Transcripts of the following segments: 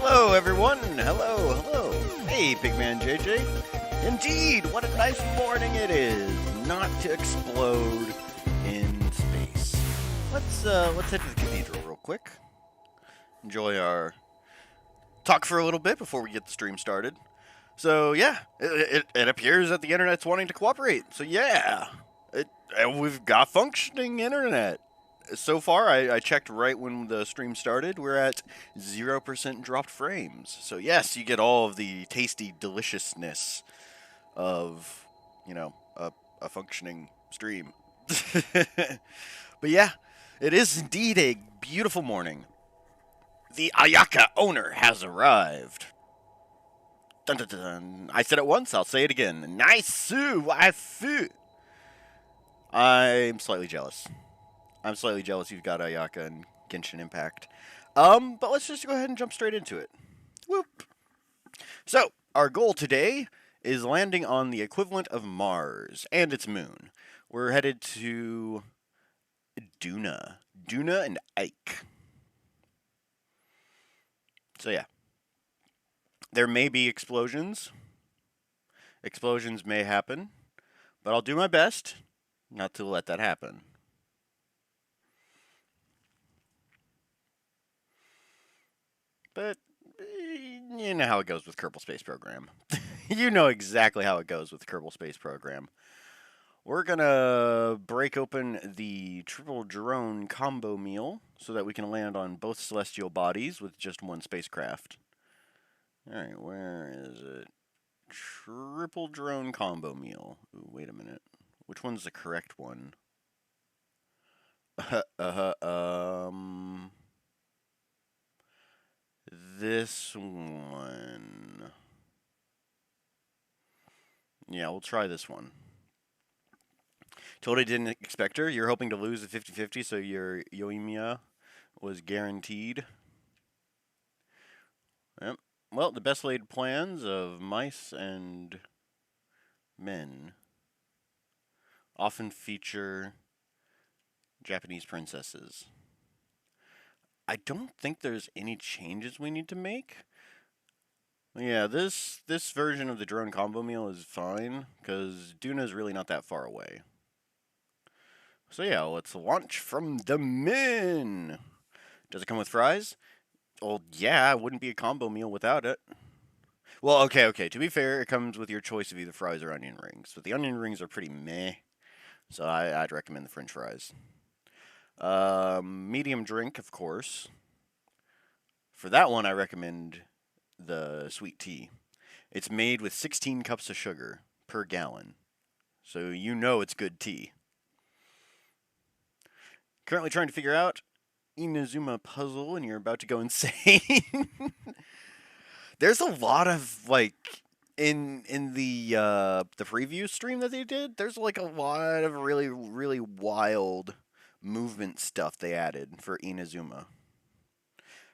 Hello, everyone. Hello, hello. Hey, Pigman JJ. Indeed, what a nice morning it is. Not to explode in space. Let's head to the cathedral real quick. Enjoy our talk for a little bit before we get the stream started. So yeah, it appears that the internet's wanting to cooperate. So yeah, we've got functioning internet. So far, I checked right when the stream started. We're at 0% dropped frames. So yes, you get all of the tasty deliciousness of, a functioning stream. But yeah, it is indeed a beautiful morning. The Ayaka owner has arrived. Dun, dun, dun, dun. I said it once, I'll say it again. Nice waifu. I'm slightly jealous. You've got Ayaka and Genshin Impact. But let's just go ahead and jump straight into it. Whoop. So, our goal today is landing on the equivalent of Mars and its moon. We're headed to Duna. Duna and Ike. So yeah. There may be explosions. Explosions may happen. But I'll do my best not to let that happen. But you know how it goes with Kerbal Space Program. You know exactly how it goes with the Kerbal Space Program. We're going to break open the triple drone combo meal so that we can land on both celestial bodies with just one spacecraft. Alright, where is it? Triple drone combo meal. Ooh, wait a minute. Which one's the correct one? This one. Yeah, we'll try this one. Totally didn't expect her. You're hoping to lose at 50-50, so your Yoimiya was guaranteed. Yep. Well, the best laid plans of mice and men often feature Japanese princesses. I don't think there's any changes we need to make. Yeah, this version of the drone combo meal is fine, because Duna is really not that far away. So yeah, let's launch from the min. Does it come with fries? Well, yeah, it wouldn't be a combo meal without it. Well, okay. To be fair, it comes with your choice of either fries or onion rings. But the onion rings are pretty meh, so I'd recommend the french fries. Medium drink, of course. For that one, I recommend the sweet tea. It's made with 16 cups of sugar per gallon, so you know it's good tea. Currently trying to figure out Inazuma puzzle, and you're about to go insane. There's a lot of in the preview stream that they did. There's like a lot of really wild movement stuff they added for Inazuma.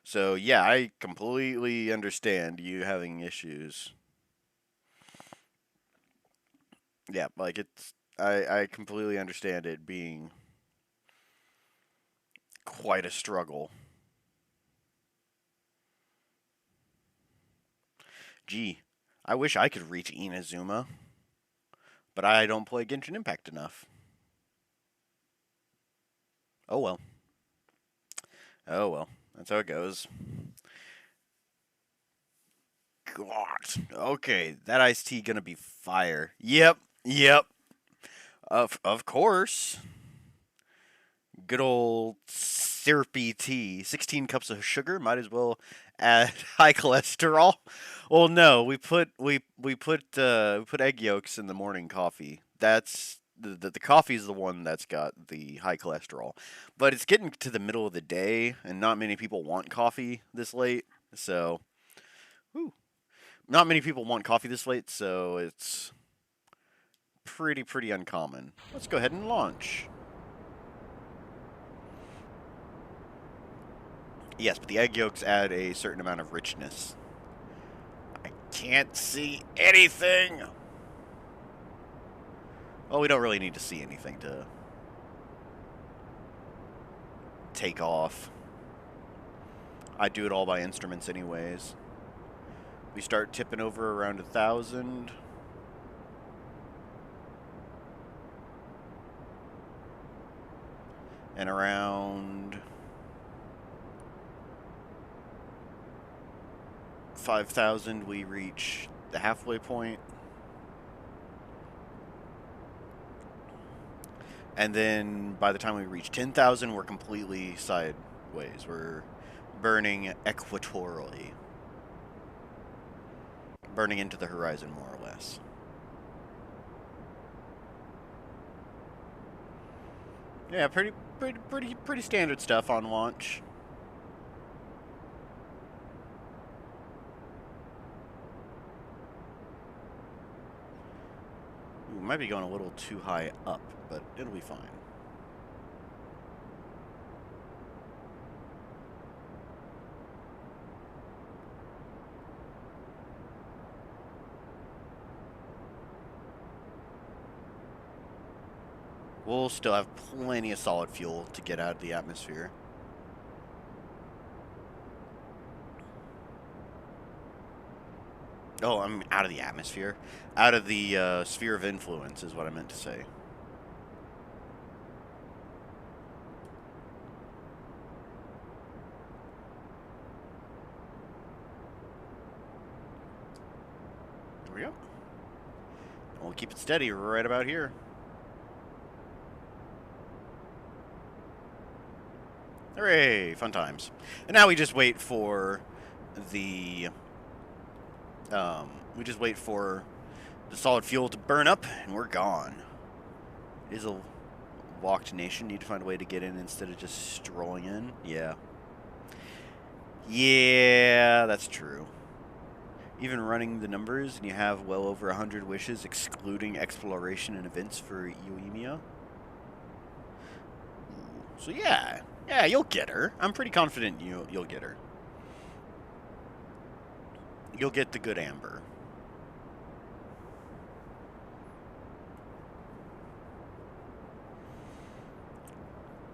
So yeah, I completely understand you having issues. Yeah, I completely understand it being quite a struggle. Gee, I wish I could reach Inazuma, but I don't play Genshin Impact enough. Oh well. That's how it goes. God. Okay, that iced tea gonna be fire. Yep. Of course. Good old syrupy tea. 16 cups of sugar. Might as well add high cholesterol. Well, no, we put egg yolks in the morning coffee. That's the coffee is the one that's got the high cholesterol. But it's getting to the middle of the day, and not many people want coffee this late. So, not many people want coffee this late, so it's pretty uncommon. Let's go ahead and launch. Yes, but the egg yolks add a certain amount of richness. I can't see anything! Well, we don't really need to see anything to take off. I do it all by instruments anyways. We start tipping over around 1,000. And around 5,000 we reach the halfway point. And then by the time we reach 10,000, we're completely sideways. We're burning equatorially. Burning into the horizon, more or less. Yeah, pretty standard stuff on launch. Ooh, might be going a little too high up, but it'll be fine. We'll still have plenty of solid fuel to get out of the atmosphere. Oh, I'm out of the atmosphere. Out of the sphere of influence is what I meant to say. There we go. We'll keep it steady right about here. Hooray! Fun times. And now we just wait for the solid fuel to burn up, and we're gone. It is a locked nation. Need to find a way to get in instead of just strolling in. Yeah. Yeah, that's true. Even running the numbers, and you have well over 100 wishes, excluding exploration and events for Euemia. So yeah, you'll get her. I'm pretty confident you'll get her. You'll get the good amber.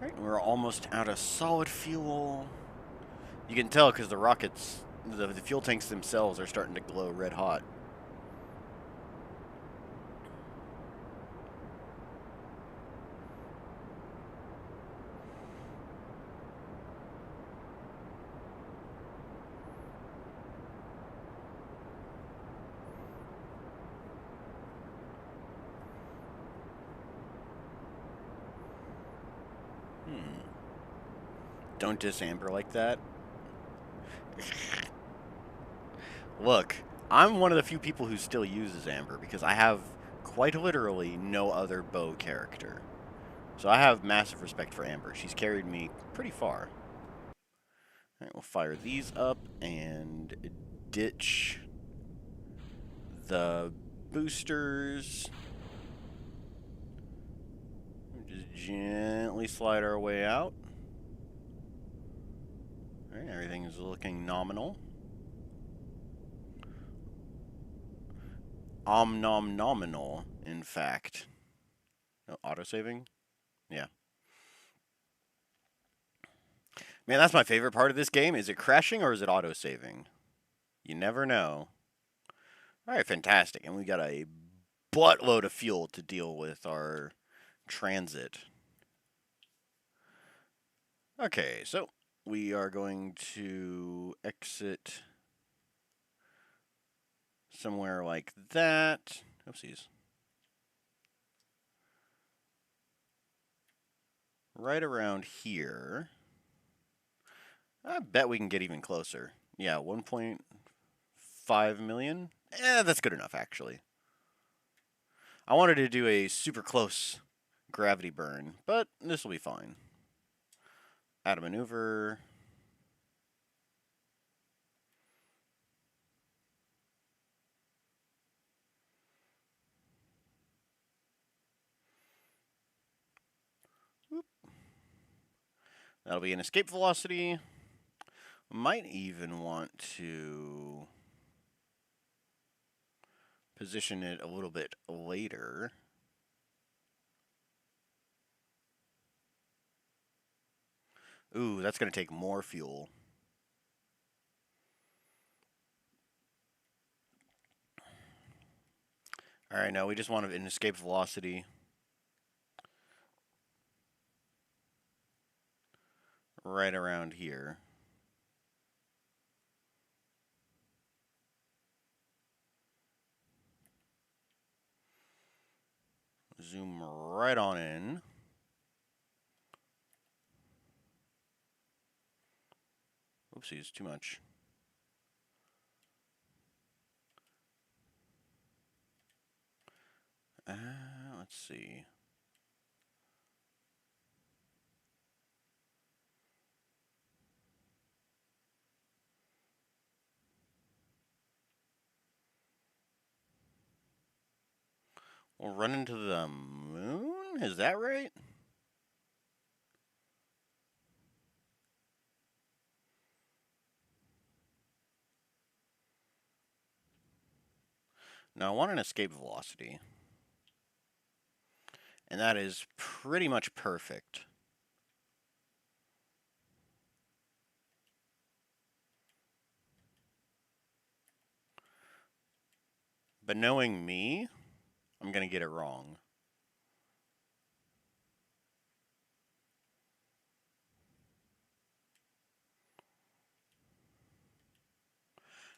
Right, we're almost out of solid fuel. You can tell because the rockets, the fuel tanks themselves are starting to glow red hot. Don't diss amber like that. Look, I'm one of the few people who still uses amber because I have quite literally no other bow character. So I have massive respect for amber. She's carried me pretty far. Alright, we'll fire these up and ditch the boosters. Just gently slide our way out. Alright, everything is looking nominal. Nominal, in fact. No, autosaving? Yeah. Man, that's my favorite part of this game. Is it crashing or is it autosaving? You never know. Alright, fantastic. And we got a buttload of fuel to deal with our transit. Okay, so we are going to exit somewhere like that. Oopsies. Right around here. I bet we can get even closer. Yeah, 1.5 million. That's good enough, actually. I wanted to do a super close gravity burn, but this will be fine. Add a maneuver. Whoop. That'll be an escape velocity. Might even want to position it a little bit later. Ooh, that's going to take more fuel. Alright, now we just want an escape velocity. Right around here. Zoom right on in. Oopsies, too much. Let's see. We'll run into the moon? Is that right? Now I want an escape velocity. And that is pretty much perfect. But knowing me, I'm going to get it wrong.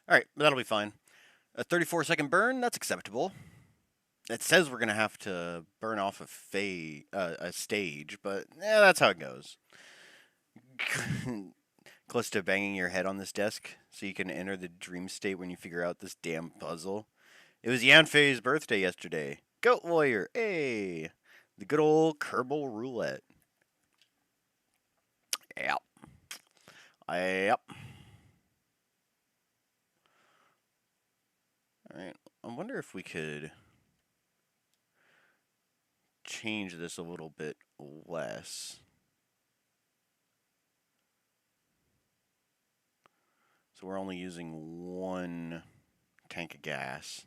Alright, that'll be fine. A 34-second burn, that's acceptable. It says we're going to have to burn off a stage, but that's how it goes. Close to banging your head on this desk so you can enter the dream state when you figure out this damn puzzle. It was Yanfei's birthday yesterday. Goat Warrior, hey! The good old Kerbal roulette. Yep. Yep. Alright, I wonder if we could change this a little bit less. So we're only using one tank of gas.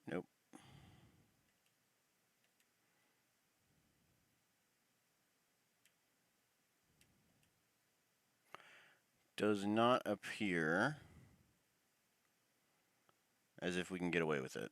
Nope. Does not appear as if we can get away with it.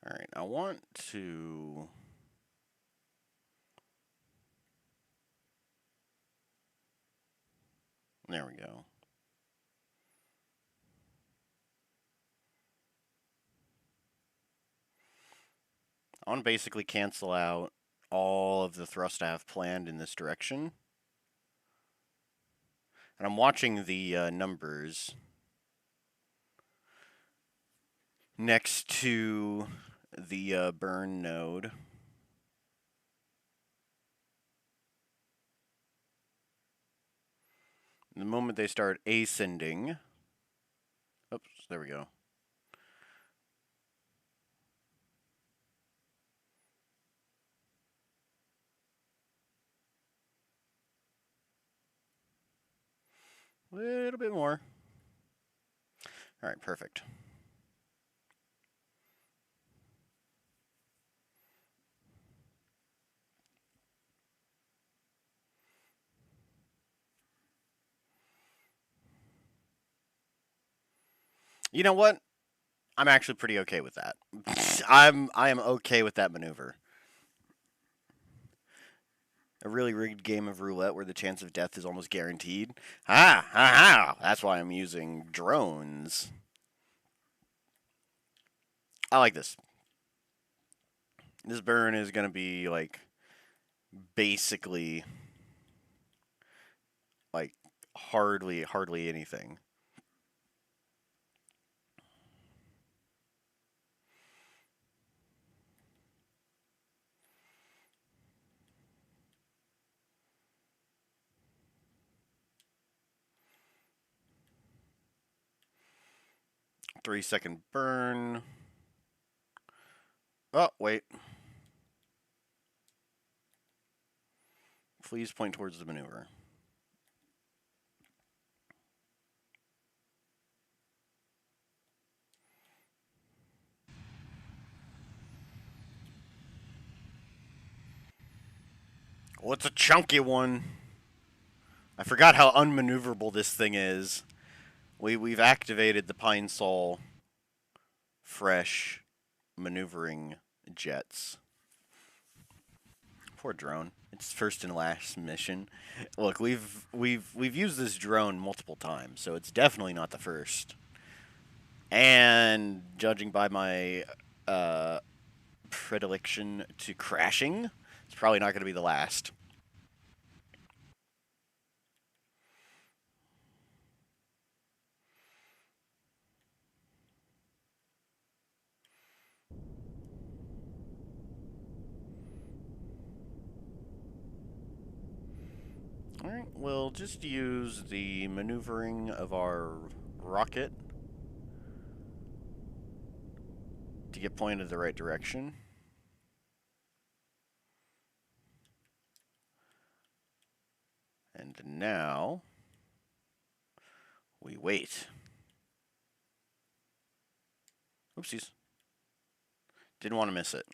Alright, I want to... There we go. I want to basically cancel out all of the thrust I have planned in this direction. And I'm watching the numbers next to the burn node. The moment they start ascending... Oops, there we go. A little bit more. Alright, perfect. You know what? I'm actually pretty okay with that. I am okay with that maneuver. A really rigged game of roulette where the chance of death is almost guaranteed. That's why I'm using drones. I like this. This burn is going to be, like, basically, like, hardly anything. 3-second burn. Oh, wait. Please point towards the maneuver. Well, it's a chunky one. I forgot how unmaneuverable this thing is. We've activated the Pine Sol fresh maneuvering jets. Poor drone. It's first and last mission. Look, we've used this drone multiple times, so it's definitely not the first. And judging by my predilection to crashing, it's probably not going to be the last. Alright, we'll just use the maneuvering of our rocket to get pointed the right direction. And now we wait. Oopsies. Didn't want to miss it.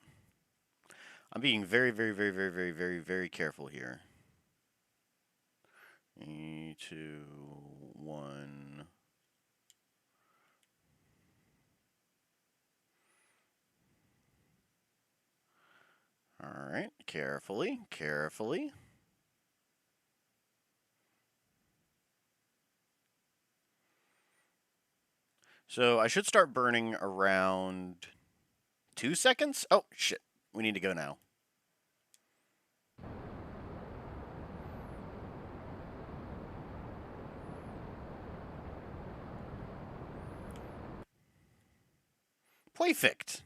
I'm being very, very, very, very, very, very, very careful here. 3, 2, 1. Alright, carefully, carefully. So I should start burning around 2 seconds? Oh, shit. We need to go now. Perfect.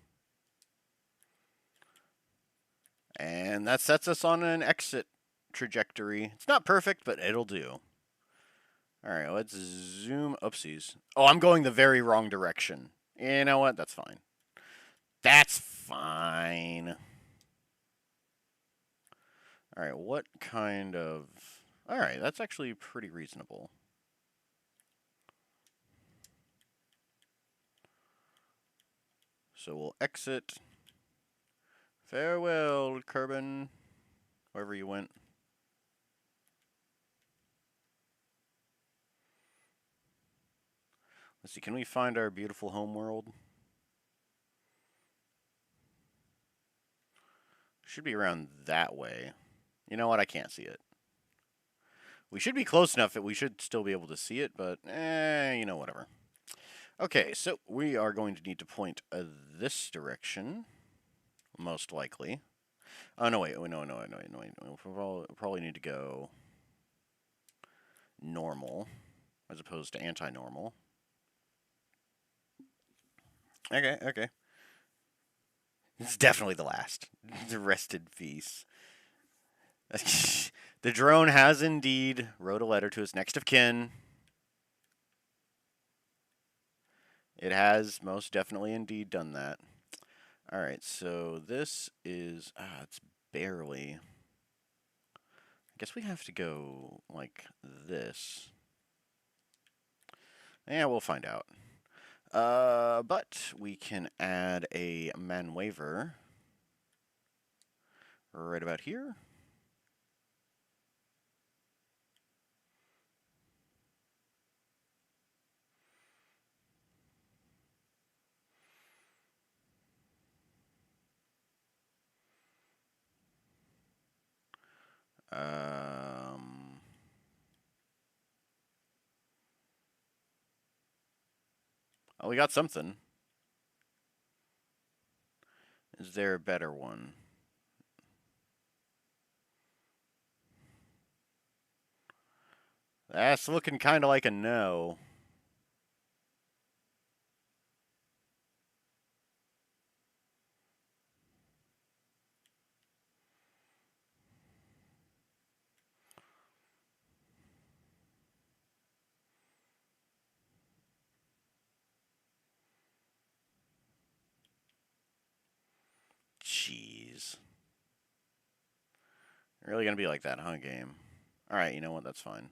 And that sets us on an exit trajectory. It's not perfect, but it'll do. Alright, let's zoom. Oopsies. Oh, I'm going the very wrong direction. You know what? That's fine. That's fine. Alright, what kind of... Alright, that's actually pretty reasonable. So we'll exit. Farewell, Kerbal. Wherever you went. Let's see, can we find our beautiful home world? Should be around that way. You know what? I can't see it. We should be close enough that we should still be able to see it, but, you know, whatever. Okay, so we are going to need to point this direction, most likely. Oh, no, wait. No. We'll probably need to go normal as opposed to anti-normal. Okay. It's definitely the last. The rest in peace. The drone has indeed wrote a letter to its next of kin. It has most definitely indeed done that. Alright, so this is... it's barely... I guess we have to go like this. Yeah, we'll find out. But we can add a maneuver right about here. Oh, we got something. Is there a better one? That's looking kind of like a no. Really gonna be like that, huh, game? Alright, you know what? That's fine.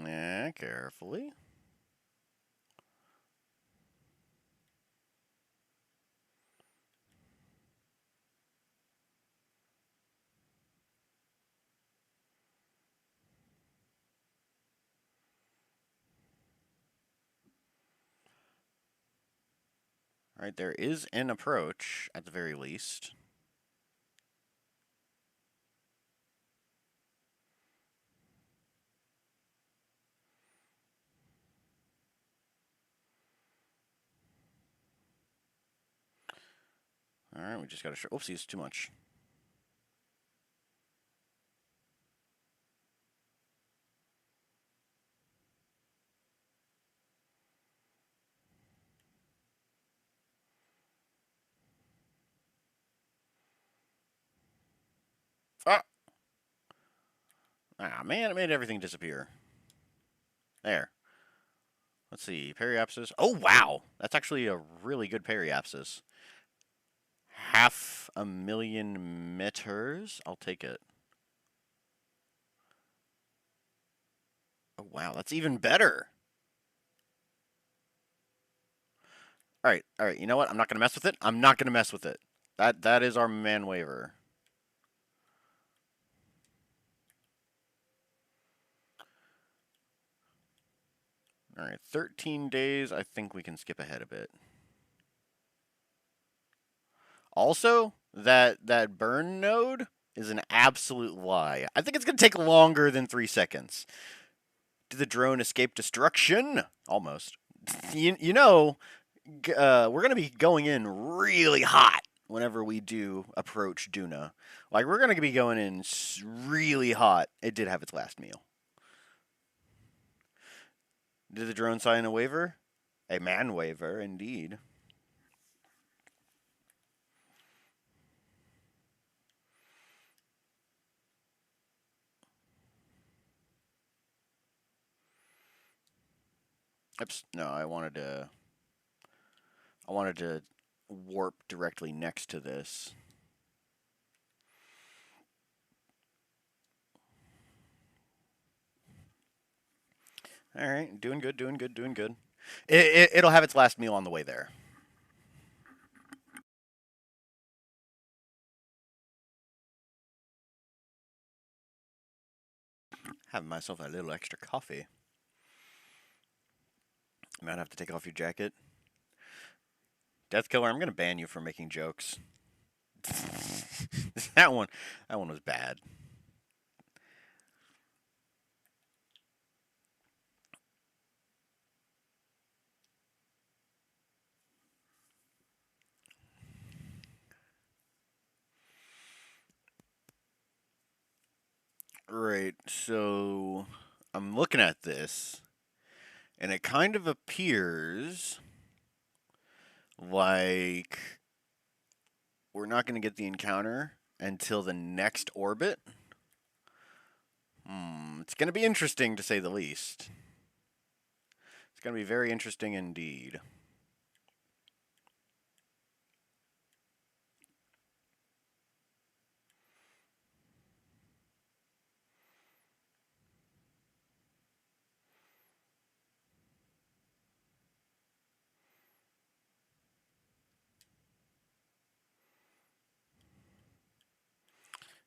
Yeah, carefully. Alright, there is an approach, at the very least. Alright, we just gotta show. Oopsies, too much. Ah! Ah, man, it made everything disappear. There. Let's see, periapsis. Oh, wow! That's actually a really good periapsis. 500,000 meters? I'll take it. Oh, wow, that's even better. Alright, you know what? I'm not gonna mess with it. I'm not gonna mess with it. That is our man waver. Alright, 13 days. I think we can skip ahead a bit. Also, that burn node is an absolute lie. I think it's gonna take longer than 3 seconds. Did the drone escape destruction? Almost. You know, we're gonna be going in really hot whenever we do approach Duna. Like, we're gonna be going in really hot. It did have its last meal. Did the drone sign a waiver? A man waiver, indeed. Oops. No, I wanted to warp directly next to this. All right, doing good, doing good, doing good. It'll have its last meal on the way there. Having myself a little extra coffee. Might have to take off your jacket. Death Killer, I'm gonna ban you from making jokes. that one was bad. Right, so I'm looking at this, and it kind of appears like we're not going to get the encounter until the next orbit. It's going to be interesting to say the least. It's going to be very interesting indeed.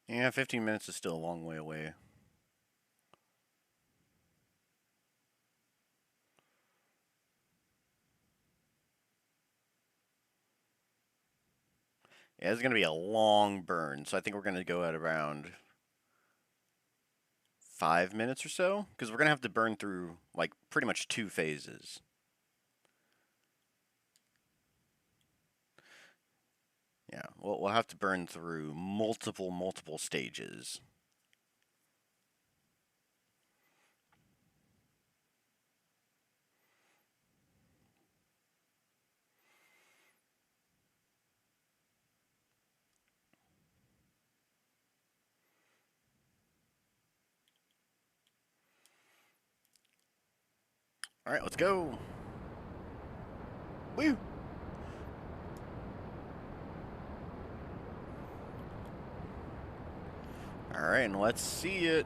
Yeah, 15 minutes is still a long way away. Yeah, it's going to be a long burn, so I think we're going to go at around 5 minutes or so, because we're going to have to burn through, like, pretty much 2 phases. Yeah, we'll have to burn through multiple stages. All right, let's go. Woo! All right, and let's see it.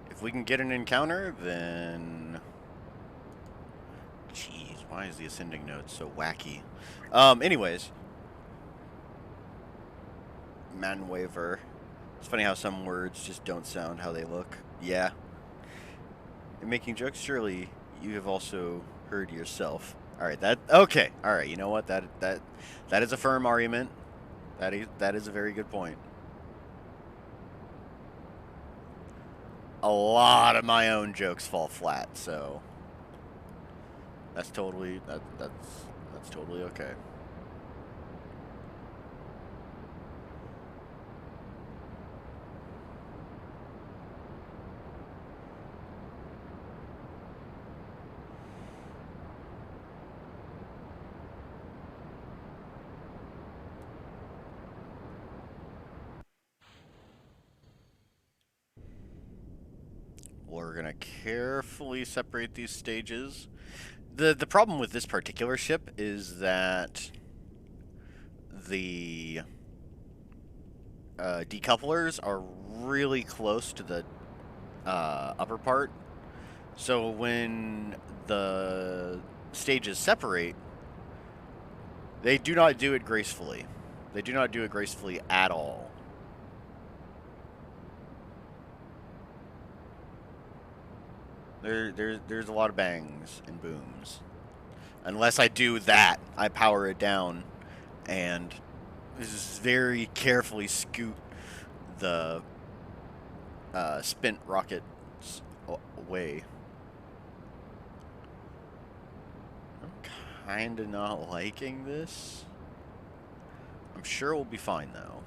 If we can get an encounter, then... Jeez, why is the ascending node so wacky? Anyways. Man waver. It's funny how some words just don't sound how they look. Yeah. In making jokes, surely you have also heard yourself. All right, okay. All right, you know what? That is a firm argument. That is a very good point. A lot of my own jokes fall flat, so that's totally that's totally okay. We're gonna carefully separate these stages. The problem with this particular ship is that the decouplers are really close to the upper part. So when the stages separate, they do not do it gracefully. They do not do it gracefully at all. There's a lot of bangs and booms. Unless I do that, I power it down and very carefully scoot the spent rockets away. I'm kinda not liking this. I'm sure we'll be fine though.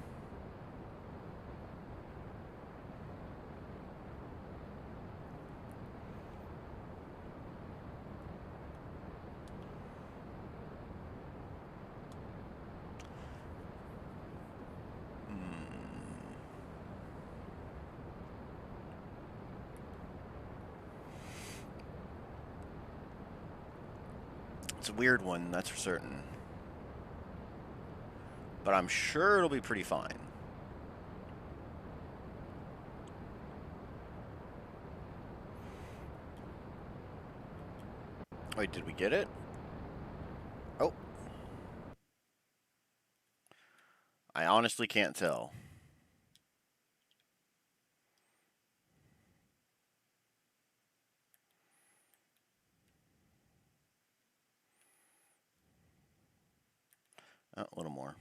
It's a weird one, that's for certain. But I'm sure it'll be pretty fine. Wait, did we get it? Oh. I honestly can't tell. Oh, a little more.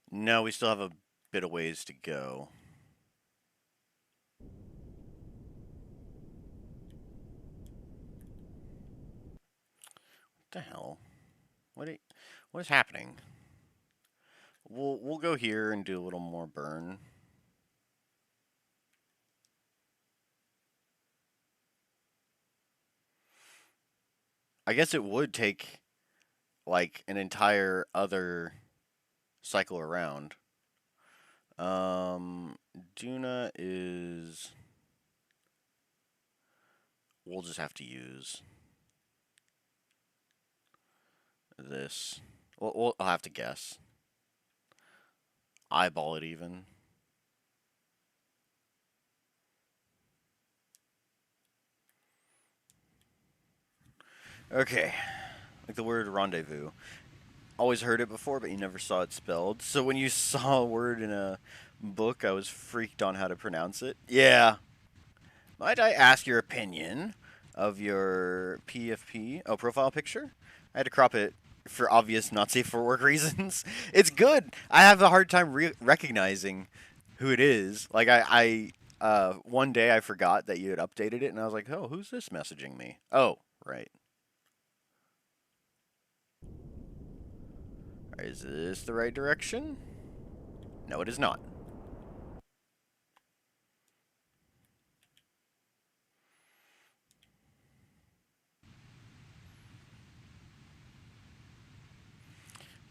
No, we still have a bit of ways to go. What the hell? What is happening? We'll go here and do a little more burn. I guess it would take like an entire other cycle around. Duna is... We'll just have to use this. I'll have to guess. Eyeball it even. Okay. Like the word rendezvous. Always heard it before, but you never saw it spelled. So when you saw a word in a book, I was freaked on how to pronounce it. Yeah. Might I ask your opinion of your PFP? Oh, profile picture? I had to crop it for obvious not safe for work reasons. It's good. I have a hard time recognizing who it is. Like, one day I forgot that you had updated it, and I was like, "Oh, who's this messaging me?" Oh, right. Is this the right direction? No, it is not.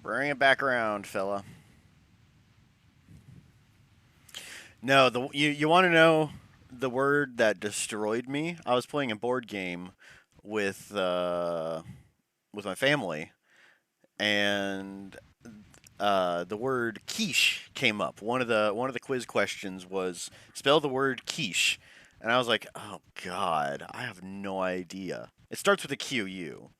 Bring it back around, fella. No, you want to know the word that destroyed me? I was playing a board game with uh, with my family, and the word quiche came up. One of the quiz questions was spell the word quiche, and I was like, oh god, I have no idea. It starts with a Q U.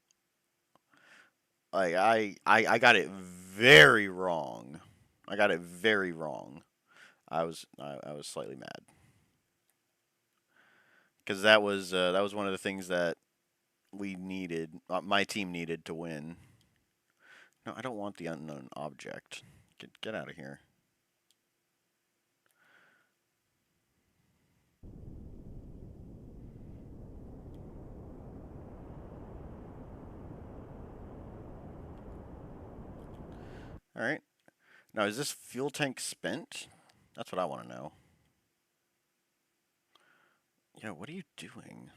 Like I got it very wrong. I got it very wrong. I was slightly mad because that was one of the things that we needed. My team needed to win. No, I don't want the unknown object. Get out of here. All right. Now, is this fuel tank spent? That's what I want to know. Yeah, what are you doing?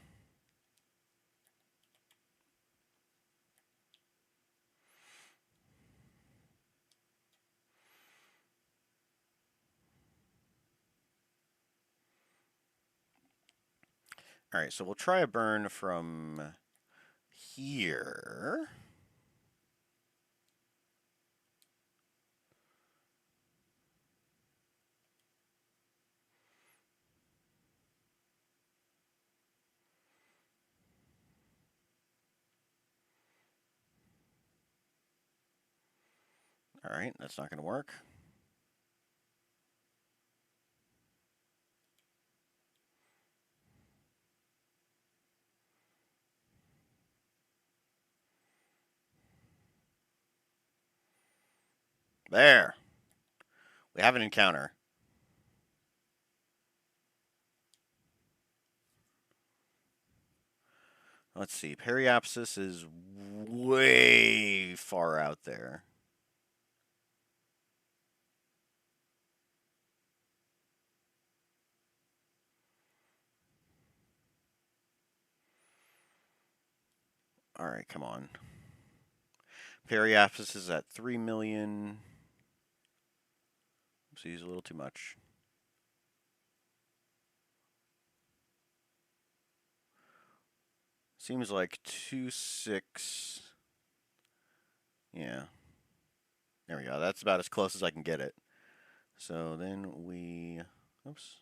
All right, so we'll try a burn from here. All right, that's not going to work. There. We have an encounter. Let's see. Periapsis is way far out there. All right, come on. Periapsis is at 3 million. Seems a little too much. Seems like 2.6. Yeah. There we go. That's about as close as I can get it. So then we. Oops.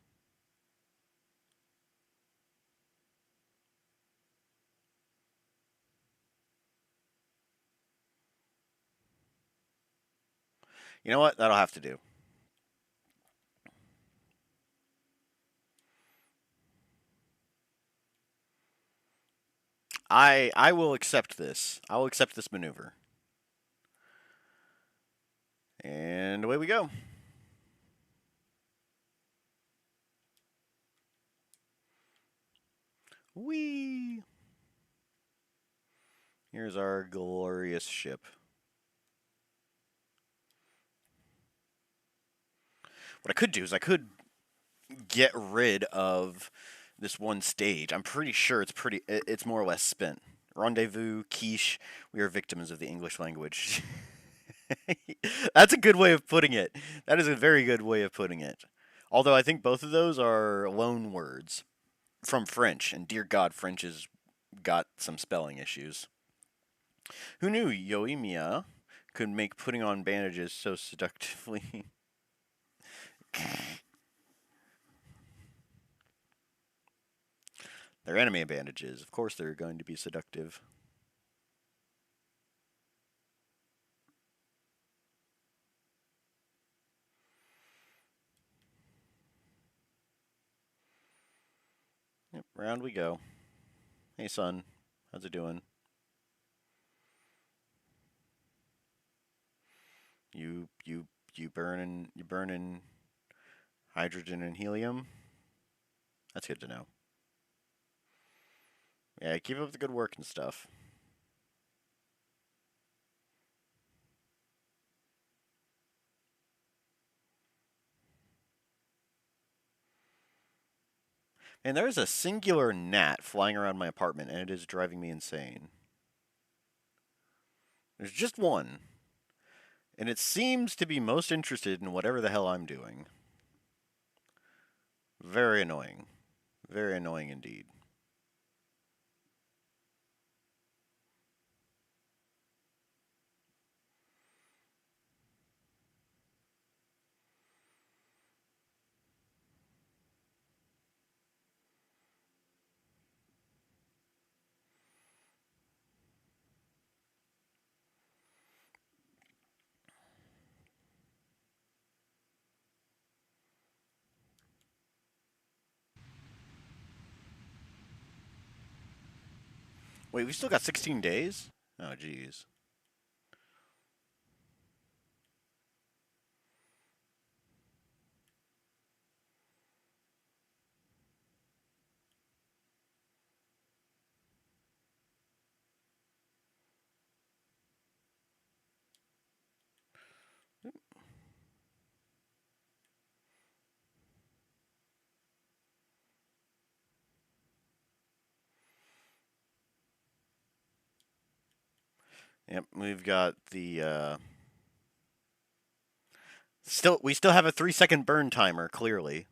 You know what? That'll have to do. I will accept this. I will accept this maneuver. And away we go. Whee! Here's our glorious ship. What I could do is I could get rid of this one stage. I'm pretty sure it's more or less spent. Rendezvous, quiche, we are victims of the English language. That's a good way of putting it. That is a very good way of putting it. Although I think both of those are loan words from French, and dear God, French has got some spelling issues. Who knew Yoimiya could make putting on bandages so seductively? They're enemy bandages. Of course, they're going to be seductive. Yep, round we go. Hey, son, how's it doing? You burning hydrogen and helium? That's good to know. Yeah, keep up the good work and stuff. And there is a singular gnat flying around my apartment, and it is driving me insane. There's just one, and it seems to be most interested in whatever the hell I'm doing. Very annoying. Very annoying indeed. Wait, we still got 16 days? Oh, jeez. Yep, we've got the we still have a 3-second burn timer, clearly.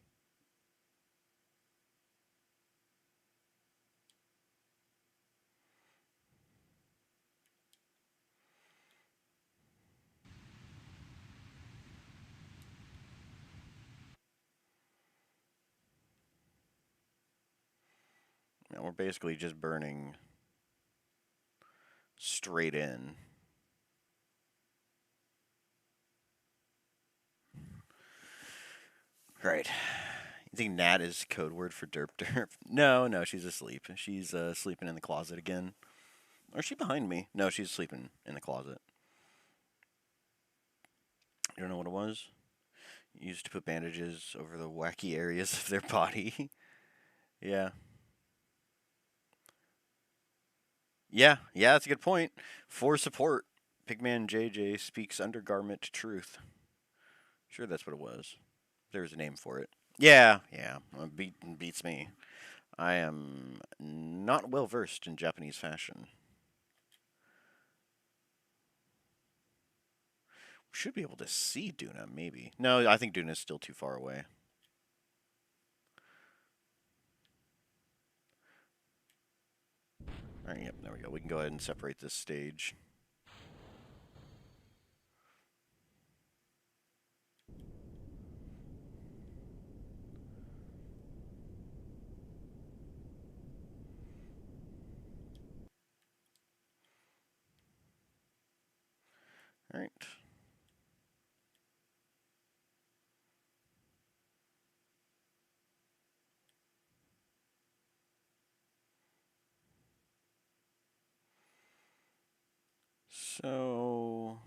And we're basically just burning straight in. Right. You think Nat is code word for derp derp? No, she's asleep. She's sleeping in the closet again. Or is she behind me? No, she's sleeping in the closet. You don't know what it was? Used to put bandages over the wacky areas of their body. Yeah. Yeah, that's a good point. For support, Pigman JJ speaks undergarment truth. Sure, that's what it was. There's a name for it. Yeah. Beats me. I am not well versed in Japanese fashion. Should be able to see Duna, maybe. No, I think Duna's still too far away. Alright, yep, there we go. We can go ahead and separate this stage. Alright. So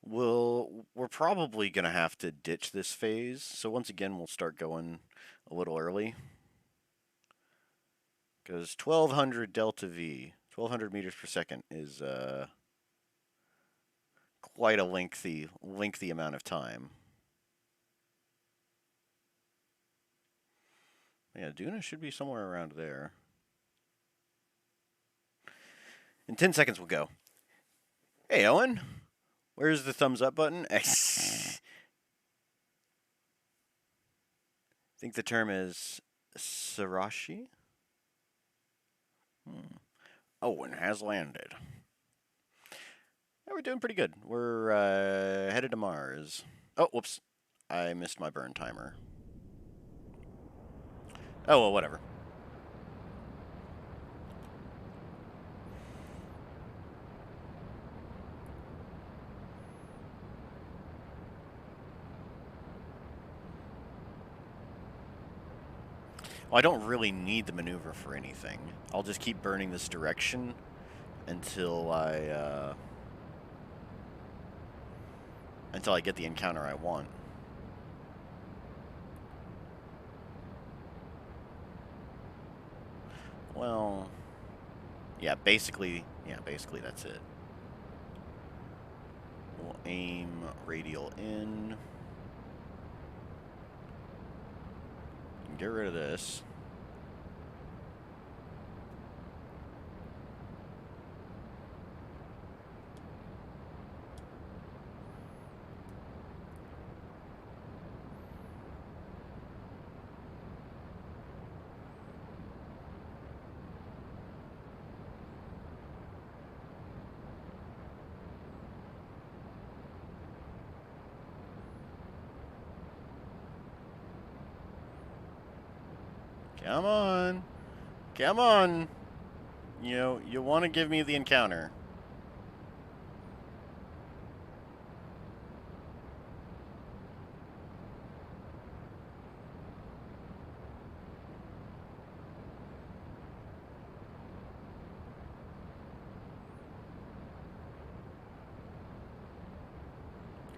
we're probably gonna have to ditch this phase. So once again, we'll start going a little early. Because 1200 delta V, 1200 meters per second is quite a lengthy amount of time. Yeah, Duna should be somewhere around there. In 10 seconds, we'll go. Hey, Owen. Where's the thumbs up button? I think the term is Sarashi. Owen has landed. Yeah, we're doing pretty good. We're headed to Mars. Oh, whoops. I missed my burn timer. Oh, well, whatever. Well, I don't really need the maneuver for anything. I'll just keep burning this direction until I until I get the encounter I want. Well, yeah, basically that's it. We'll aim radial in. Get rid of this. Come on. Come on. You know, you want to give me the encounter.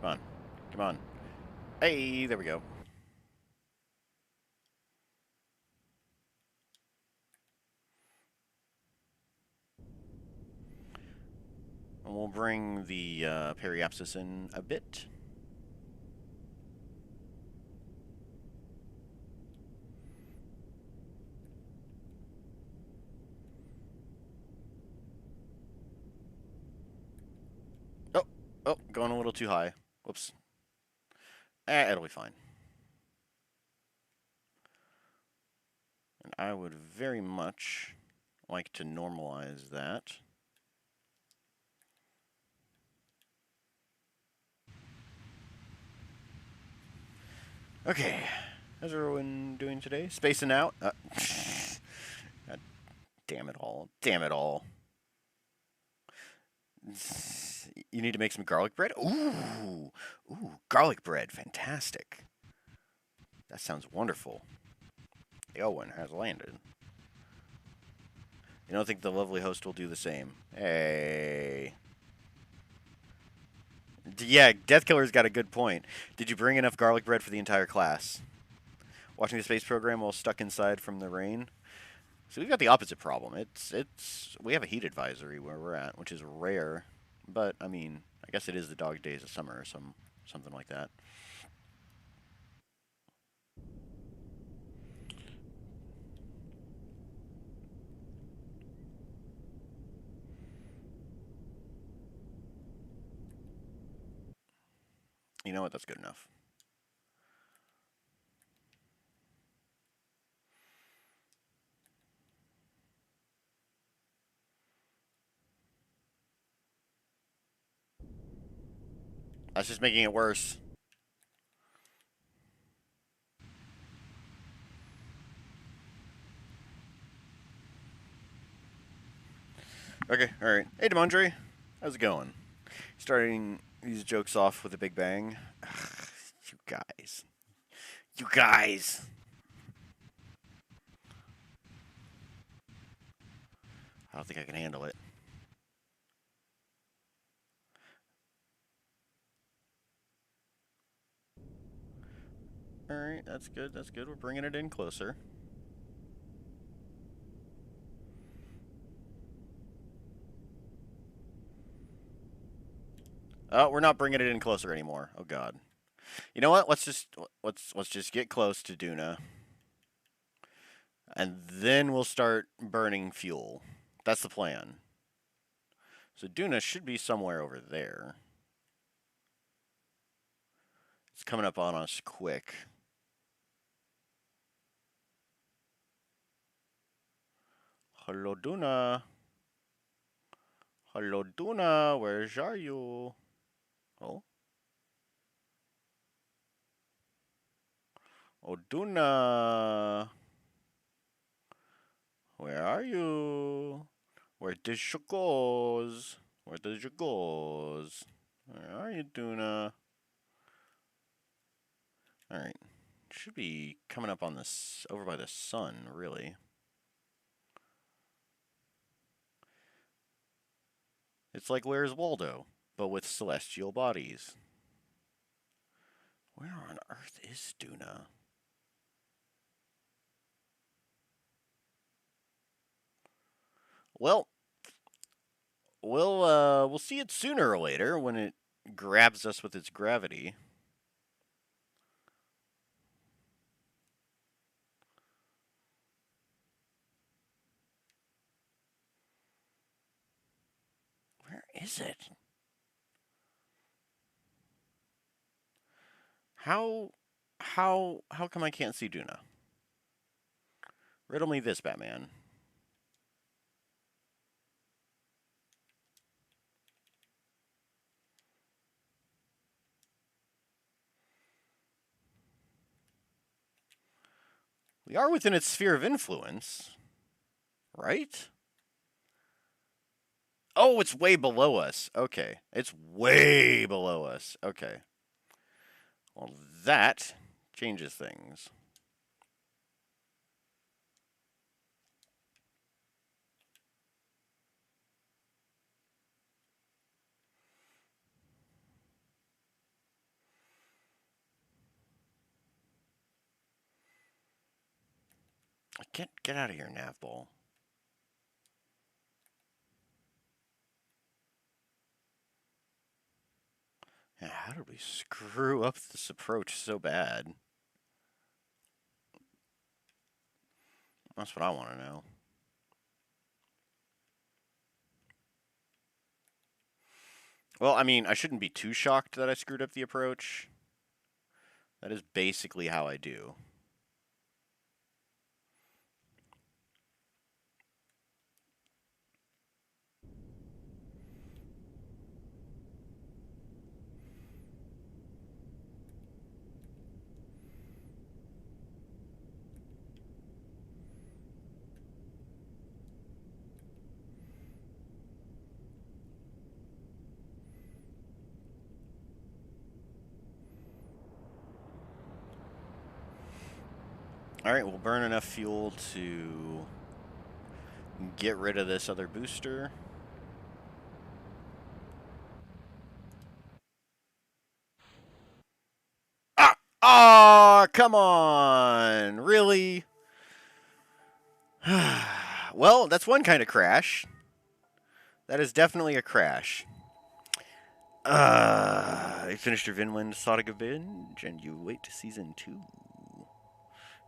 Come on. Come on. Hey, there we go. And we'll bring the periapsis in a bit. Oh, oh, going a little too high. Whoops. It'll be fine. And I would very much like to normalize that. Okay. How's everyone doing today? Spacing out? God damn it all. Damn it all. You need to make some garlic bread? Ooh. Ooh, garlic bread. Fantastic. That sounds wonderful. The Owen has landed. You don't think the lovely host will do the same? Hey. Yeah, Deathkiller's got a good point. Did you bring enough garlic bread for the entire class? Watching the space program while stuck inside from the rain? So we've got the opposite problem. We have a heat advisory where we're at, which is rare. But, I mean, I guess it is the dog days of summer or something like that. You know what? That's good enough. That's just making it worse. Okay, alright. Hey, Demondre. How's it going? Starting these jokes off with a big bang. Ugh, you guys. You guys! I don't think I can handle it. Alright, that's good, that's good. We're bringing it in closer. Oh, we're not bringing it in closer anymore. Oh God. You know what? Let's just get close to Duna, and then we'll start burning fuel. That's the plan. So Duna should be somewhere over there. It's coming up on us quick. Hello, Duna. Hello, Duna. Where are you? Oh. Oh, Duna. Where are you? Where did you goes? Where did you goes? Where are you, Duna? Alright. Should be coming up on this over by the sun, really. It's like Where's Waldo, but with celestial bodies. Where on earth is Duna? Well, we'll see it sooner or later when it grabs us with its gravity. Where is it? How come I can't see Duna? Riddle me this, Batman. We are within its sphere of influence, right? Oh, it's way below us. Okay. It's way below us. Okay. Well, that changes things. Get out of here, Navball. Yeah, how did we screw up this approach so bad? That's what I want to know. Well, I mean, I shouldn't be too shocked that I screwed up the approach. That is basically how I do. Alright, we'll burn enough fuel to get rid of this other booster. Ah, come on! Really? Well, that's one kind of crash. That is definitely a crash. You finished your Vinland Saga binge, and you wait to season 2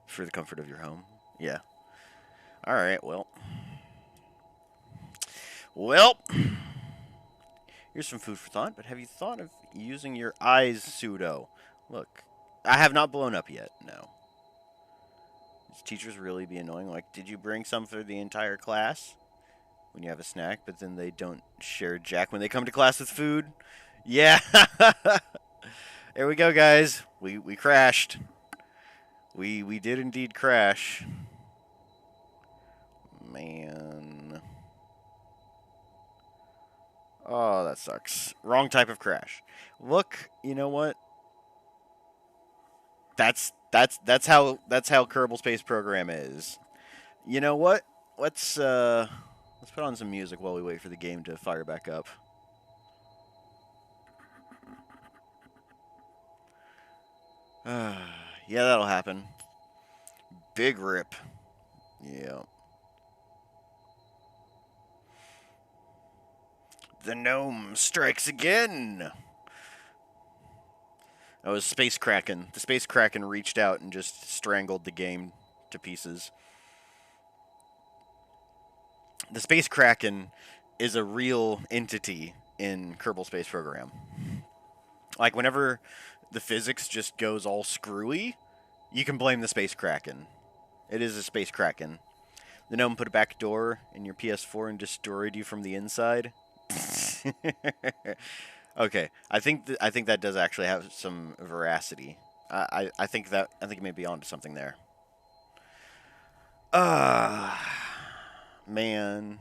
for the comfort of your home. Yeah. All right. Well. Here's some food for thought. But have you thought of using your eyes pseudo? Look, I have not blown up yet. No. Does teachers really be annoying? Like, did you bring some for the entire class? When you have a snack, but then they don't share Jack when they come to class with food? Yeah. There we go, guys. We crashed. We did indeed crash. Man. Oh, that sucks. Wrong type of crash. Look, you know what? That's how Kerbal Space Program is. You know what? Let's put on some music while we wait for the game to fire back up. Yeah, that'll happen. Big rip. Yeah. The gnome strikes again. That was Space Kraken. The Space Kraken reached out and just strangled the game to pieces. The Space Kraken is a real entity in Kerbal Space Program. Like, whenever the physics just goes all screwy, you can blame the Space Kraken. It is a Space Kraken. The gnome put a back door in your PS4 and destroyed you from the inside. Okay, I think that does actually have some veracity. I think it may be onto something there. Man.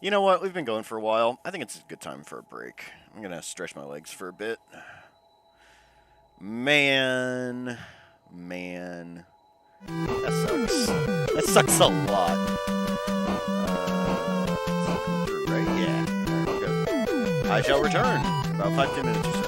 You know what? We've been going for a while. I think it's a good time for a break. I'm gonna stretch my legs for a bit. Man. That sucks. That sucks a lot. Right? Yeah. Alright, we'll go. I shall return in about 5-10 minutes or so.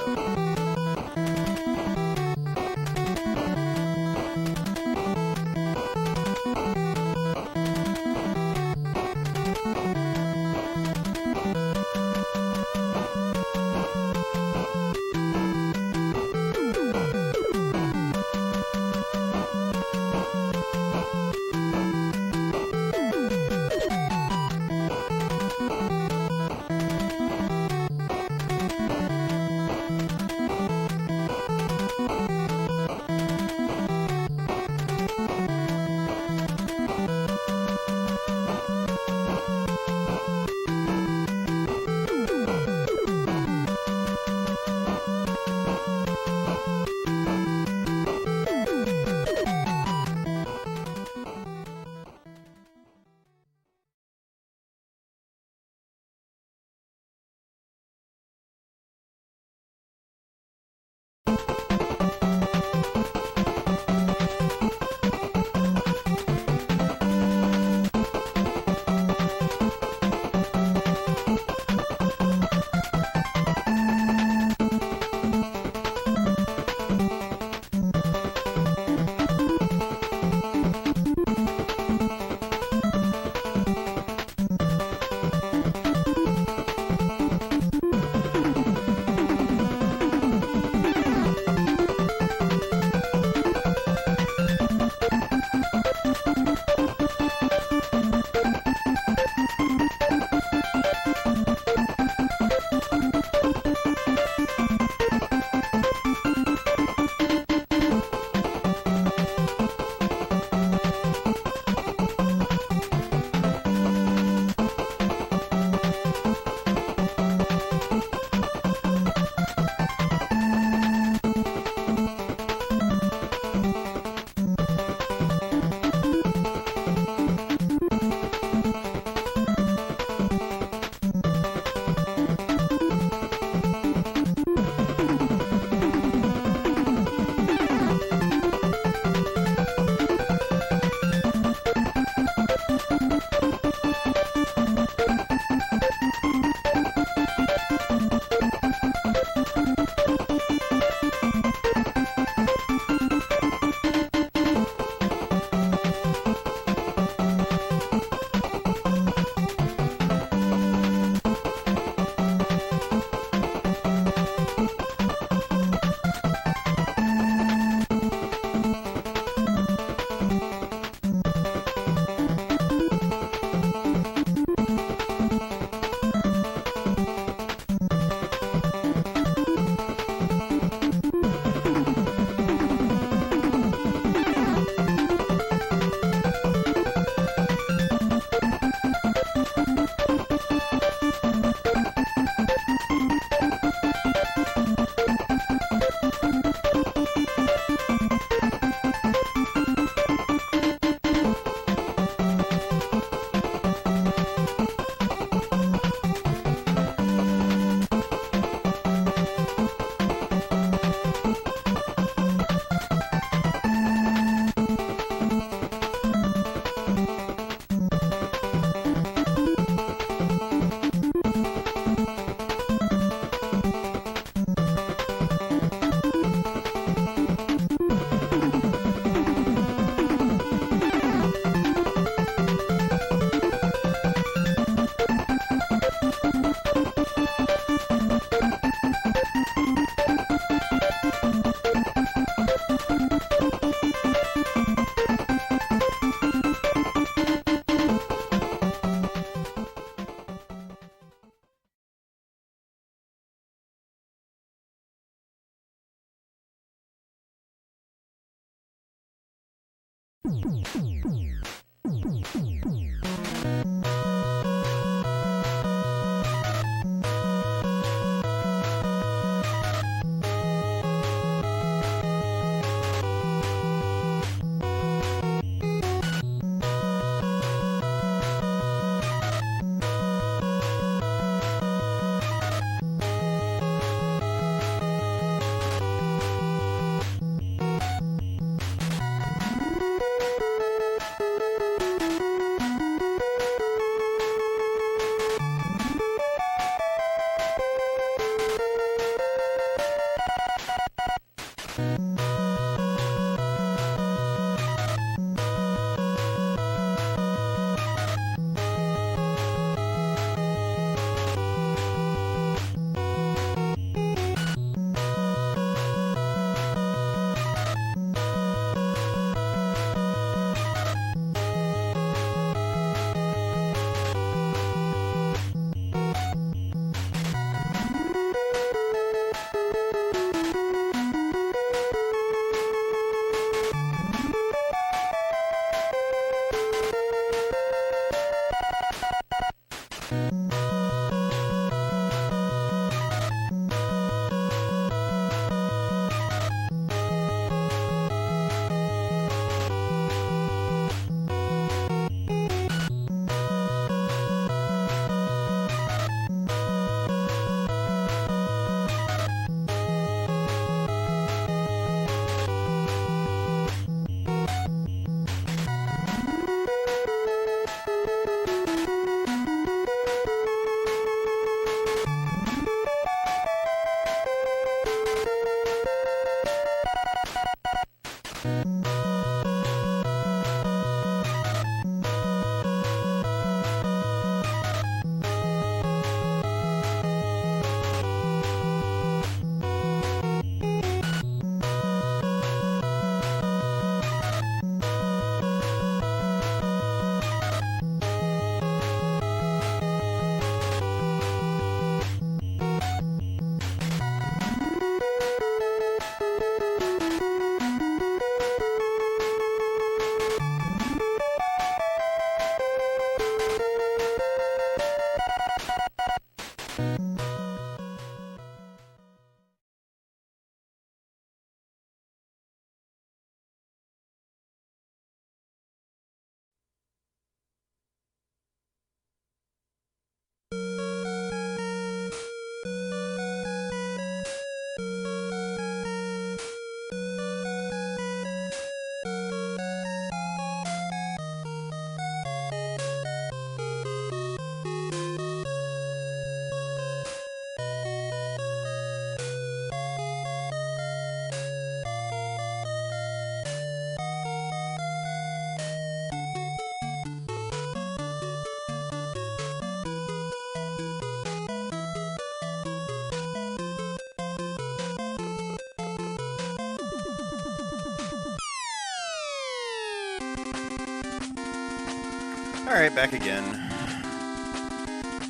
Alright, back again.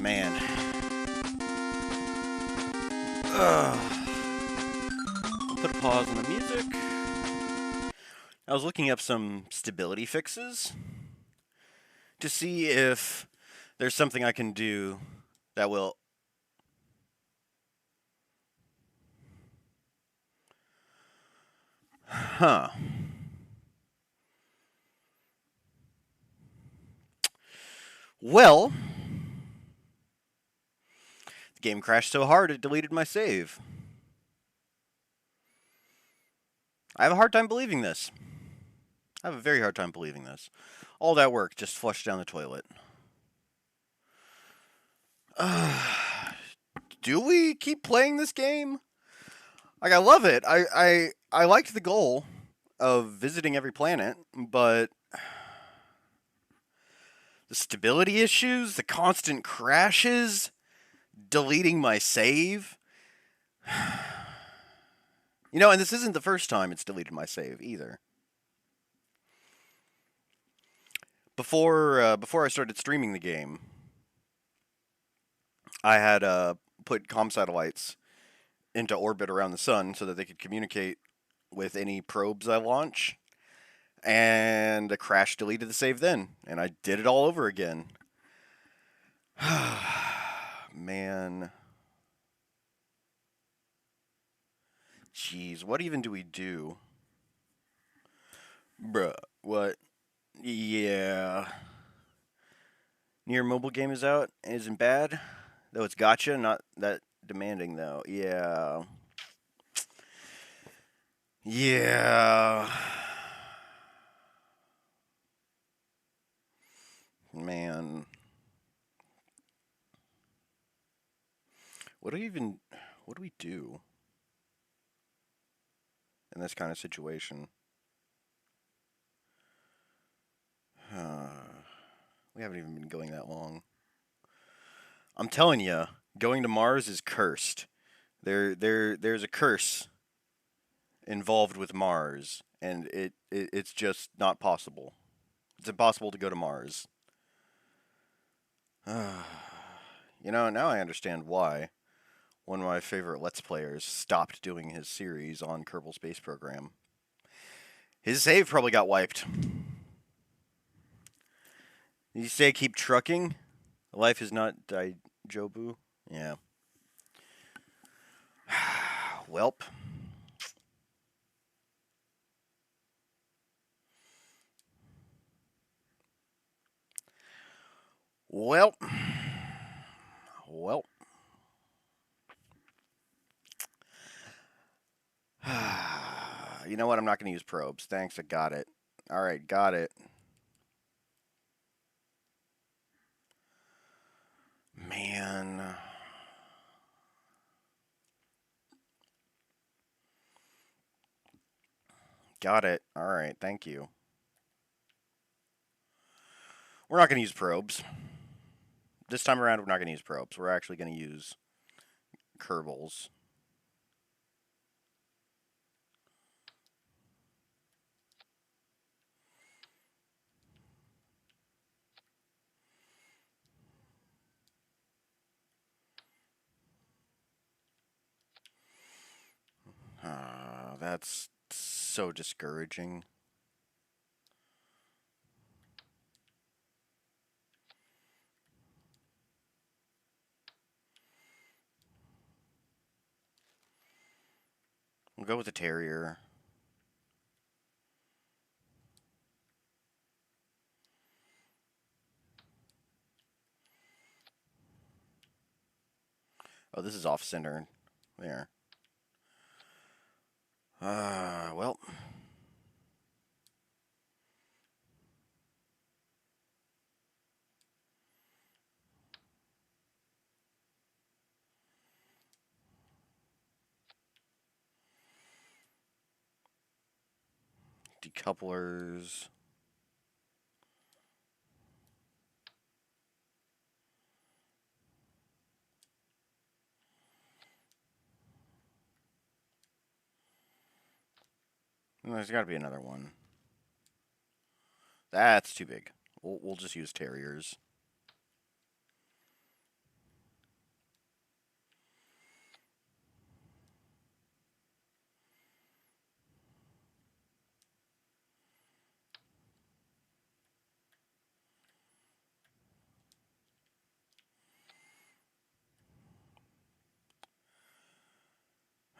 Man. Ugh. I'll put a pause on the music. I was looking up some stability fixes to see if there's something I can do that will... Huh. Well, the game crashed so hard it deleted my save. I have a hard time believing this. I have a very hard time believing this. All that work just flushed down the toilet. Do we keep playing this game? Like, I love it. I liked the goal of visiting every planet, but the stability issues, the constant crashes, deleting my save. You know, and this isn't the first time it's deleted my save either. Before I started streaming the game, I had put comm satellites into orbit around the sun so that they could communicate with any probes I launch. and the crash deleted the save then, and I did it all over again. Man. Jeez, what even do we do? Bruh, what? Yeah. Near mobile game is out and isn't bad, though it's gotcha, not that demanding though. Yeah. Yeah. Man. What do we even what do we do in this kind of situation? We haven't even been going that long. I'm telling you, going to Mars is cursed. There's a curse involved with Mars, and it's just not possible. It's impossible to go to Mars. Now I understand why one of my favorite Let's Players stopped doing his series on Kerbal Space Program. His save probably got wiped. Did you say keep trucking? Life is not Jobu? Yeah. Welp. Well. Well. You know what? I'm not going to use probes. Thanks, I got it. Alright, got it. Man. Got it. Alright, thank you. We're not going to use probes. This time around, we're not going to use probes. We're actually going to use Kerbals. That's so discouraging. We'll go with the Terrier. Oh, this is off-center. There. Well. Decouplers. There's got to be another one. That's too big. We'll just use Terriers.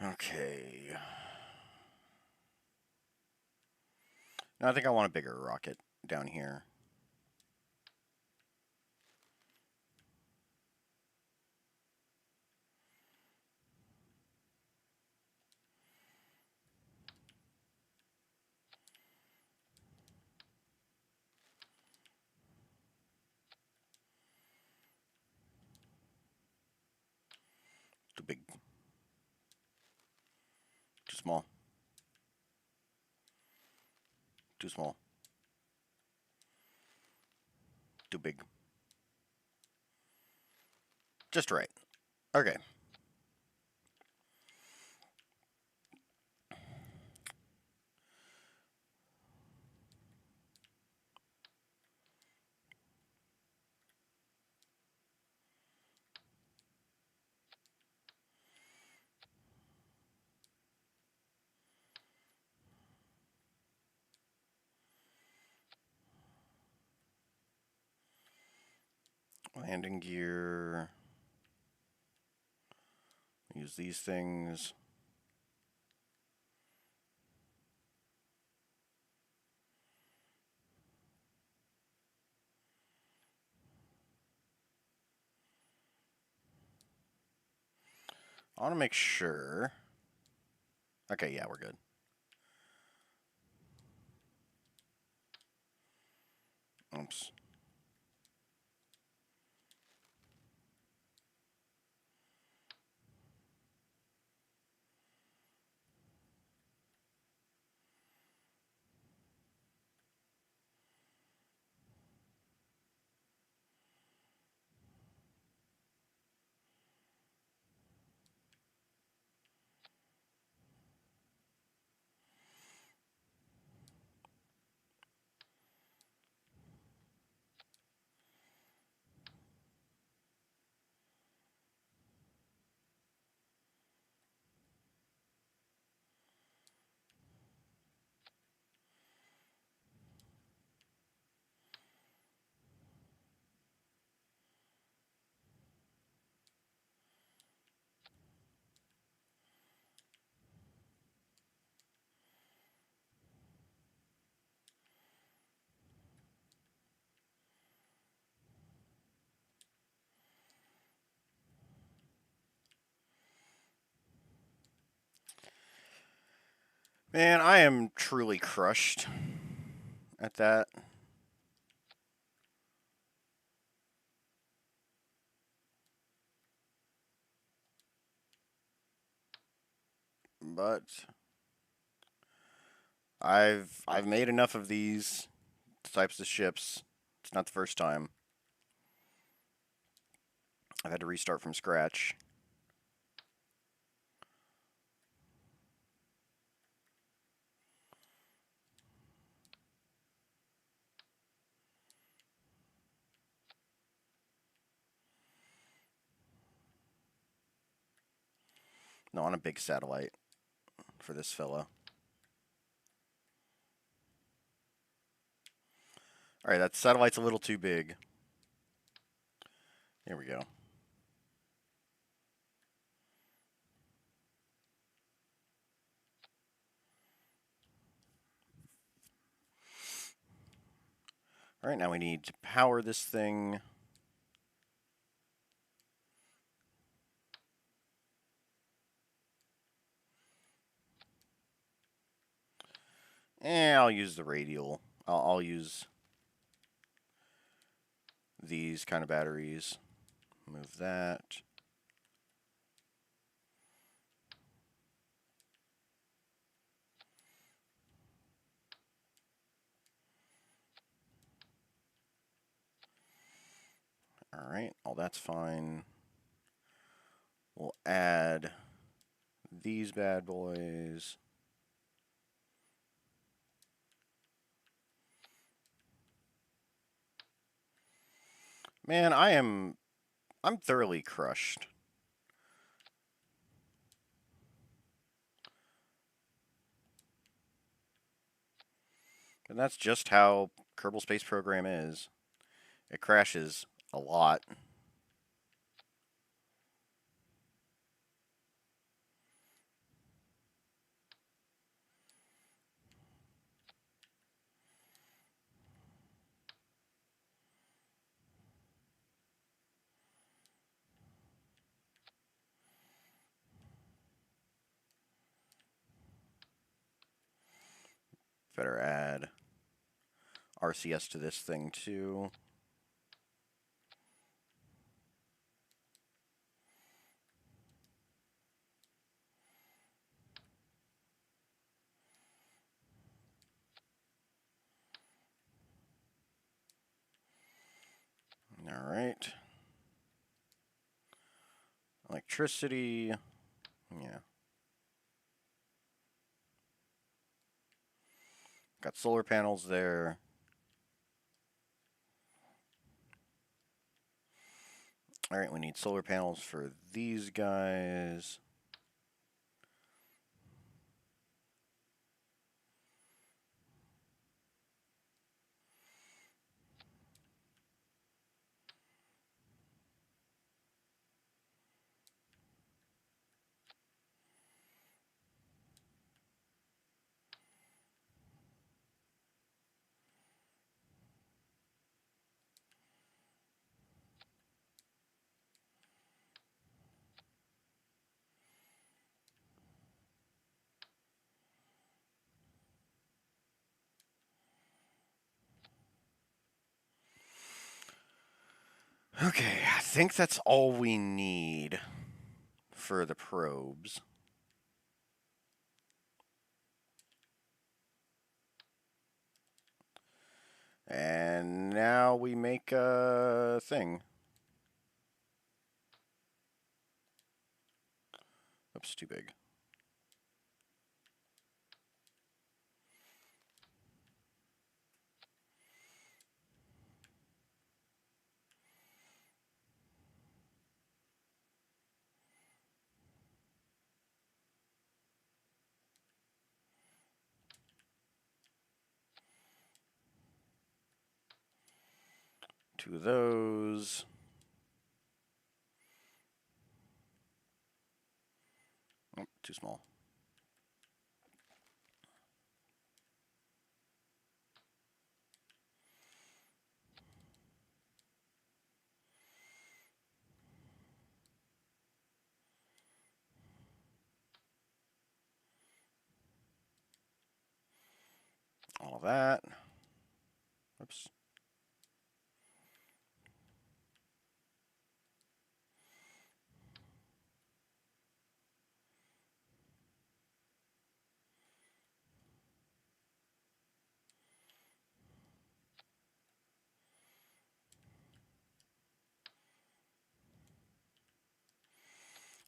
Okay. Now I think I want a bigger rocket down here. Too big. Too small. Too small. Too big. Just right. Okay. Landing gear. Use these things. I want to make sure. Okay, yeah, we're good. Oops. Man, I am truly crushed at that. But I've made enough of these types of ships. It's not the first time. I've had to restart from scratch. No, on a big satellite for this fella. Alright, that satellite's a little too big. Here we go. Alright, now we need to power this thing. I'll use the radial. I'll use these kind of batteries. Move that. Alright, all that's fine. We'll add these bad boys. Man, I'm thoroughly crushed. And that's just how Kerbal Space Program is. It crashes a lot. Better add RCS to this thing too. All right. Electricity. Yeah. Got solar panels there. All right, we need solar panels for these guys. Okay, I think that's all we need for the probes. And now we make a thing. Oops, too big. Two of those. Oh, too small. All that. Oops.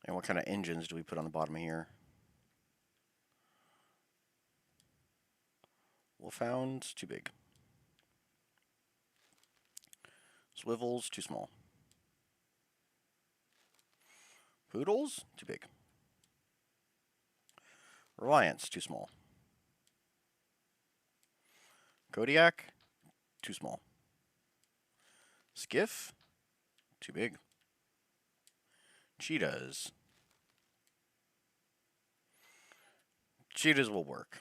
And what kind of engines do we put on the bottom of here? Wolfhounds, too big. Swivels, too small. Poodles, too big. Reliance, too small. Kodiak, too small. Skiff, too big. Cheetahs. Cheetahs will work.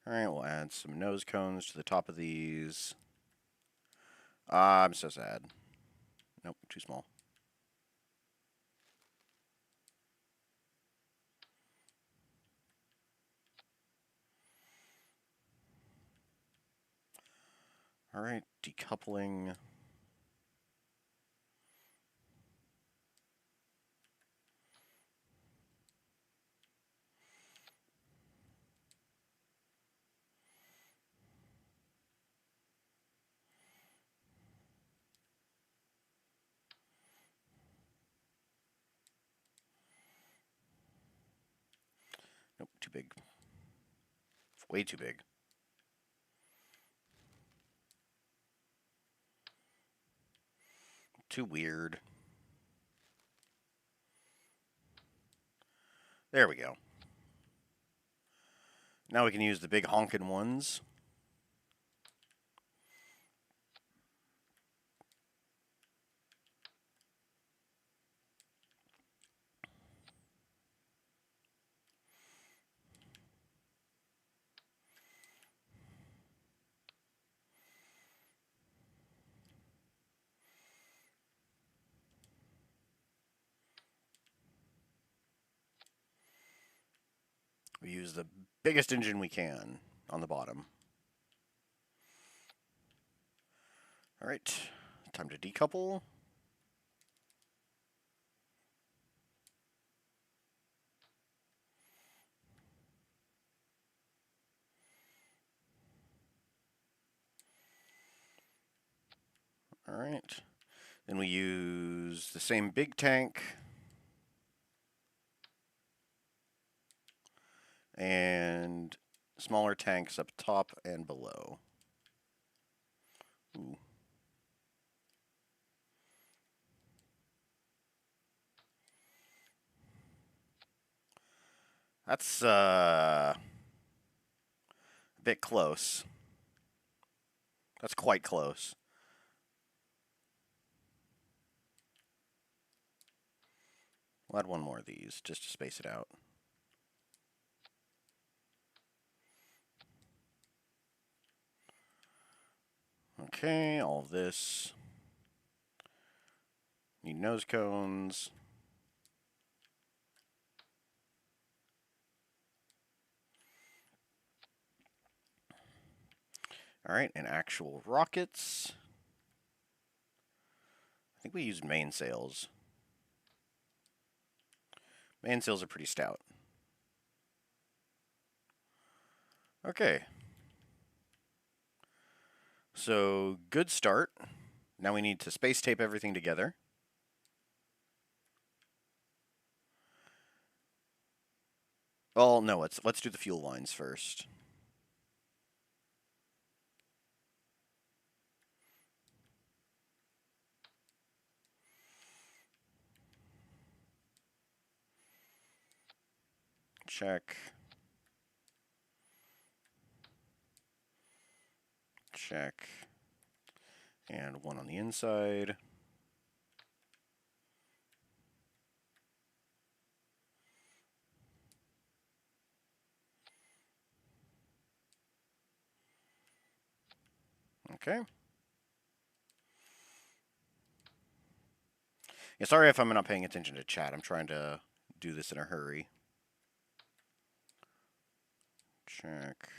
Alright, we'll add some nose cones to the top of these. I'm so sad. Nope, too small. Alright, decoupling. Nope, too big. Way too big. Too weird. There we go. Now we can use the big honkin' ones. We use the biggest engine we can on the bottom. Alright, time to decouple. Alright, then we use the same big tank and smaller tanks up top and below. Ooh. That's a bit close. That's quite close. We'll add one more of these just to space it out. Okay, all of this. Need nose cones. All right, and actual rockets. I think we used mainsails. Mainsails are pretty stout. Okay. So, good start. Now we need to space tape everything together. Well, no, let's do the fuel lines first. Check. Check. And one on the inside. Okay. Yeah, sorry if I'm not paying attention to chat. I'm trying to do this in a hurry. Check.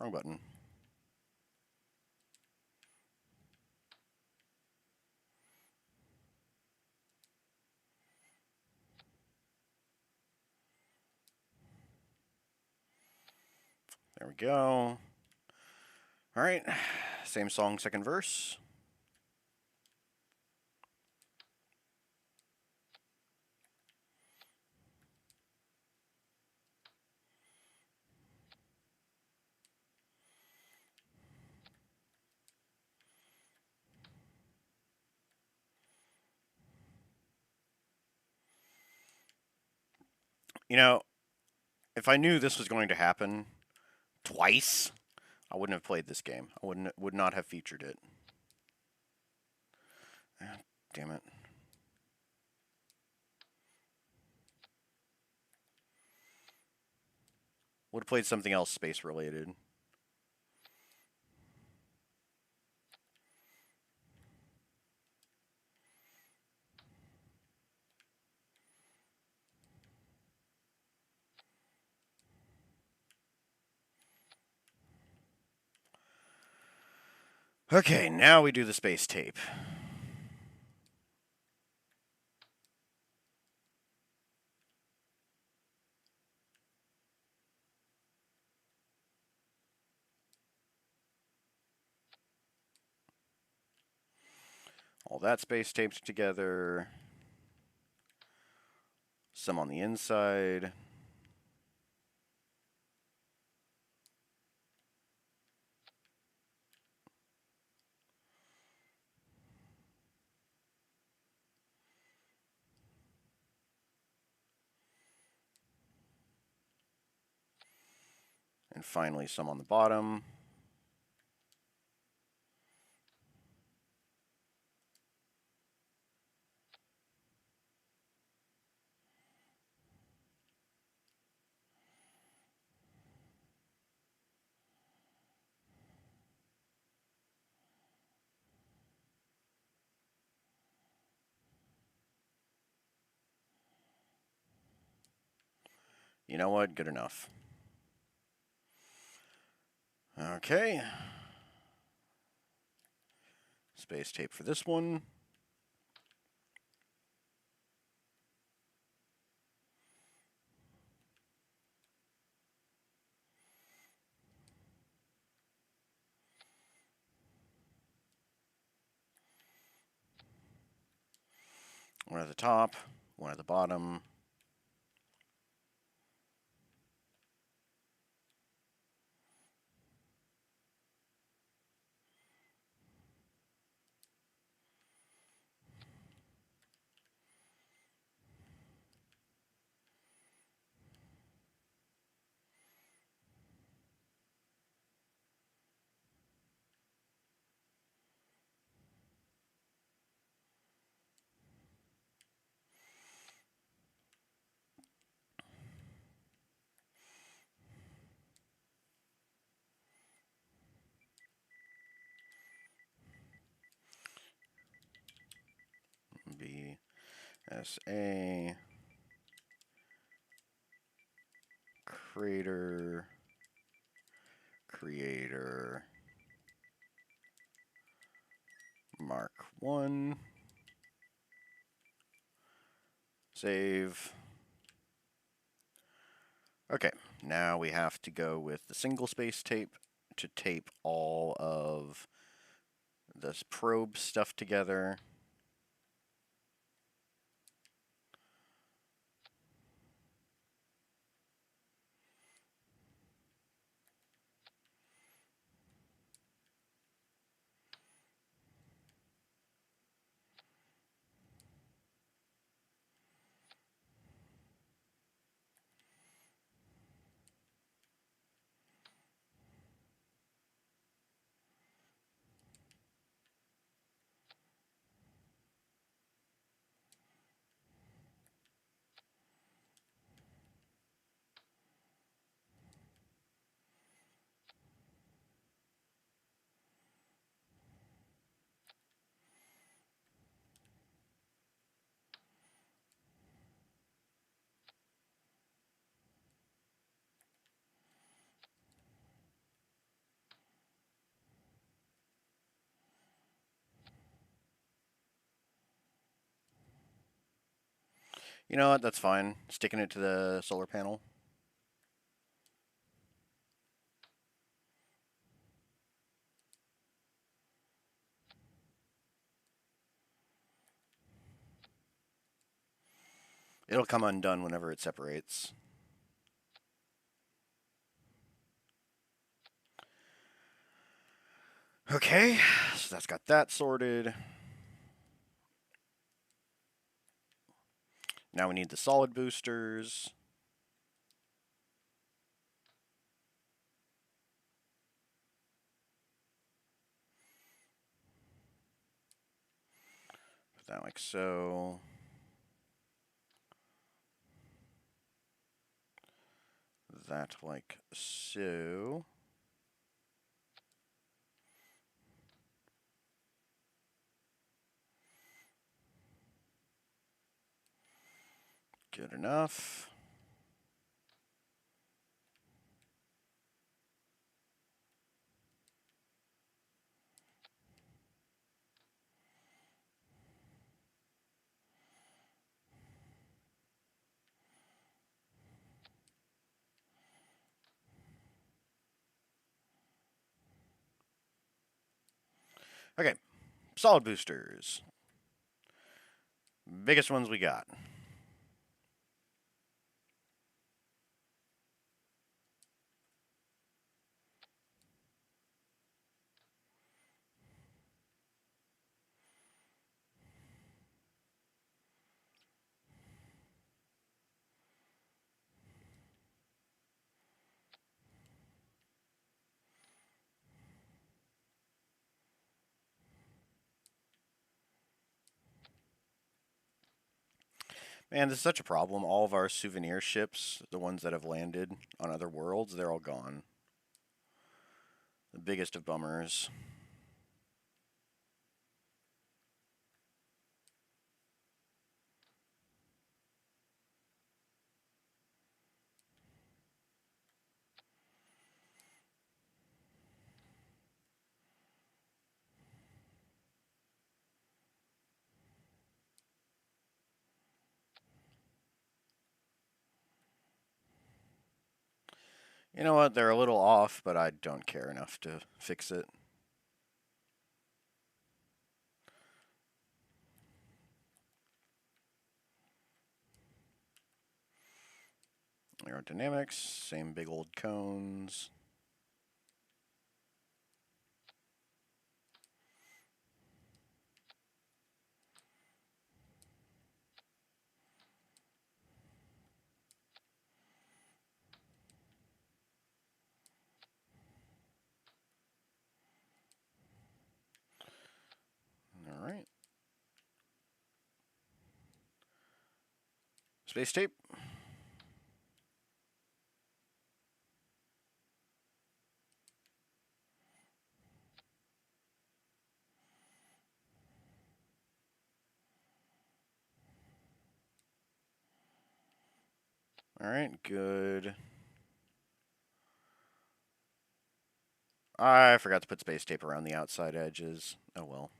Wrong button. There we go. All right. Same song, second verse. You know, if I knew this was going to happen twice, I wouldn't have played this game. I would not have featured it. Ah, damn it. Would have played something else space related. Okay, now we do the space tape. All that space taped together. Some on the inside. And finally some on the bottom. You know what? Good enough. Okay. Space tape for this one. One at the top, one at the bottom. BSA Creator Mark 1. Save. Okay, now we have to go with the single space tape to tape all of this probe stuff together. You know what? That's fine. Sticking it to the solar panel. It'll come undone whenever it separates. Okay, so that's got that sorted. Now we need the solid boosters. Put that like so. That like so. Good enough. Okay, solid boosters. Biggest ones we got. Man, this is such a problem. All of our souvenir ships, the ones that have landed on other worlds, they're all gone. The biggest of bummers. You know what? They're a little off, but I don't care enough to fix it. Aerodynamics, same big old cones. All right. Space tape. All right, good. I forgot to put space tape around the outside edges. Oh well.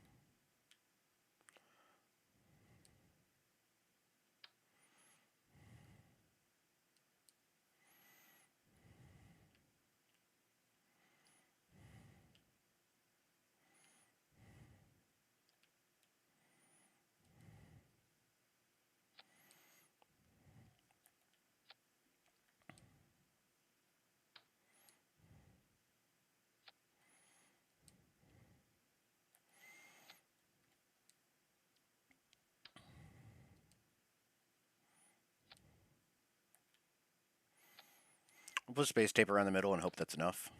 I'll put space tape around the middle and hope that's enough.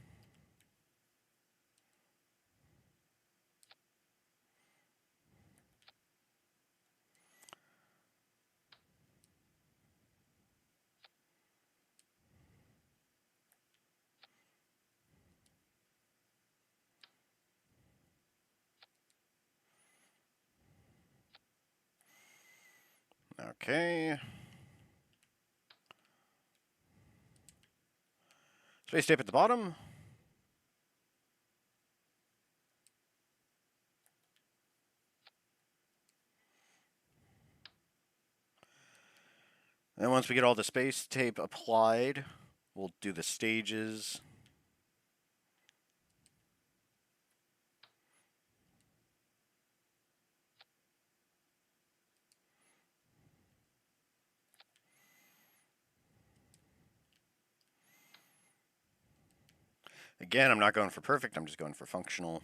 Okay. Space tape at the bottom. And once we get all the space tape applied, we'll do the stages. Again, I'm not going for perfect, I'm just going for functional.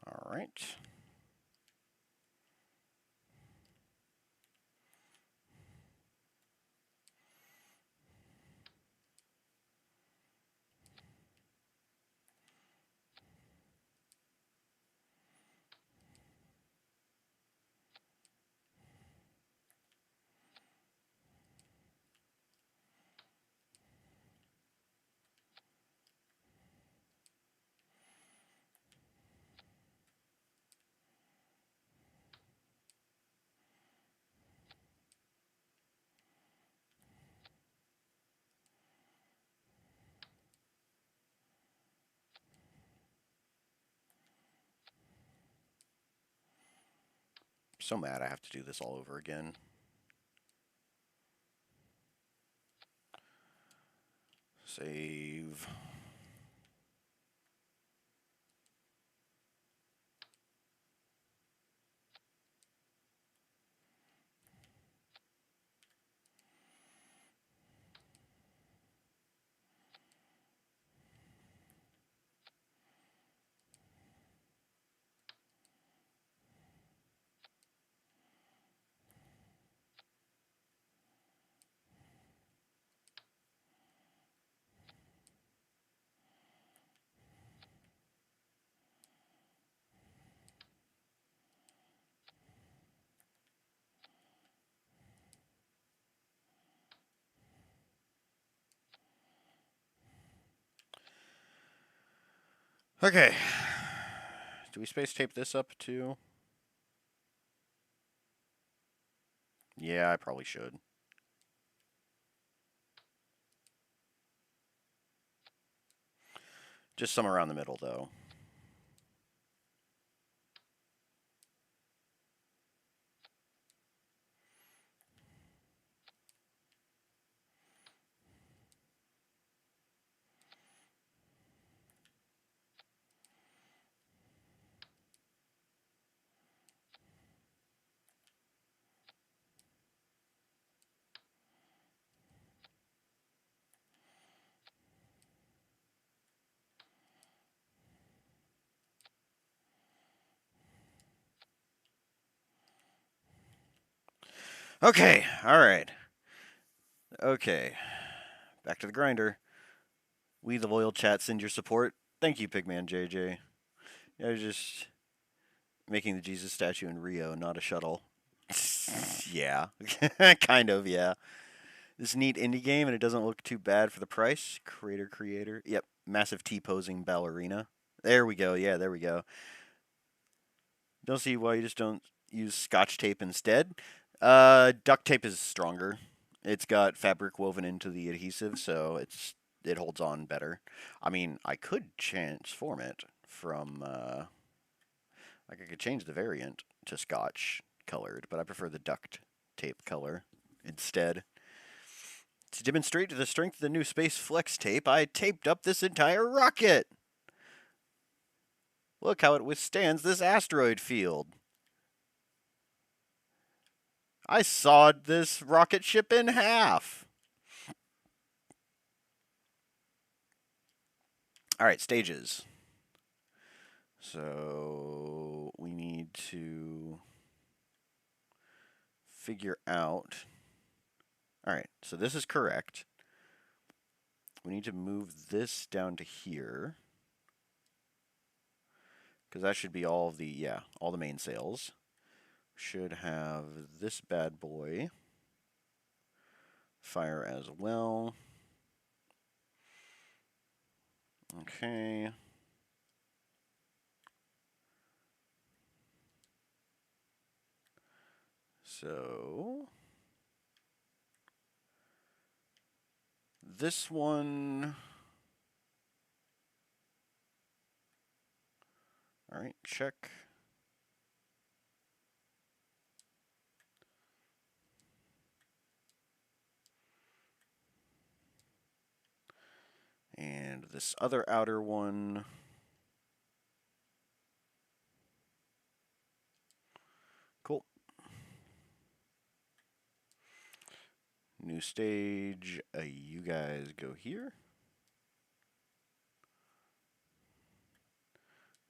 All right. So mad I have to do this all over again. Save. Okay. Do we space tape this up too? Yeah, I probably should. Just some around the middle, though. Okay, alright. Okay. Back to the grinder. We the loyal chat send your support. Thank you, Pigman JJ. Yeah, just making the Jesus statue in Rio, not a shuttle. Yeah, kind of, yeah. This neat indie game, and it doesn't look too bad for the price. Creator. Yep, massive T-posing ballerina. There we go, yeah, there we go. Don't see why you just don't use Scotch tape instead. Duct tape is stronger. It's got fabric woven into the adhesive, so it holds on better. I mean, I could transform it from like I could change the variant to Scotch colored, but I prefer the duct tape color instead. To demonstrate the strength of the new Space Flex tape, I taped up this entire rocket. Look how it withstands this asteroid field. I sawed this rocket ship in half. All right, stages. So we need to figure out. All right, so this is correct. We need to move this down to here, because that should be all of the, all the main sails. Should have this bad boy fire as well. Okay. So this one. All right, check. And this other outer one. Cool. New stage. You guys go here.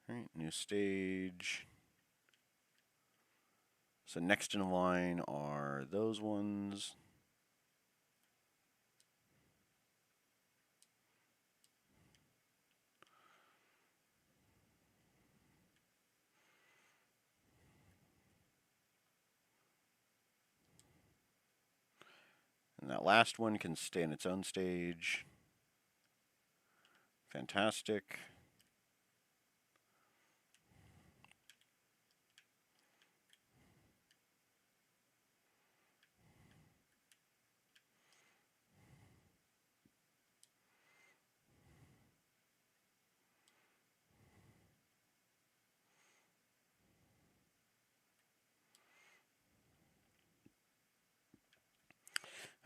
All right, new stage. So next in line are those ones. And that last one can stay in its own stage. Fantastic.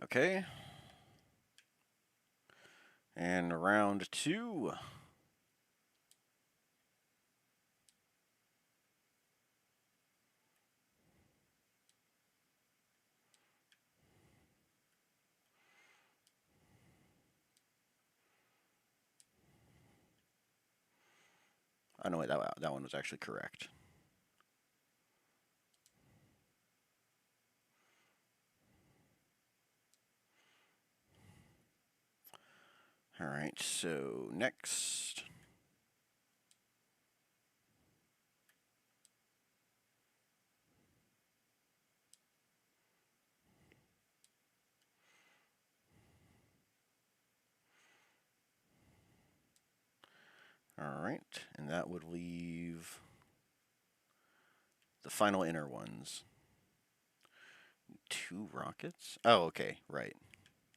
Okay. And round 2. Oh, no, wait, that one was actually correct. All right, so next. All right, and that would leave the final inner ones. 2 rockets? Oh, okay, right.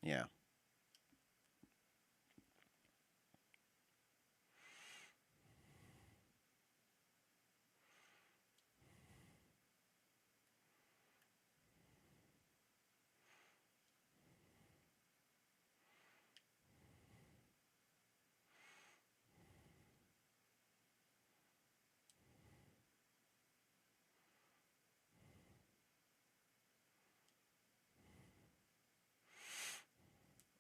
Yeah.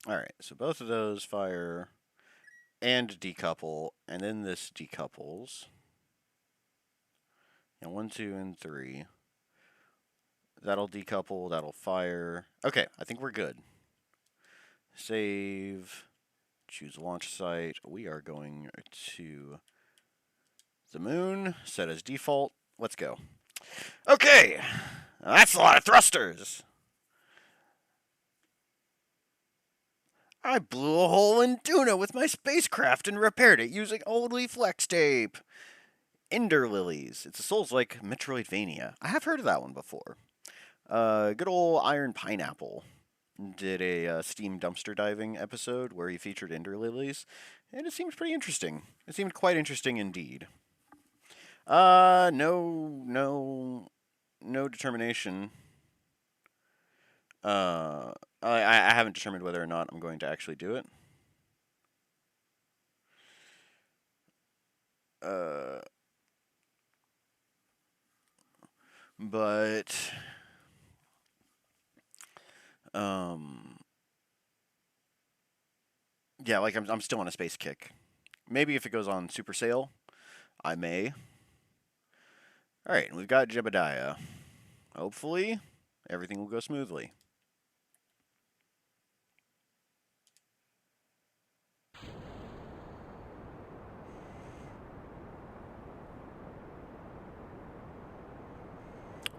All right, so both of those fire and decouple, and then this decouples. And 1, 2, and 3. That'll decouple, that'll fire. Okay, I think we're good. Save. Choose launch site. We are going to the moon, set as default. let's go. Okay, that's a lot of thrusters. I blew a hole in Duna with my spacecraft and repaired it using only flex tape. Ender Lilies. It's a Souls-like Metroidvania. I have heard of that one before. Good old Iron Pineapple did a Steam dumpster diving episode where he featured Ender Lilies, and it seemed pretty interesting. It seemed quite interesting indeed. No determination. I haven't determined whether or not I'm going to actually do it. But yeah, like I'm still on a space kick. Maybe if it goes on super sale, I may. All right, we've got Jebediah. Hopefully, everything will go smoothly.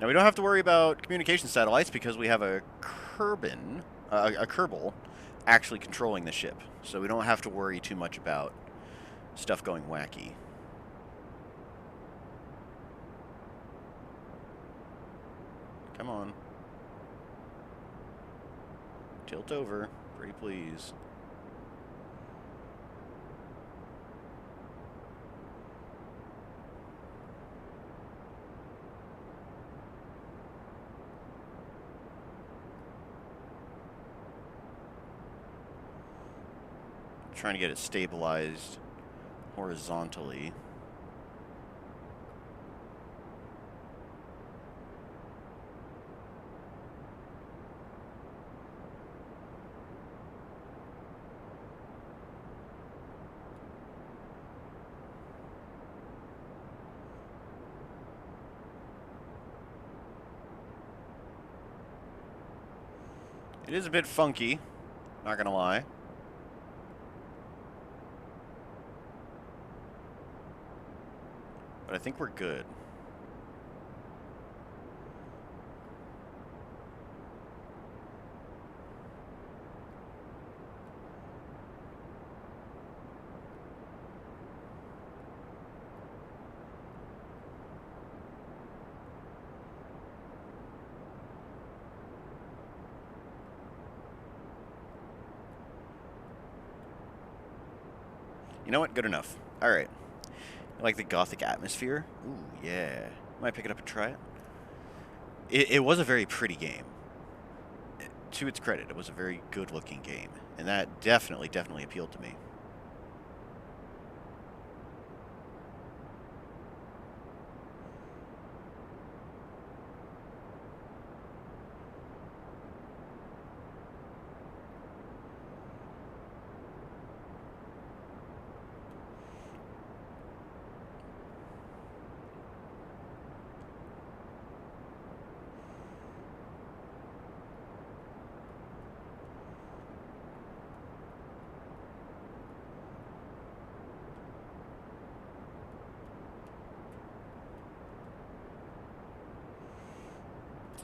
Now we don't have to worry about communication satellites because we have a Kerbal, actually controlling the ship. So we don't have to worry too much about stuff going wacky. Come on. Tilt over, pretty please. Trying to get it stabilized horizontally. It is a bit funky, not gonna lie. But I think we're good. You know what? Good enough. All right. I like the gothic atmosphere. Ooh, yeah. Might pick it up and try it. It was a very pretty game. To its credit, it was a very good-looking game, and that definitely appealed to me.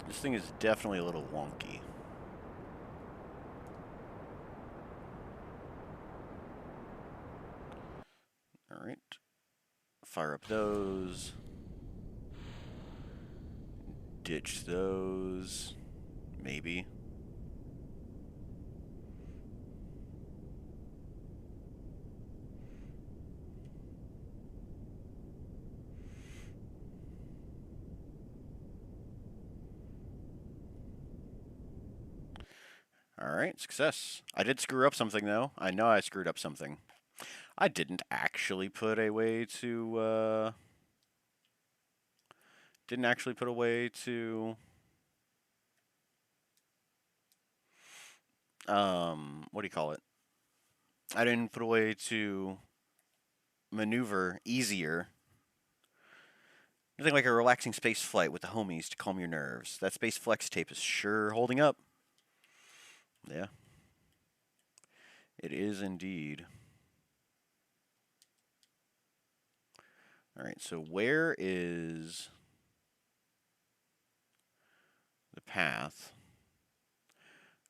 This thing is definitely a little wonky. Alright. Fire up those. Ditch those. Maybe. Alright, success. I did screw up something, though. I know I screwed up something. I didn't actually put a way to, Didn't actually put a way to... What do you call it? I didn't put a way to maneuver easier. Nothing like a relaxing space flight with the homies to calm your nerves. That space flex tape is sure holding up. Yeah. It is indeed. Alright, so where is the path.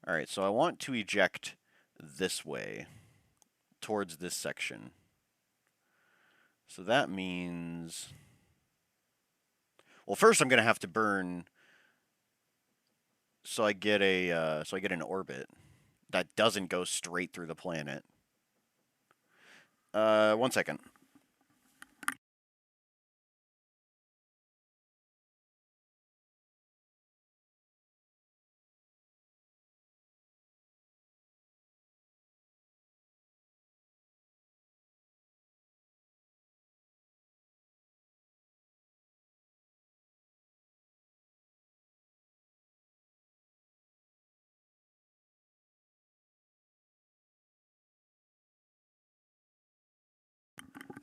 All right, so I want to eject this way towards this section. So that means, well, first I'm going to have to burn so I get an orbit that doesn't go straight through the planet. 1 second.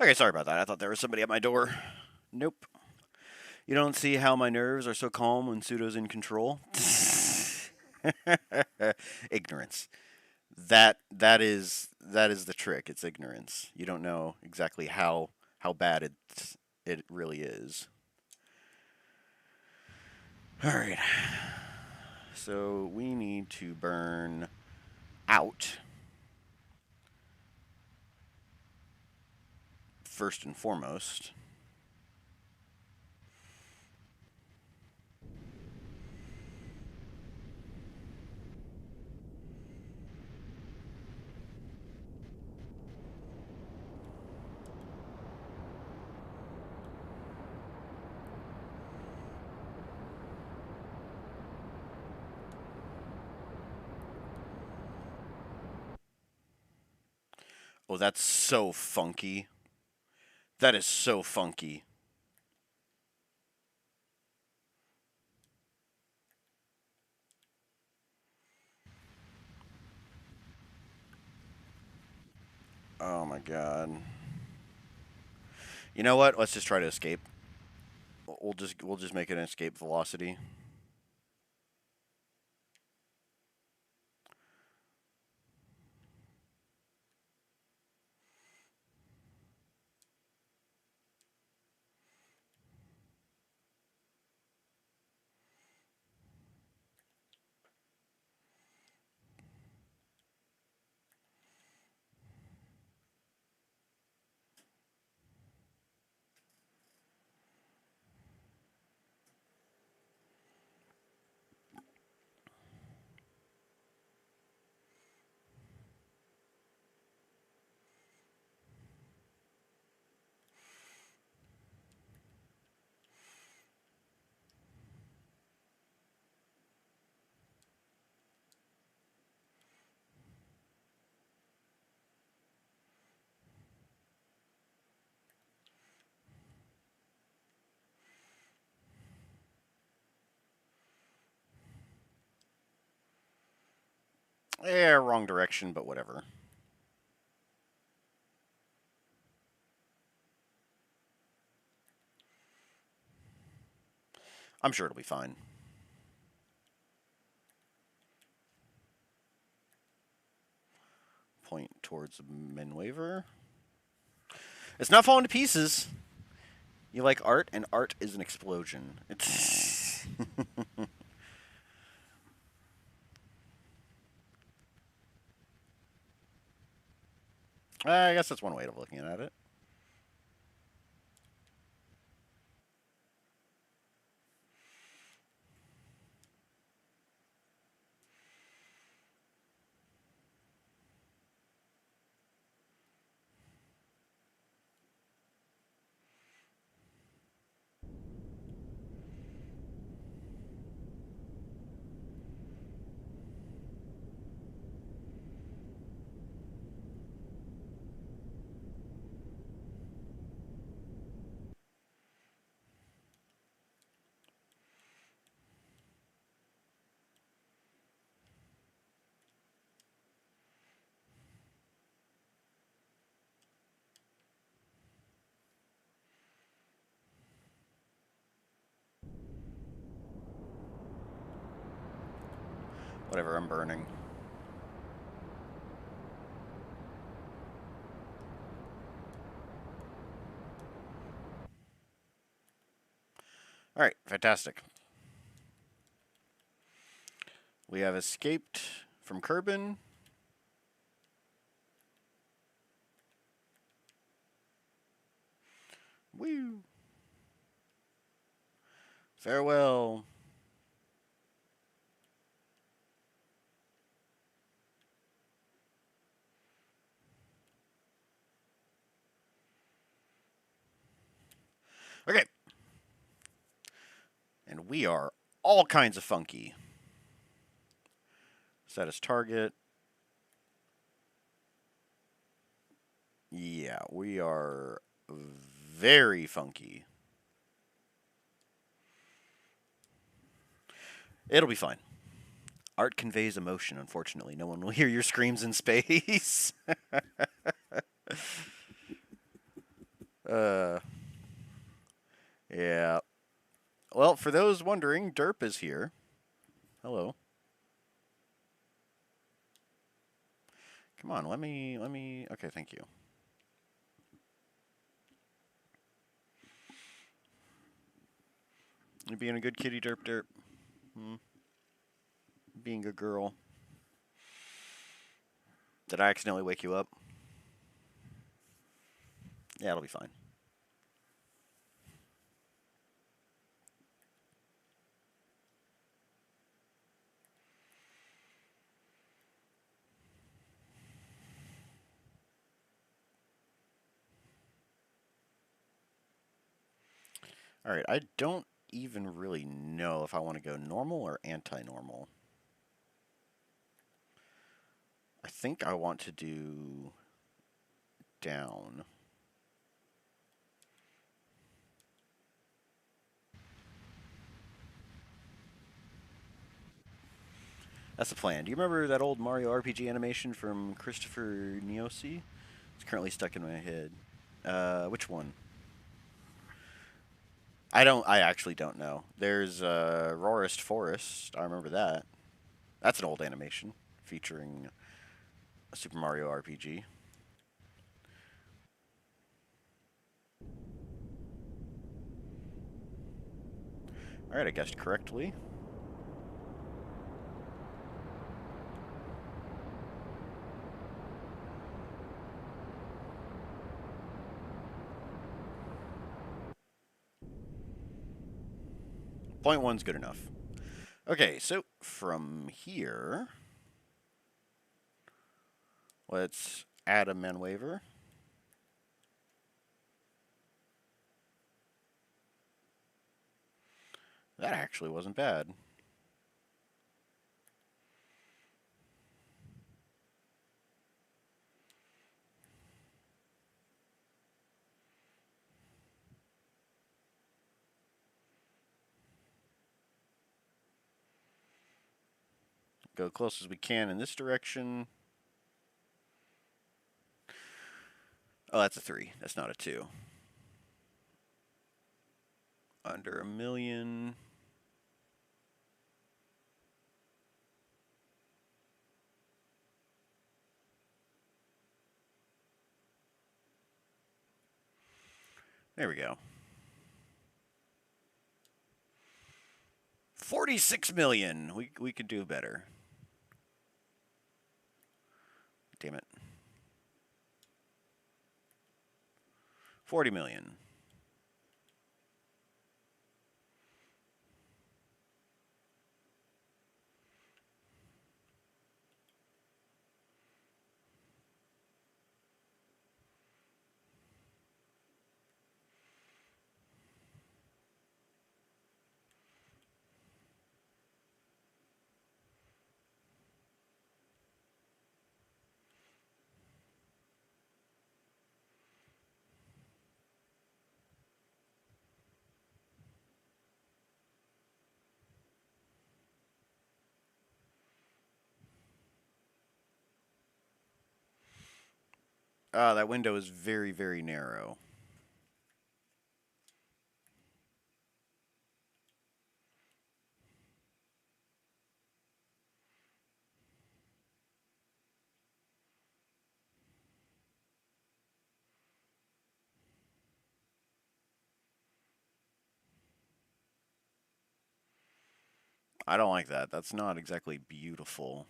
Okay, sorry about that. I thought there was somebody at my door. Nope. You don't see how my nerves are so calm when Pseudo's in control? Ignorance. That is the trick. It's ignorance. You don't know exactly how bad it really is. All right. So we need to burn out first and foremost. Oh, that's so funky. That is so funky. Oh my god. You know what? Let's just try to escape. We'll just make it an escape velocity. Wrong direction, but whatever. I'm sure it'll be fine. Point towards the Minwaver. It's not falling to pieces. You like art, and art is an explosion. It's I guess that's one way of looking at it. Whatever, I'm burning. All right, fantastic. We have escaped from Kerbal. Woo! Farewell. Okay. And we are all kinds of funky. Set as target. Yeah, we are very funky. It'll be fine. Art conveys emotion, unfortunately. No one will hear your screams in space. uh, yeah. Well, for those wondering, Derp is here. Hello. Come on, let me. Okay, thank you. You being a good kitty, Derp Derp. Hmm? Being a girl. Did I accidentally wake you up? Yeah, it'll be fine. Alright, I don't even really know if I want to go normal or anti-normal. I think I want to do down. That's the plan. Do you remember that old Mario RPG animation from Christopher Niosi? It's currently stuck in my head. Which one? I actually don't know. There's Rorist Forest. I remember that. That's an old animation featuring a Super Mario RPG. Alright, I guessed correctly. Point one's good enough. Okay, so from here, let's add a man waiver. That actually wasn't bad. Go close as we can in this direction. Oh, that's a 3. That's not a 2. Under a million. There we go. 46 million. We could do better. Damn it. 40 million. Ah, that window is very, very narrow. I don't like that. That's not exactly beautiful.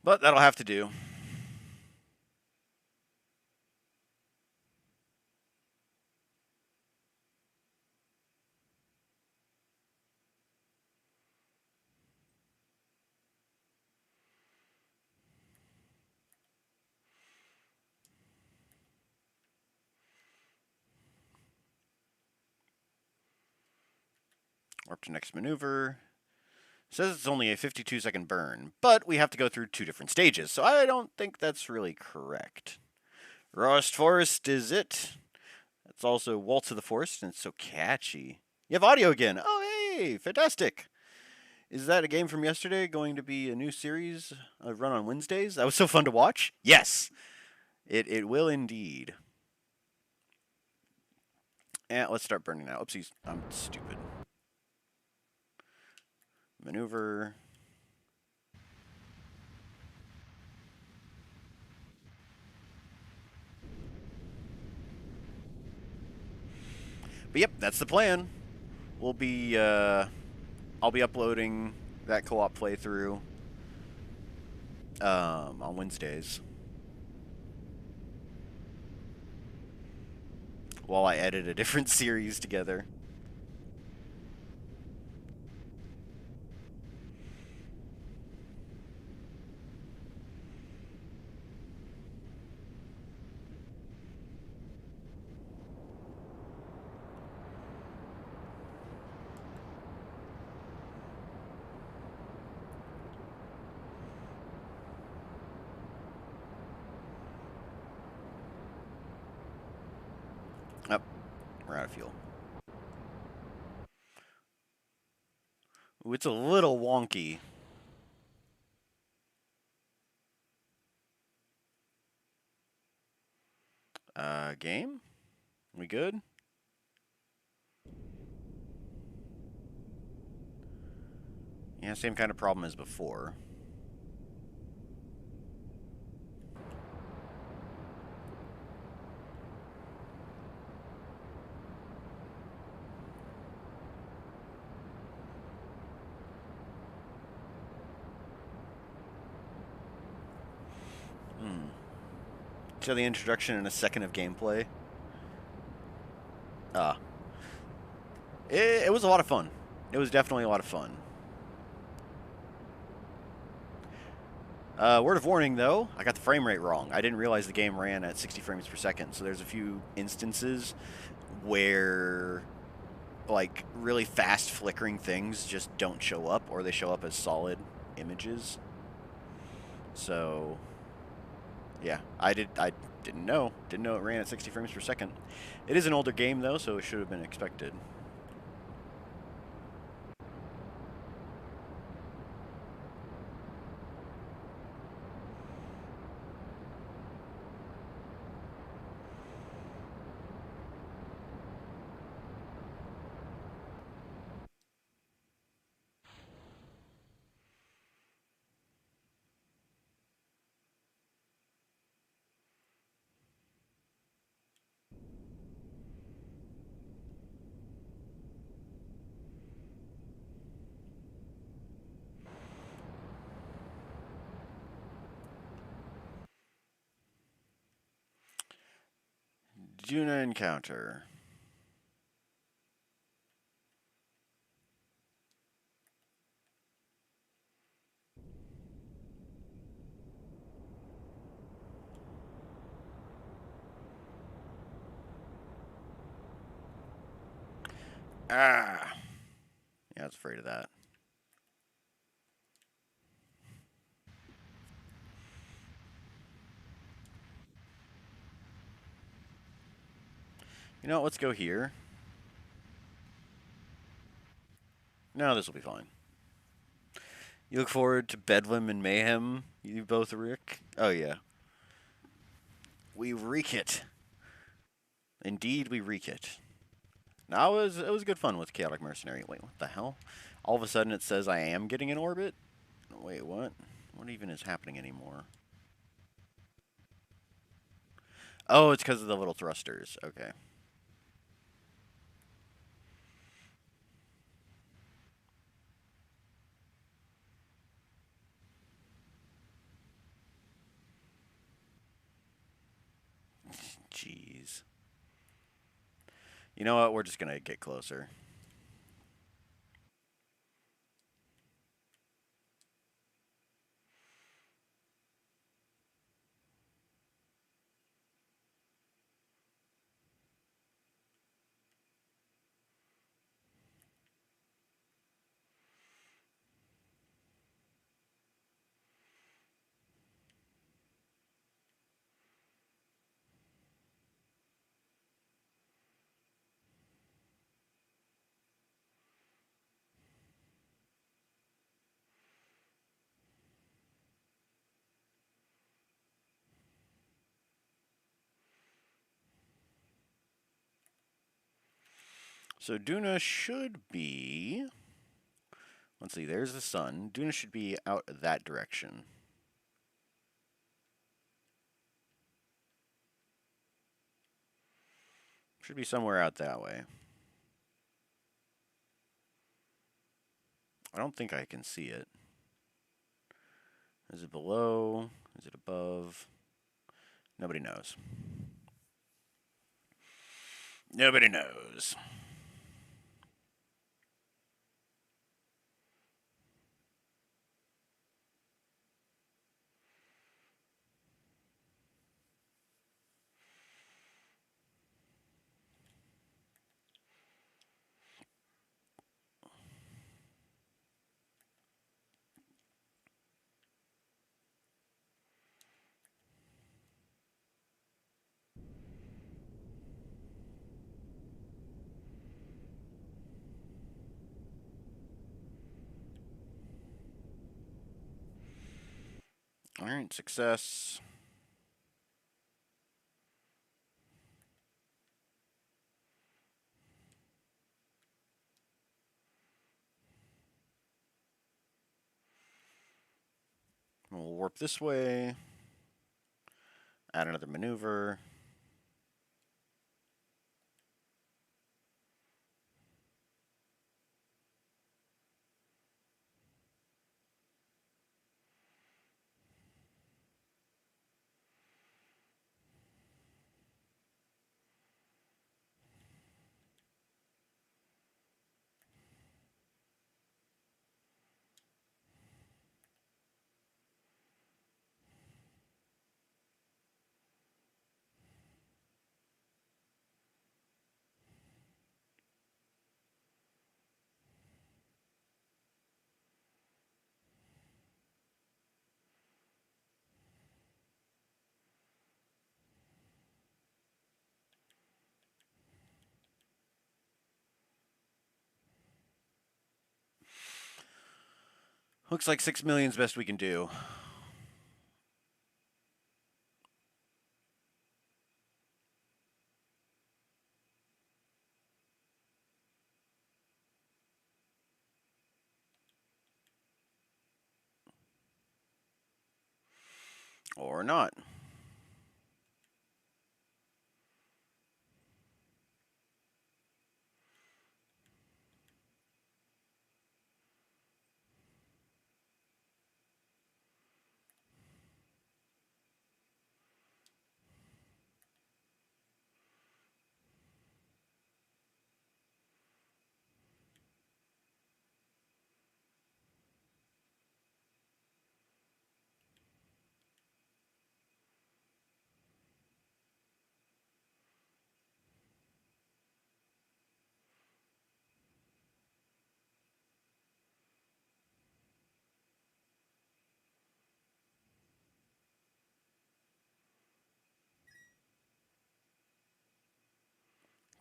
But that'll have to do. Warp to next maneuver. Says it's only a 52-second burn, but we have to go through 2 different stages, so I don't think that's really correct. Rawest Forest is it. It's also Waltz of the Forest, and it's so catchy. You have audio again. Oh, hey, fantastic. Is that a game from yesterday going to be a new series run on Wednesdays? That was so fun to watch. Yes, it will indeed. And let's start burning now. Oopsies, I'm stupid. Maneuver. But yep, that's the plan. We'll be, I'll be uploading that co-op playthrough on Wednesdays while I edit a different series together. Oh, we're out of fuel. Ooh, it's a little wonky. Game? We good? Yeah, same kind of problem as before. Show the introduction and a second of gameplay. Ah. It was a lot of fun. It was definitely a lot of fun. Word of warning, though, I got the frame rate wrong. I didn't realize the game ran at 60 frames per second, so there's a few instances where, like, really fast flickering things just don't show up, or they show up as solid images. So, yeah, I didn't know it ran at 60 frames per second. It is an older game, though, so it should have been expected. Duna encounter. Ah. Yeah, I was afraid of that. You know what? Let's go here. No, this will be fine. You look forward to Bedlam and Mayhem, you both, Rick? Oh, yeah. We wreak it. Indeed, we wreak it. Now, it was good fun with Chaotic Mercenary. Wait, what the hell? All of a sudden it says I am getting in orbit. Wait, what? What even is happening anymore? Oh, it's because of the little thrusters. Okay. Jeez. You know what? We're just going to get closer. So Duna should be... Let's see, there's the sun. Duna should be out that direction. Should be somewhere out that way. I don't think I can see it. Is it below? Is it above? Nobody knows. Nobody knows. Alright, success. We'll warp this way. Add another maneuver. Looks like 6 million's best we can do. Or not.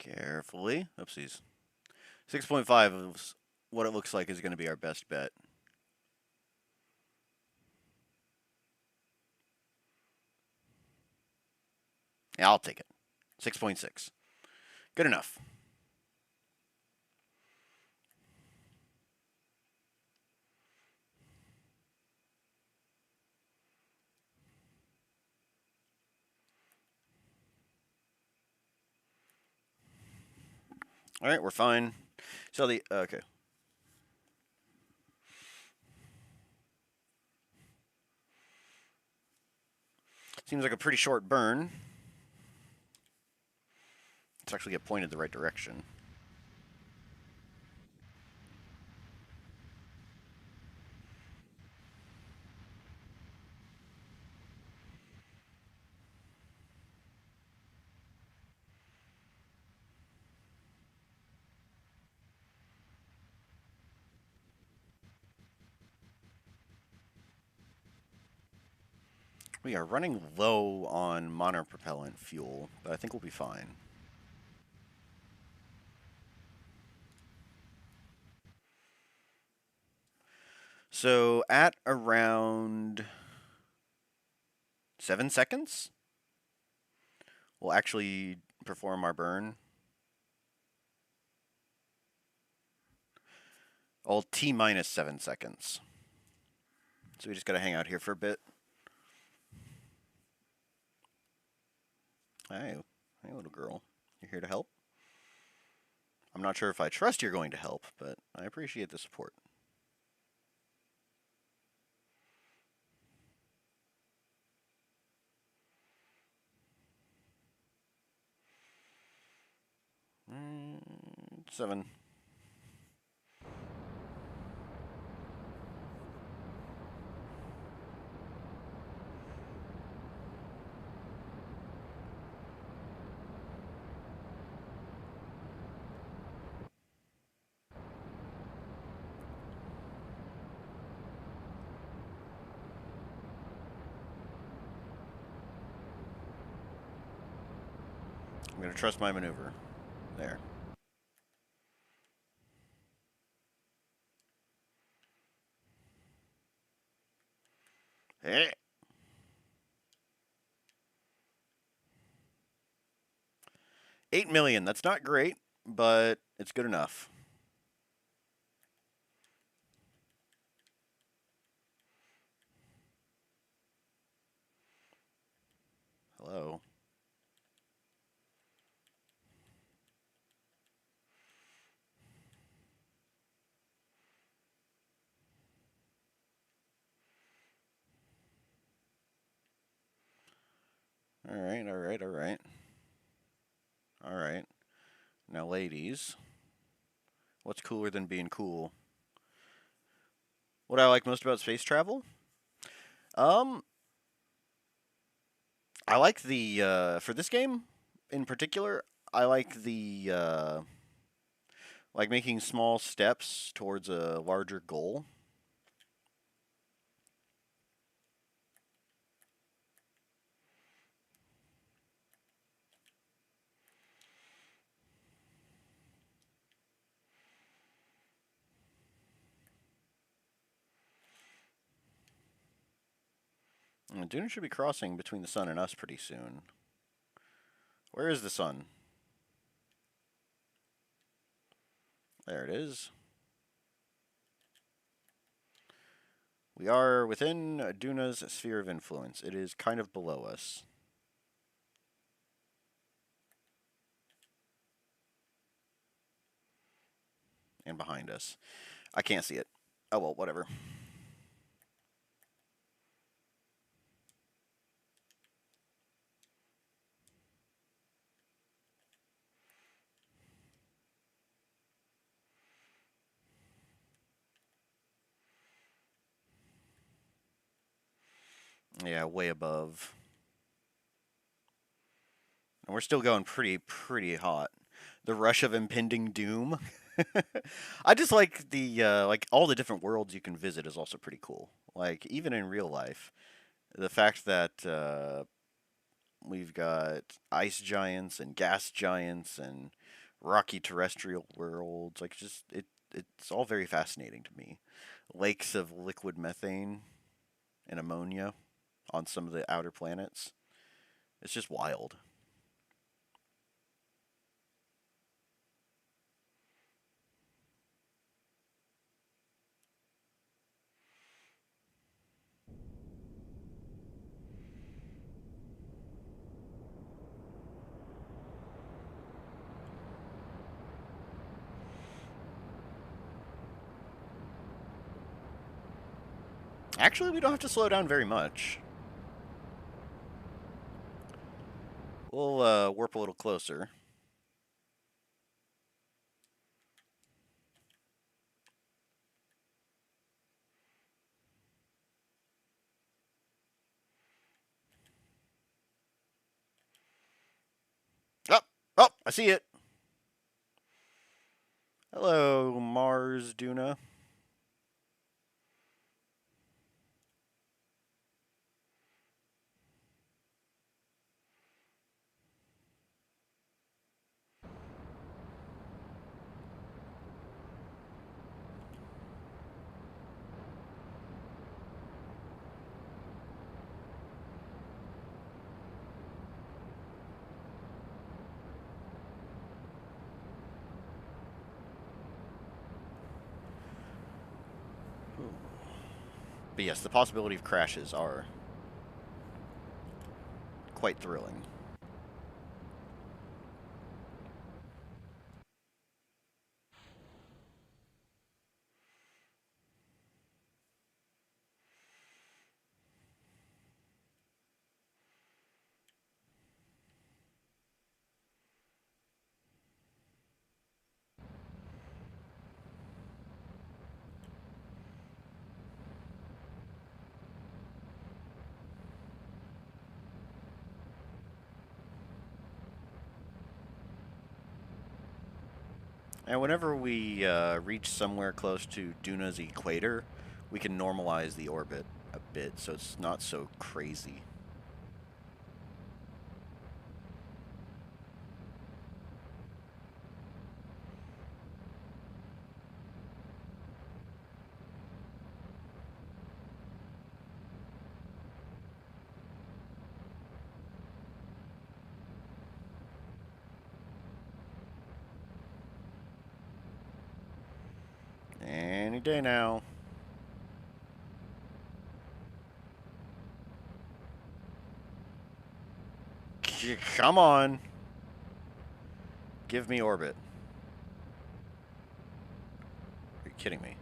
Carefully. Oopsies. 6.5 is what it looks like is going to be our best bet. Yeah, I'll take it. 6.6. Good enough. All right, we're fine. So the okay. Seems like a pretty short burn. Let's actually get pointed the right direction. We are running low on monopropellant fuel, but I think we'll be fine. So at around 7 seconds, we'll actually perform our burn. All T minus 7 seconds. So we just gotta hang out here for a bit. Hey, hey, little girl. You're here to help? I'm not sure if I trust you're going to help, but I appreciate the support. Mm, 7. I'm gonna trust my maneuver. There. Hey. 8 million. That's not great, but it's good enough. Hello. All right, all right, all right. All right. Now, ladies, what's cooler than being cool? What I like most about space travel? Um, I like the for this game in particular. I like the like making small steps towards a larger goal. Duna should be crossing between the sun and us pretty soon. Where is the sun? There it is. We are within Duna's sphere of influence. It is kind of below us. And behind us. I can't see it. Oh well, whatever. Yeah, way above. And we're still going pretty hot. The rush of impending doom. I just like the like all the different worlds you can visit is also pretty cool. Like even in real life, the fact that we've got ice giants and gas giants and rocky terrestrial worlds. Like just it's all very fascinating to me. Lakes of liquid methane and ammonia on some of the outer planets. It's just wild. Actually, we don't have to slow down very much. We'll warp a little closer. Oh, oh, I see it. Hello, Mars Duna. But yes, the possibility of crashes are quite thrilling. And whenever we reach somewhere close to Duna's equator, we can normalize the orbit a bit so it's not so crazy. Any day now. Come on. Give me orbit. Are you kidding me?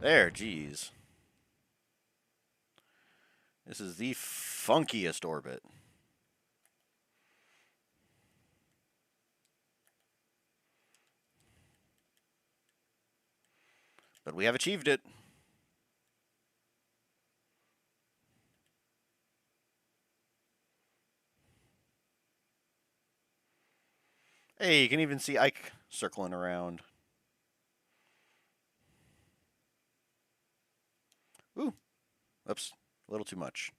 There, geez. This is the funkiest orbit. But we have achieved it. Hey, you can even see Ike circling around. Ooh. Oops. A little too much.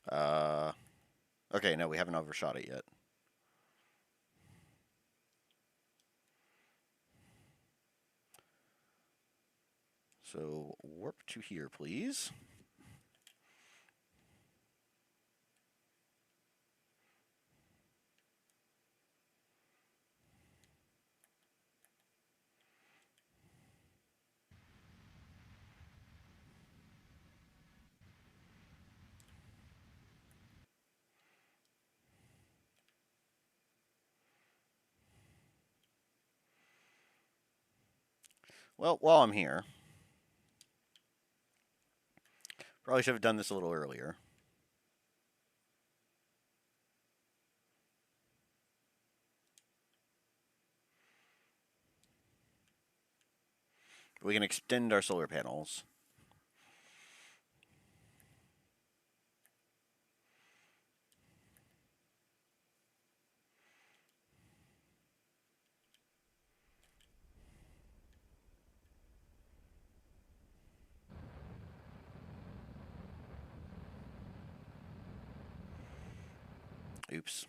Uh, okay, no, we haven't overshot it yet. So warp to here, please. Well, while I'm here, probably should have done this a little earlier. We can extend our solar panels. Oops.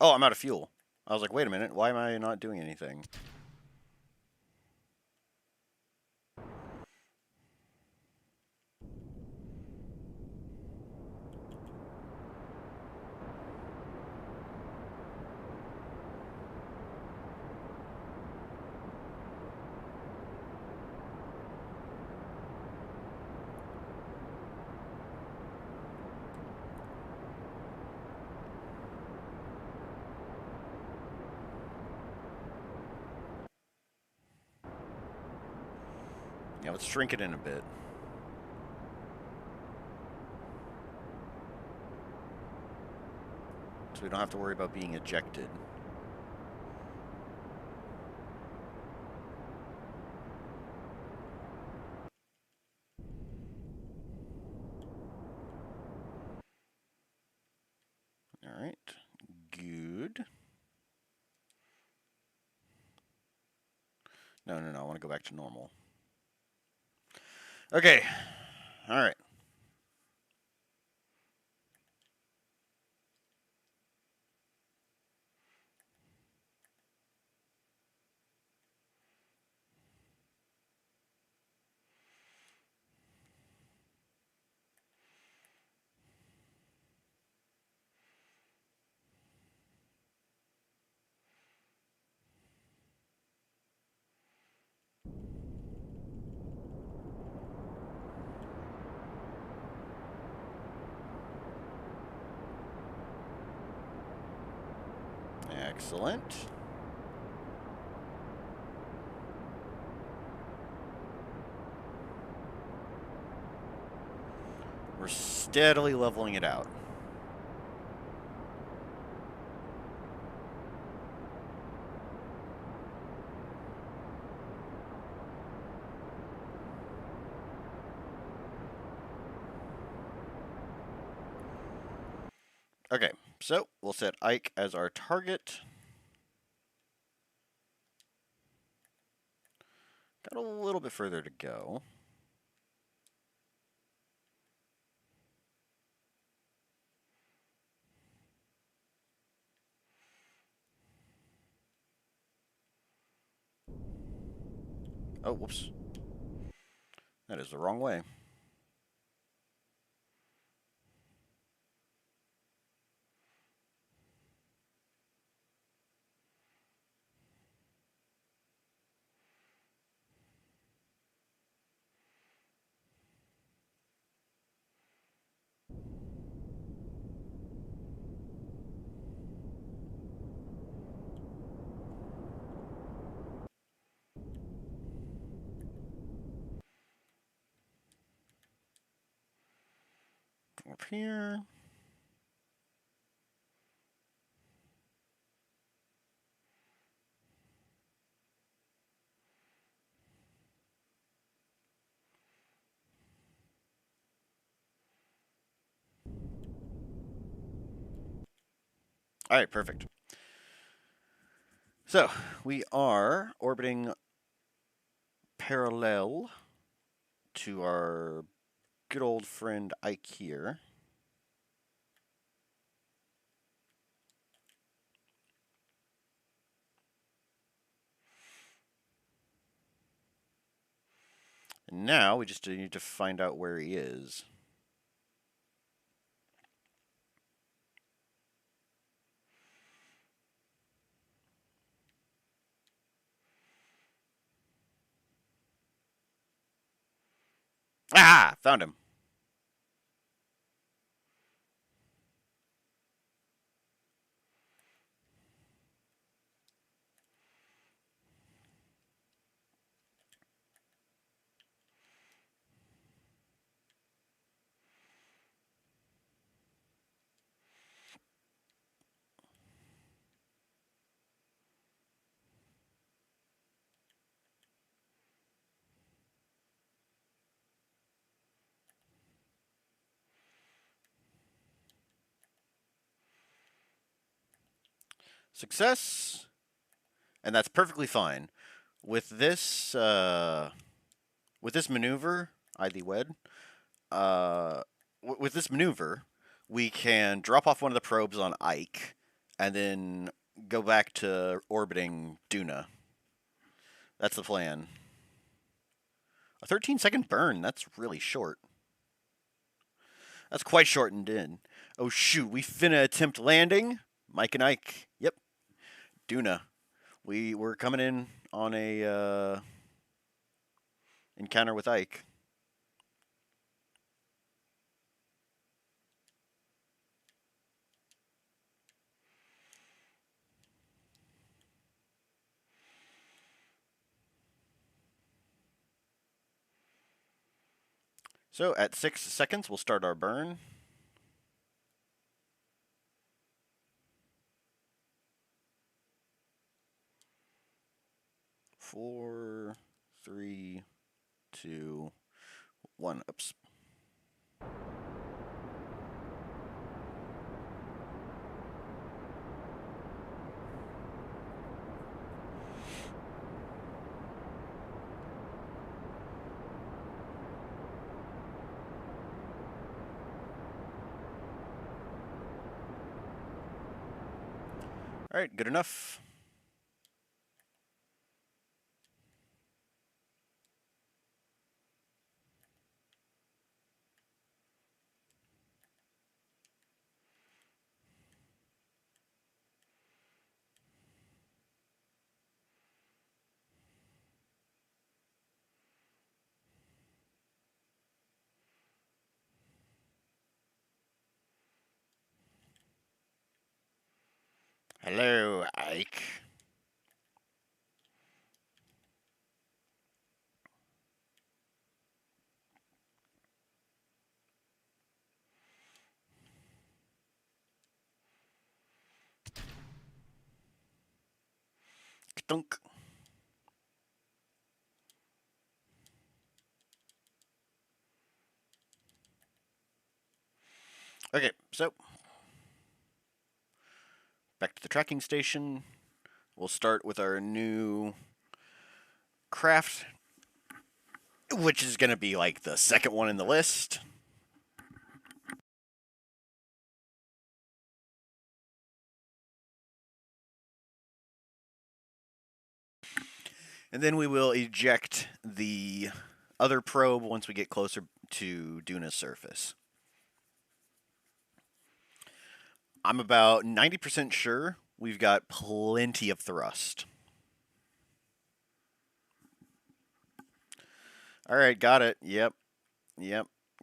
Oh, I'm out of fuel. I was like, wait a minute, why am I not doing anything? Yeah, let's shrink it in a bit. So we don't have to worry about being ejected. All right. Good. No, no, no. I want to go back to normal. Okay. All right. Excellent. We're steadily leveling it out. Okay, so we'll set Ike as our target. Got a little bit further to go. Oh, whoops. That is the wrong way. Up here. All right, perfect. So we are orbiting parallel to our good old friend Ike here. And now we just need to find out where he is. Ah, found him. Success. And that's perfectly fine. With this maneuver, ID wed, with this maneuver, we can drop off one of the probes on Ike, and then go back to orbiting Duna. That's the plan. A 13-second burn, that's really short. That's quite shortened in. Oh shoot, we finna attempt landing. Mike and Ike. Yep. Duna. We're coming in on a encounter with Ike. So at 6 seconds, we'll start our burn. 4, 3, 2, 1. Oops. All right, good enough. Hello, Ike. Dunk. Okay, so back to the tracking station. We'll start with our new craft, which is going to be like the second one in the list. And then we will eject the other probe once we get closer to Duna's surface. I'm about 90% sure we've got plenty of thrust. All right, got it. Yep.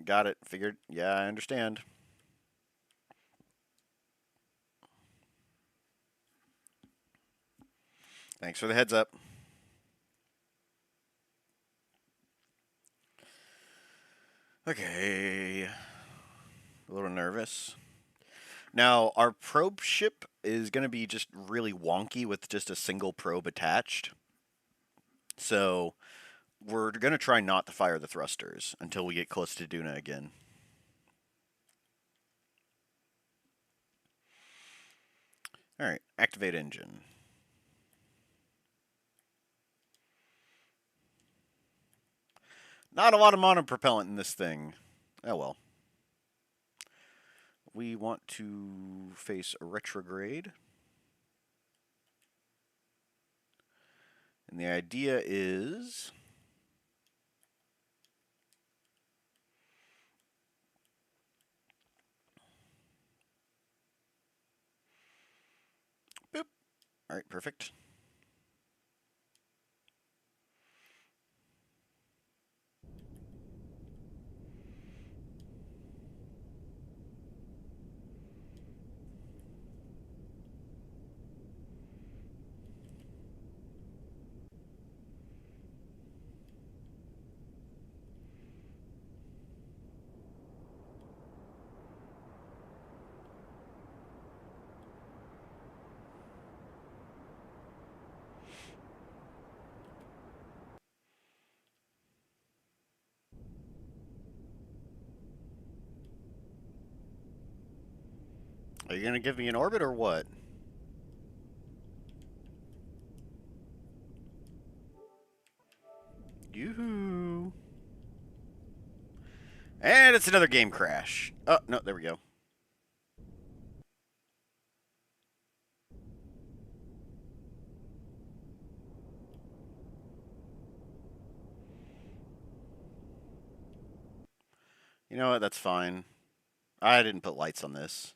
Got it. Figured. Yeah, I understand. Thanks for the heads up. Okay. A little nervous. Now, our probe ship is going to be just really wonky with just a single probe attached. So, we're going to try not to fire the thrusters until we get close to Duna again. Alright, activate engine. Not a lot of monopropellant in this thing. Oh well. We want to face a retrograde. And the idea is boop. All right, perfect. Are you going to give me an orbit or what? Yoo-hoo. And it's another game crash. Oh, no, there we go. You know what? That's fine. I didn't put lights on this.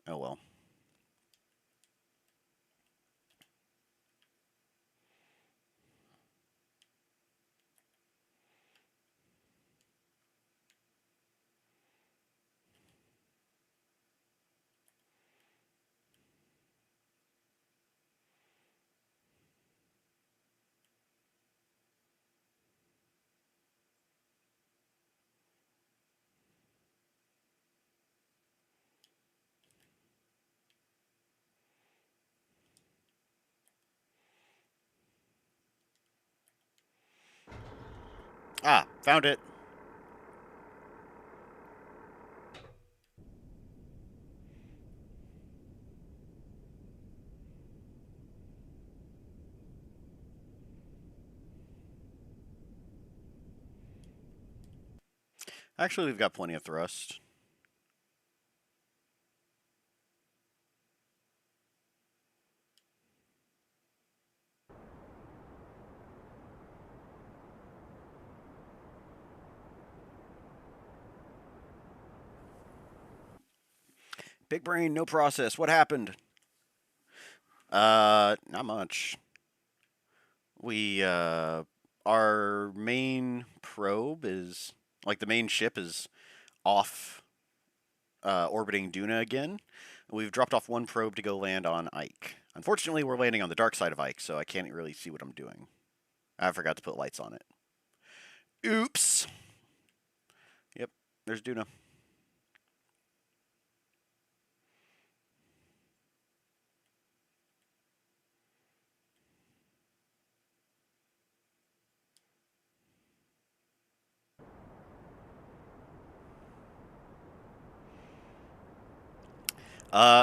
Oh well. Ah, found it. Actually, we've got plenty of thrust. Big brain, no process. What happened? Not much. We our main probe is like the main ship is off orbiting Duna again. We've dropped off one probe to go land on Ike. Unfortunately, we're landing on the dark side of Ike, so I can't really see what I'm doing. I forgot to put lights on it. Oops. Yep, there's Duna.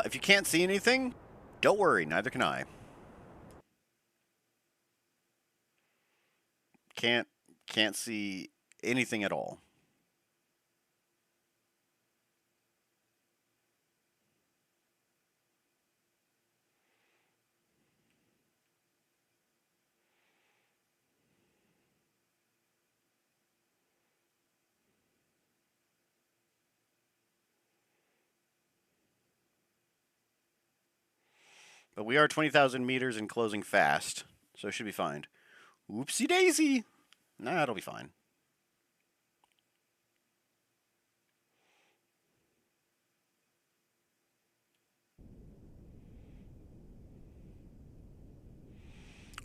If you can't see anything, don't worry. Neither can I. Can't can't see anything at all. But we are 20,000 meters and closing fast, so it should be fine. Oopsie daisy. Nah, it'll be fine.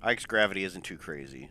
Ike's gravity isn't too crazy.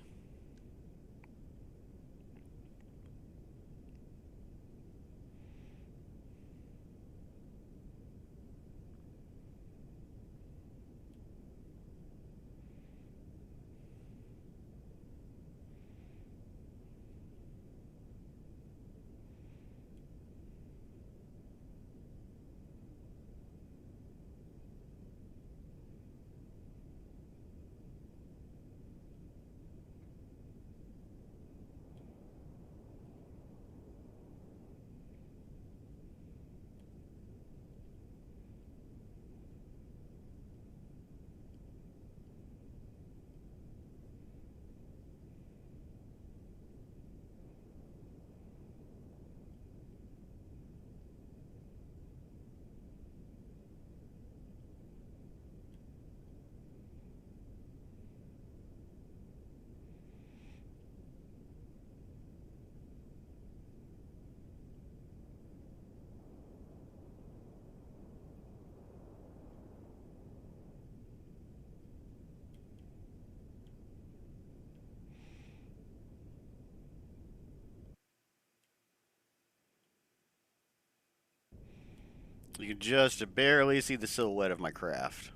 You can just barely see the silhouette of my craft.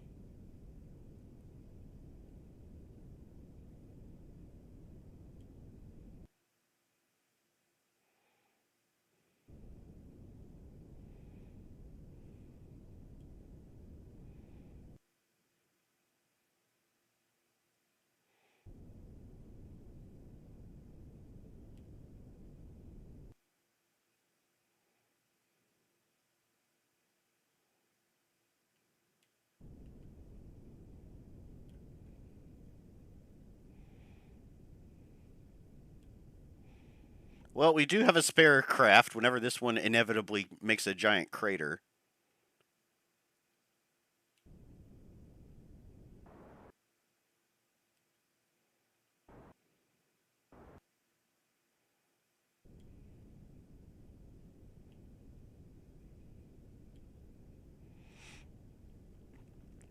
Well, we do have a spare craft whenever this one inevitably makes a giant crater.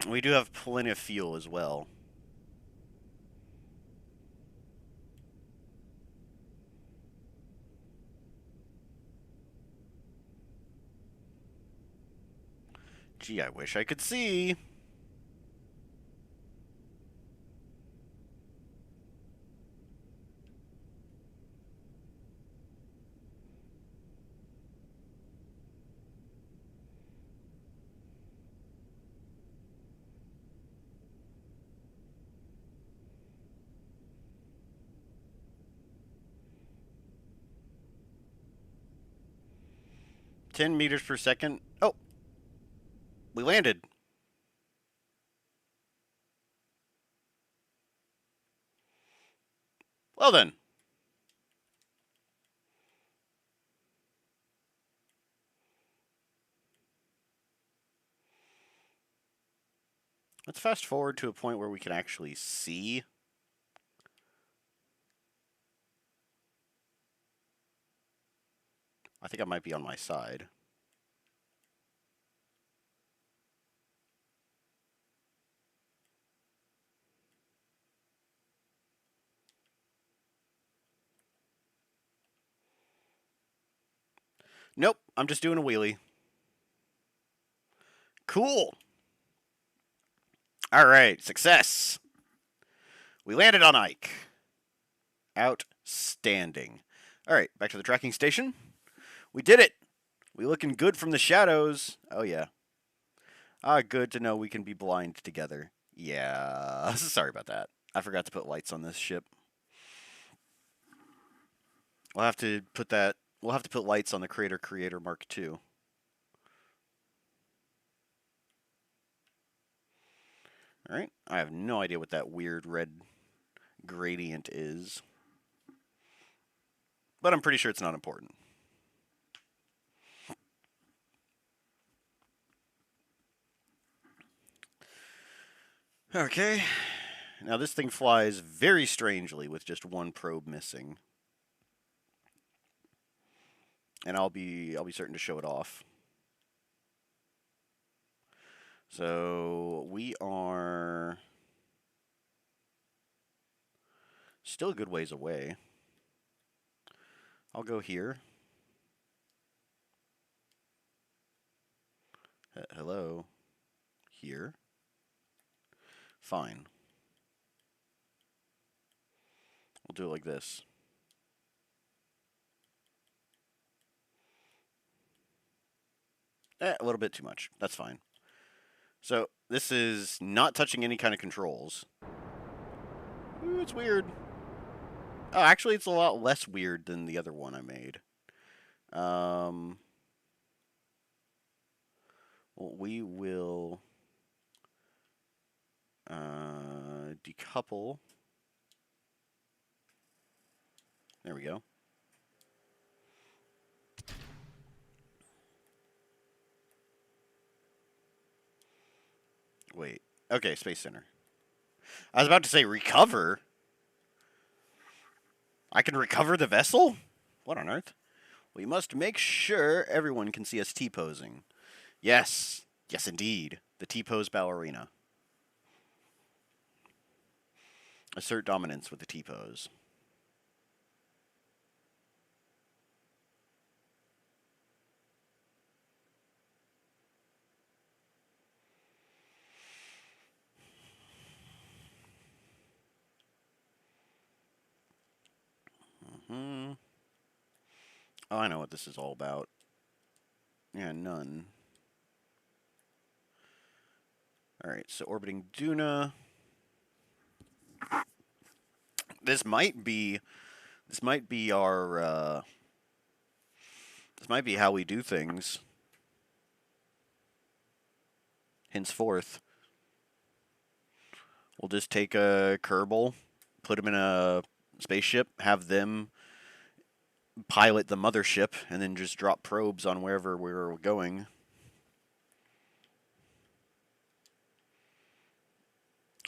We do have plenty of fuel as well. Gee, I wish I could see. $10 meters per second. Oh, we landed. Well then. Let's fast forward to a point where we can actually see. I think I might be on my side. Nope, I'm just doing a wheelie. Cool. All right, success. We landed on Ike. Outstanding. All right, back to the tracking station. We did it. We looking good from the shadows. Oh, yeah. Ah, good to know we can be blind together. Yeah, sorry about that. I forgot to put lights on this ship. We'll have to put that. We'll have to put lights on the Crater Creator Mark II. All right. I have no idea what that weird red gradient is, but I'm pretty sure it's not important. Okay. Now this thing flies very strangely with just one probe missing. And I'll be certain to show it off. So we are still a good ways away. I'll go here. Hello. Here. Fine. We'll do it like this. A little bit too much. That's fine. So this is not touching any kind of controls. Ooh, it's weird. Oh, actually, it's a lot less weird than the other one I made. Well, we will decouple. There we go. Wait. Okay, Space Center. I was about to say recover. I can recover the vessel? What on earth? We must make sure everyone can see us T-posing. Yes. Yes, indeed. The T-pose ballerina. Assert dominance with the T-pose. Oh, I know what this is all about. Yeah, none. Alright, so orbiting Duna. This might be our this might be how we do things henceforth. We'll just take a Kerbal, put them in a spaceship, have them pilot the mothership and then just drop probes on wherever we're going.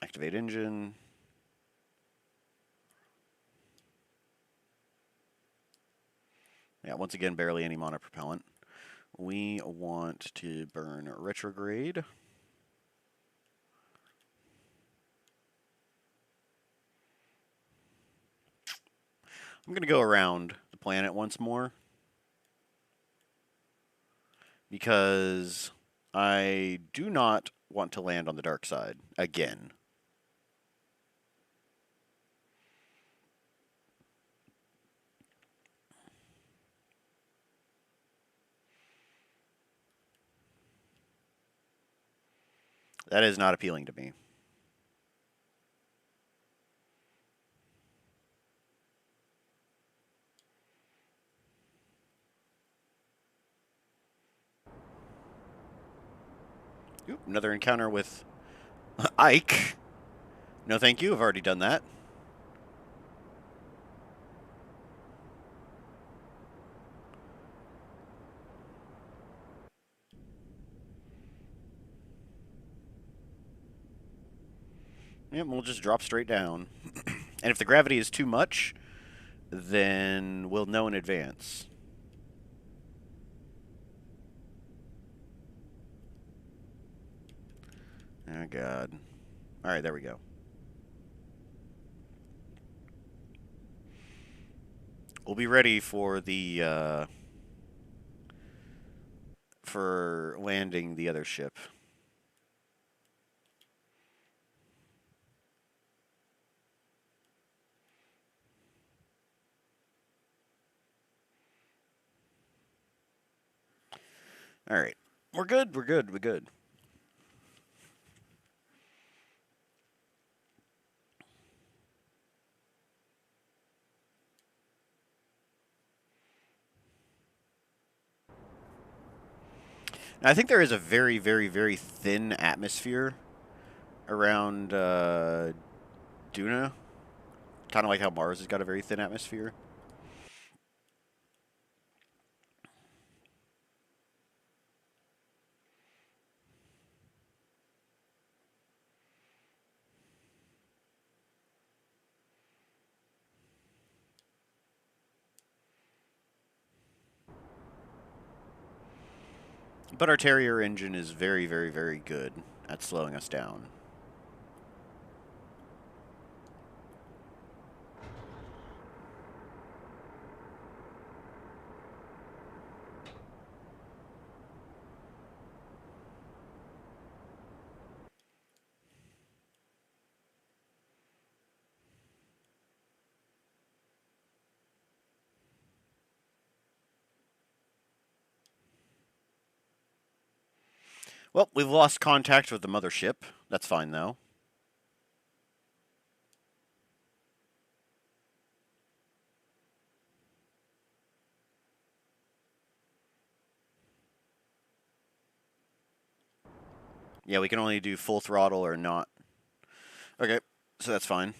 Activate engine. Yeah, once again, barely any monopropellant. We want to burn retrograde. I'm going to go around the planet once more because I do not want to land on the dark side again. That is not appealing to me. Oop, another encounter with Ike. No, thank you. I've already done that. Yep, we'll just drop straight down. And if the gravity is too much, then we'll know in advance. Oh, God. All right, there we go. We'll be ready for the, for landing the other ship. All right. We're good. We're good. We're good. Now, I think there is a very, very, very thin atmosphere around Duna. Kind of like how Mars has got a very thin atmosphere. But our Terrier engine is very, very, very good at slowing us down. Well, we've lost contact with the mothership. That's fine, though. Yeah, we can only do full throttle or not. Okay, so that's fine.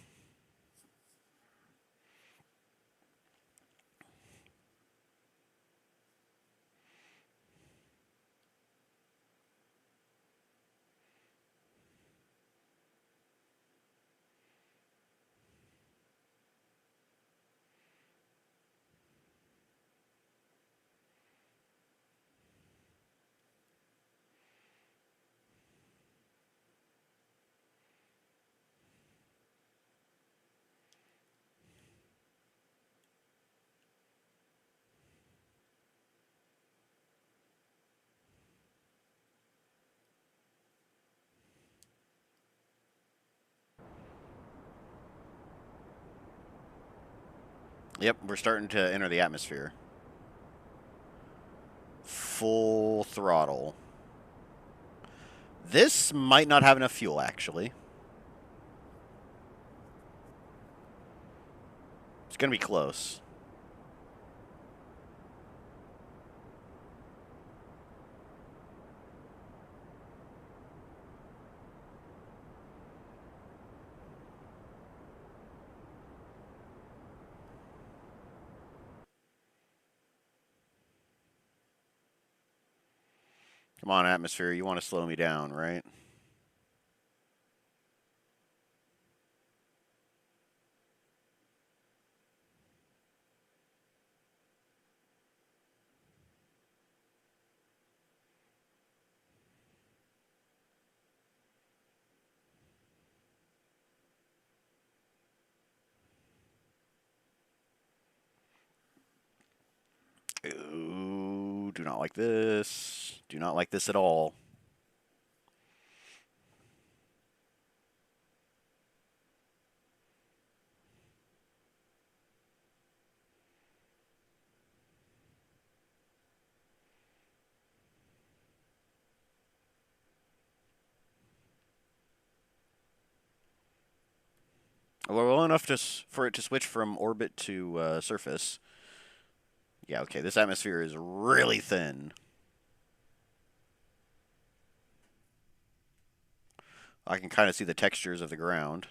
Yep, we're starting to enter the atmosphere. Full throttle. This might not have enough fuel, actually. It's going to be close. Come on, atmosphere. You want to slow me down, right? Ooh, do not like this. Do not like this at all. Well enough for it to switch from orbit to surface. Yeah, okay, this atmosphere is really thin. I can kind of see the textures of the ground.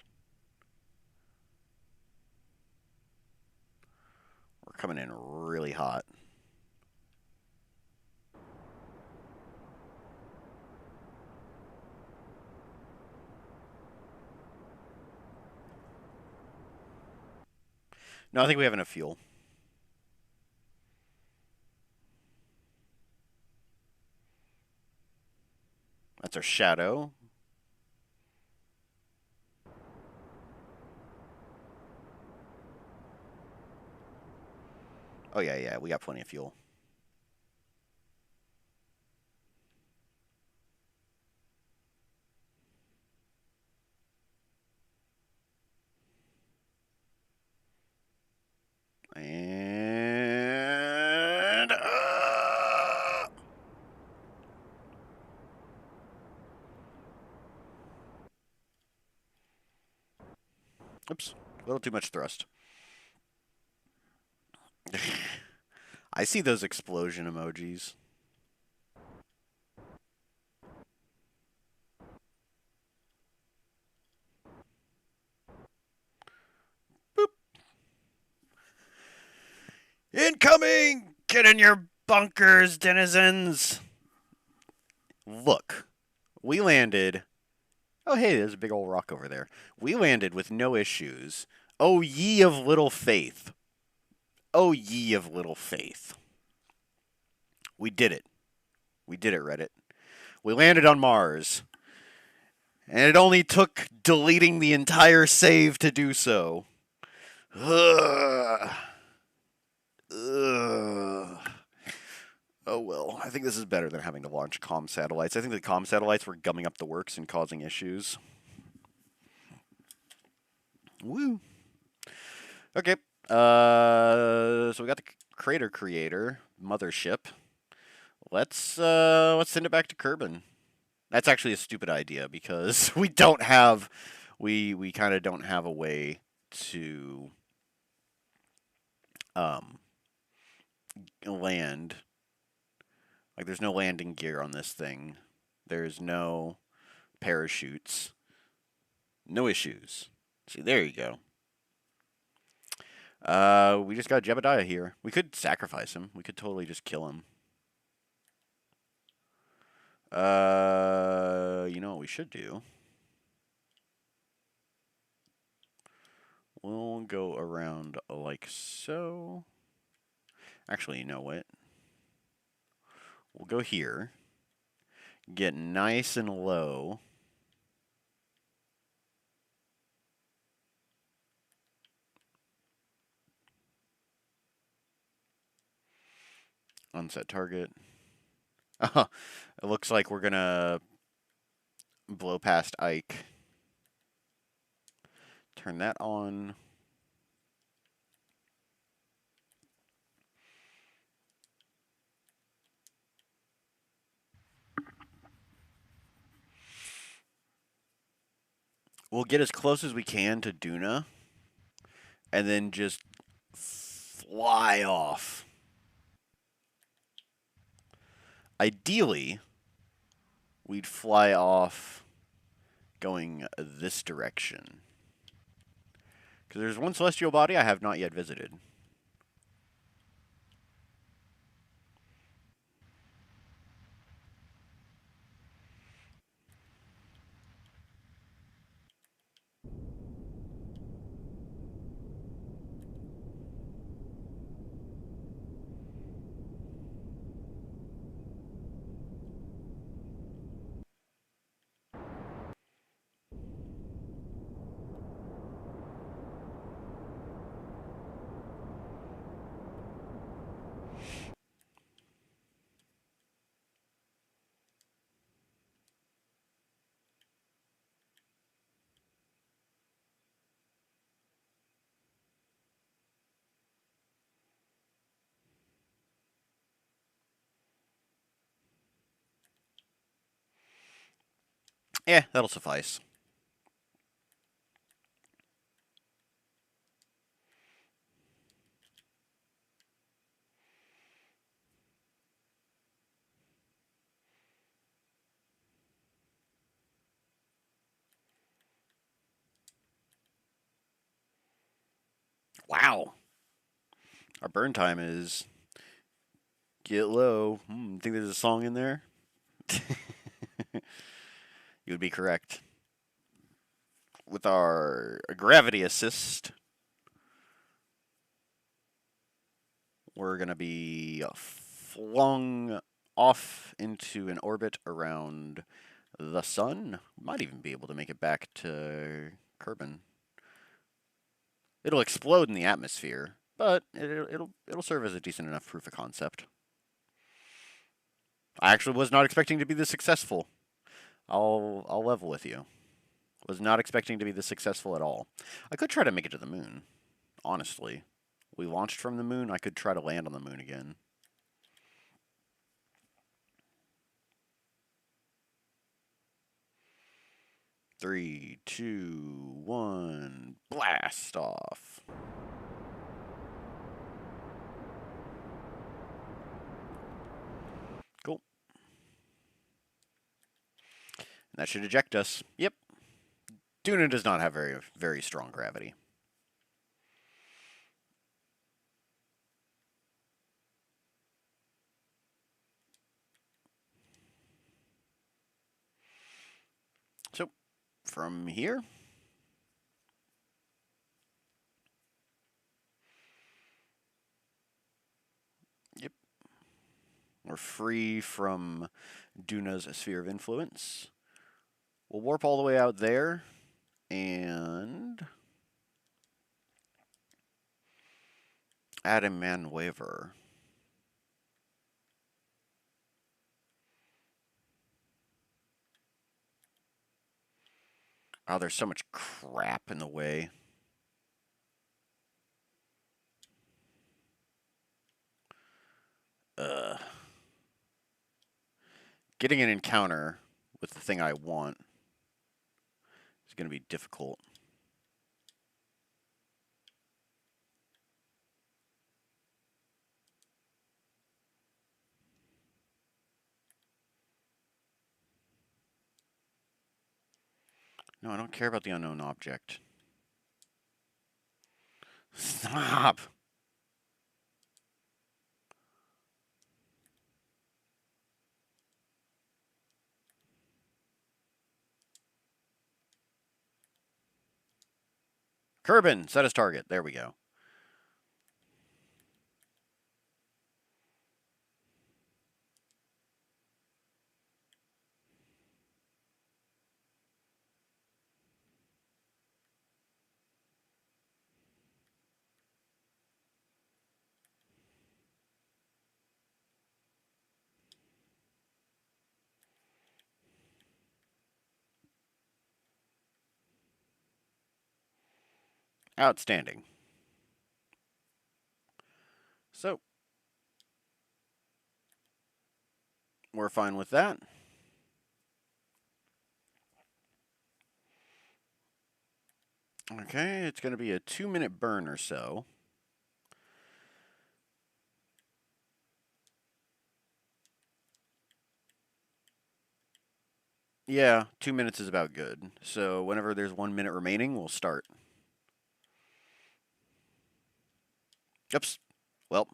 We're coming in really hot. No, I think we have enough fuel. That's our shadow. Oh, yeah, yeah, we got plenty of fuel. And... oops, a little too much thrust. I see those explosion emojis. Boop. Incoming! Get in your bunkers, denizens! Look, we landed. Oh, hey, there's a big old rock over there. We landed with no issues. Oh, ye of little faith. Oh, ye of little faith. We did it. We did it, Reddit. We landed on Mars. And it only took deleting the entire save to do so. Ugh. Ugh. Oh well, I think this is better than having to launch comm satellites. I think the comm satellites were gumming up the works and causing issues. Woo. Okay. So we got the crater creator mothership. Let's send it back to Kerbin. That's actually a stupid idea because we don't have we kind of don't have a way to land. Like there's no landing gear on this thing. There's no parachutes. No issues. See, there you go. We just got Jebediah here. We could sacrifice him. We could totally just kill him. You know what we should do? We'll go around like so. Actually, you know what? We'll go here. Get nice and low. Unset target. It looks like we're gonna blow past Ike. Turn that on. We'll get as close as we can to Duna, and then just fly off. Ideally, we'd fly off going this direction. Because there's one celestial body I have not yet visited. Yeah, that'll suffice. Wow. Our burn time is get low. Think there's a song in there? You would be correct. With our gravity assist, we're going to be flung off into an orbit around the sun. Might even be able to make it back to Kerbin. It'll explode in the atmosphere, but it'll serve as a decent enough proof of concept. I actually was not expecting to be this successful. I'll level with you. Was not expecting to be this successful at all. I could try to make it to the moon, honestly. We launched from the moon. I could try to land on the moon again. Three, two, one, blast off. Cool. And that should eject us. Yep. Duna does not have very, very strong gravity. So, from here, yep, we're free from Duna's sphere of influence. We'll warp all the way out there, and add a man waver. Oh, there's so much crap in the way. Getting an encounter with the thing I want is going to be difficult. No, I don't care about the unknown object. Stop! Kerbin, set as target. There we go. Outstanding. So, we're fine with that. Okay, it's going to be a 2-minute burn or so. Yeah, 2 minutes is about good. So whenever there's 1 minute remaining, we'll start. Oops. Well.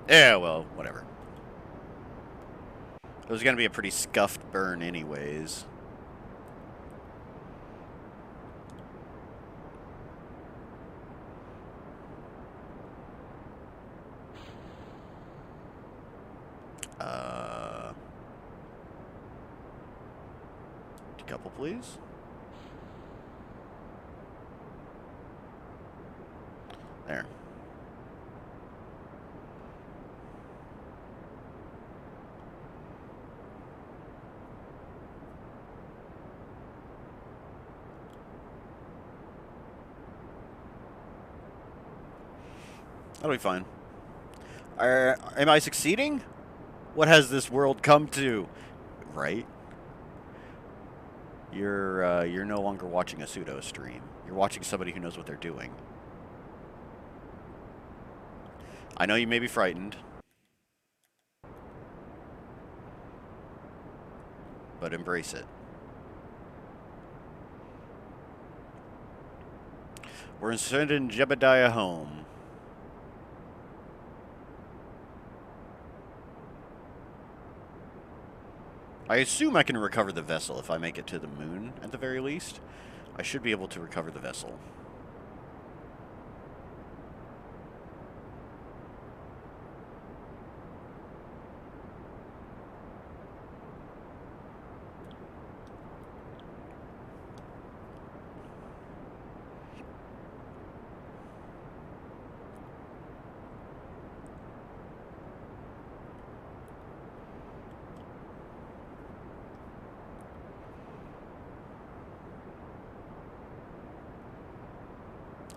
Yeah, well, whatever. It was going to be a pretty scuffed burn anyways. Decouple, please. There. That'll be fine. Am I succeeding? What has this world come to? Right? You're no longer watching a pseudo stream. You're watching somebody who knows what they're doing. I know you may be frightened, but embrace it. We're sending Jebediah home. I assume I can recover the vessel if I make it to the moon, at the very least. I should be able to recover the vessel.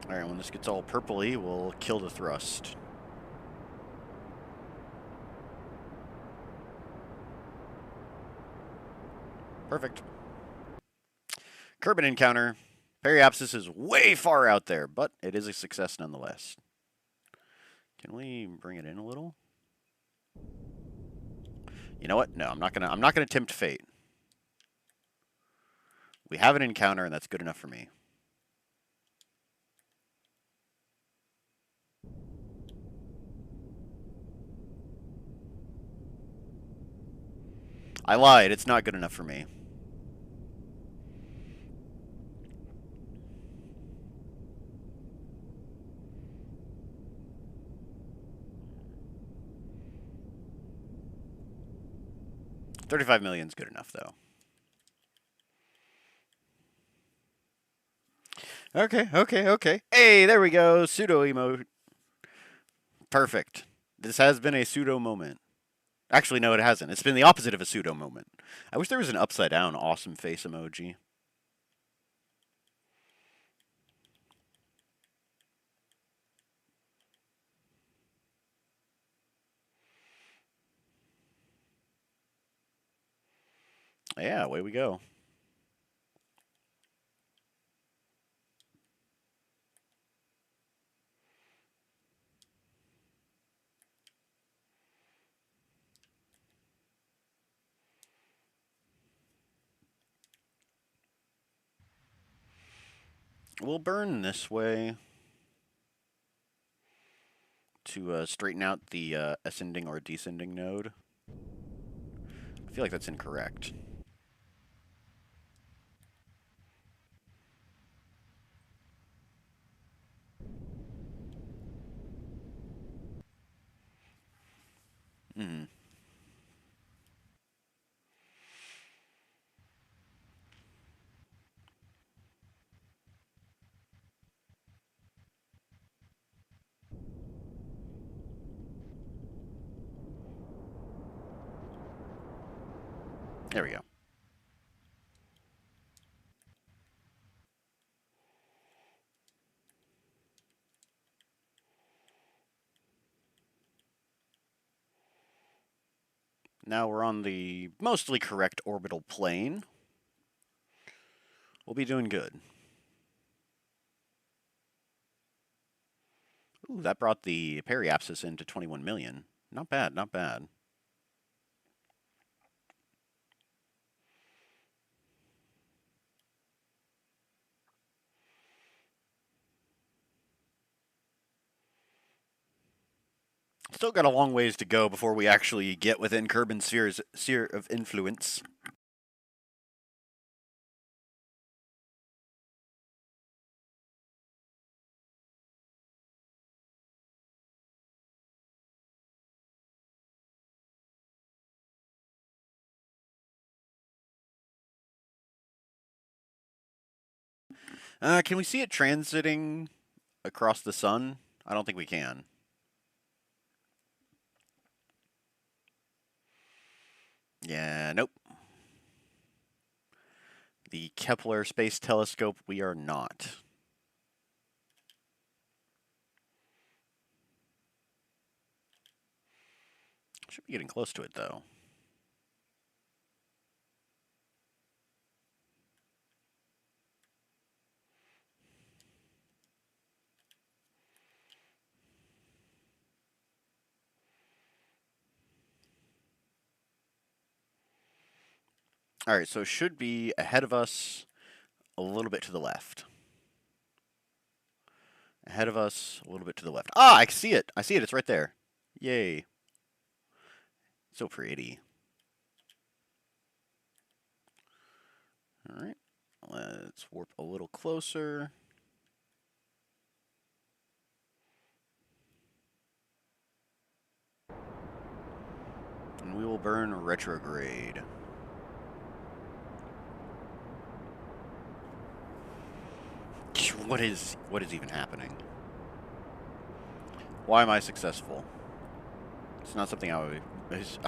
Alright, when this gets all purpley, we'll kill the thrust. Perfect. Kerbal encounter. Periapsis is way far out there, but it is a success nonetheless. Can we bring it in a little? You know what? No, I'm not gonna tempt fate. We have an encounter, and that's good enough for me. I lied. It's not good enough for me. $35 million is good enough, though. Okay. Hey, there we go. Pseudo emote. Perfect. This has been a pseudo moment. Actually, no, it hasn't. It's been the opposite of a pseudo moment. I wish there was an upside down awesome face emoji. Yeah, away we go. We'll burn this way to straighten out the ascending or descending node. I feel like that's incorrect. Hmm. There we go. Now we're on the mostly correct orbital plane. We'll be doing good. Ooh, that brought the periapsis into 21 million. Not bad, not bad. Still got a long ways to go before we actually get within Kerbin's sphere of influence. Can we see it transiting across the sun? I don't think we can. Yeah, nope. The Kepler Space Telescope, we are not. Should be getting close to it, though. All right, so it should be ahead of us, a little bit to the left. Ahead of us, a little bit to the left. Ah, I see it. I see it. It's right there. Yay. So pretty. All right. Let's warp a little closer. And we will burn retrograde. What is even happening? Why am I successful? It's not something that's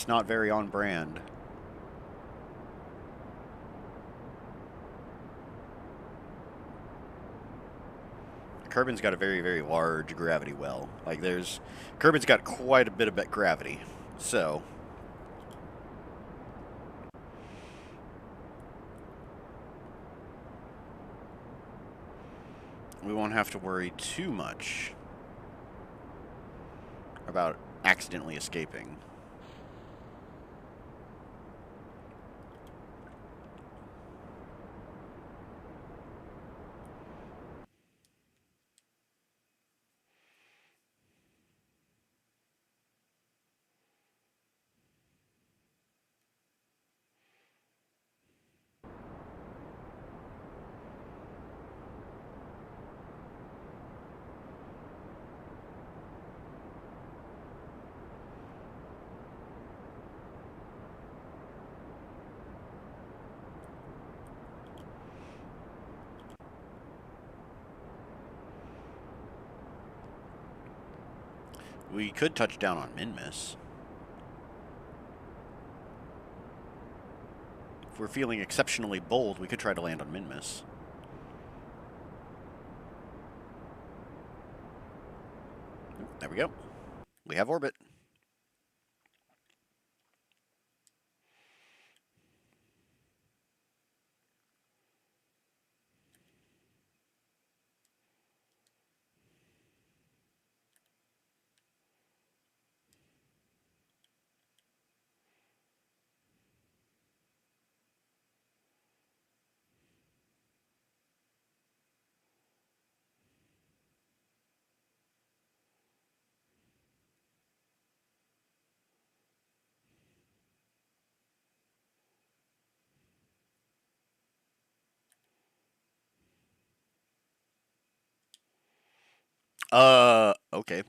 not very on brand. Kerbin's got a very, very large gravity well. Like Kerbin's got quite a bit of gravity. So we won't have to worry too much about accidentally escaping. We could touch down on Minmus. If we're feeling exceptionally bold, we could try to land on Minmus. There we go. We have orbit. Okay.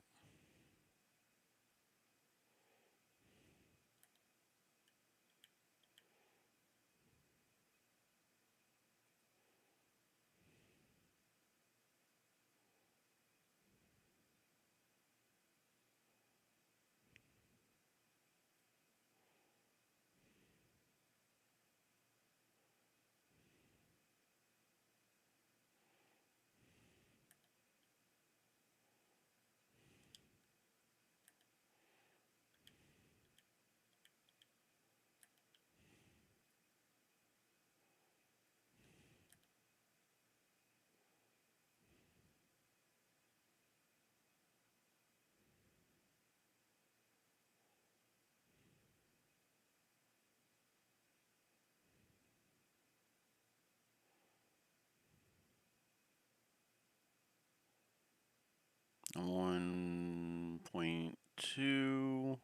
.2.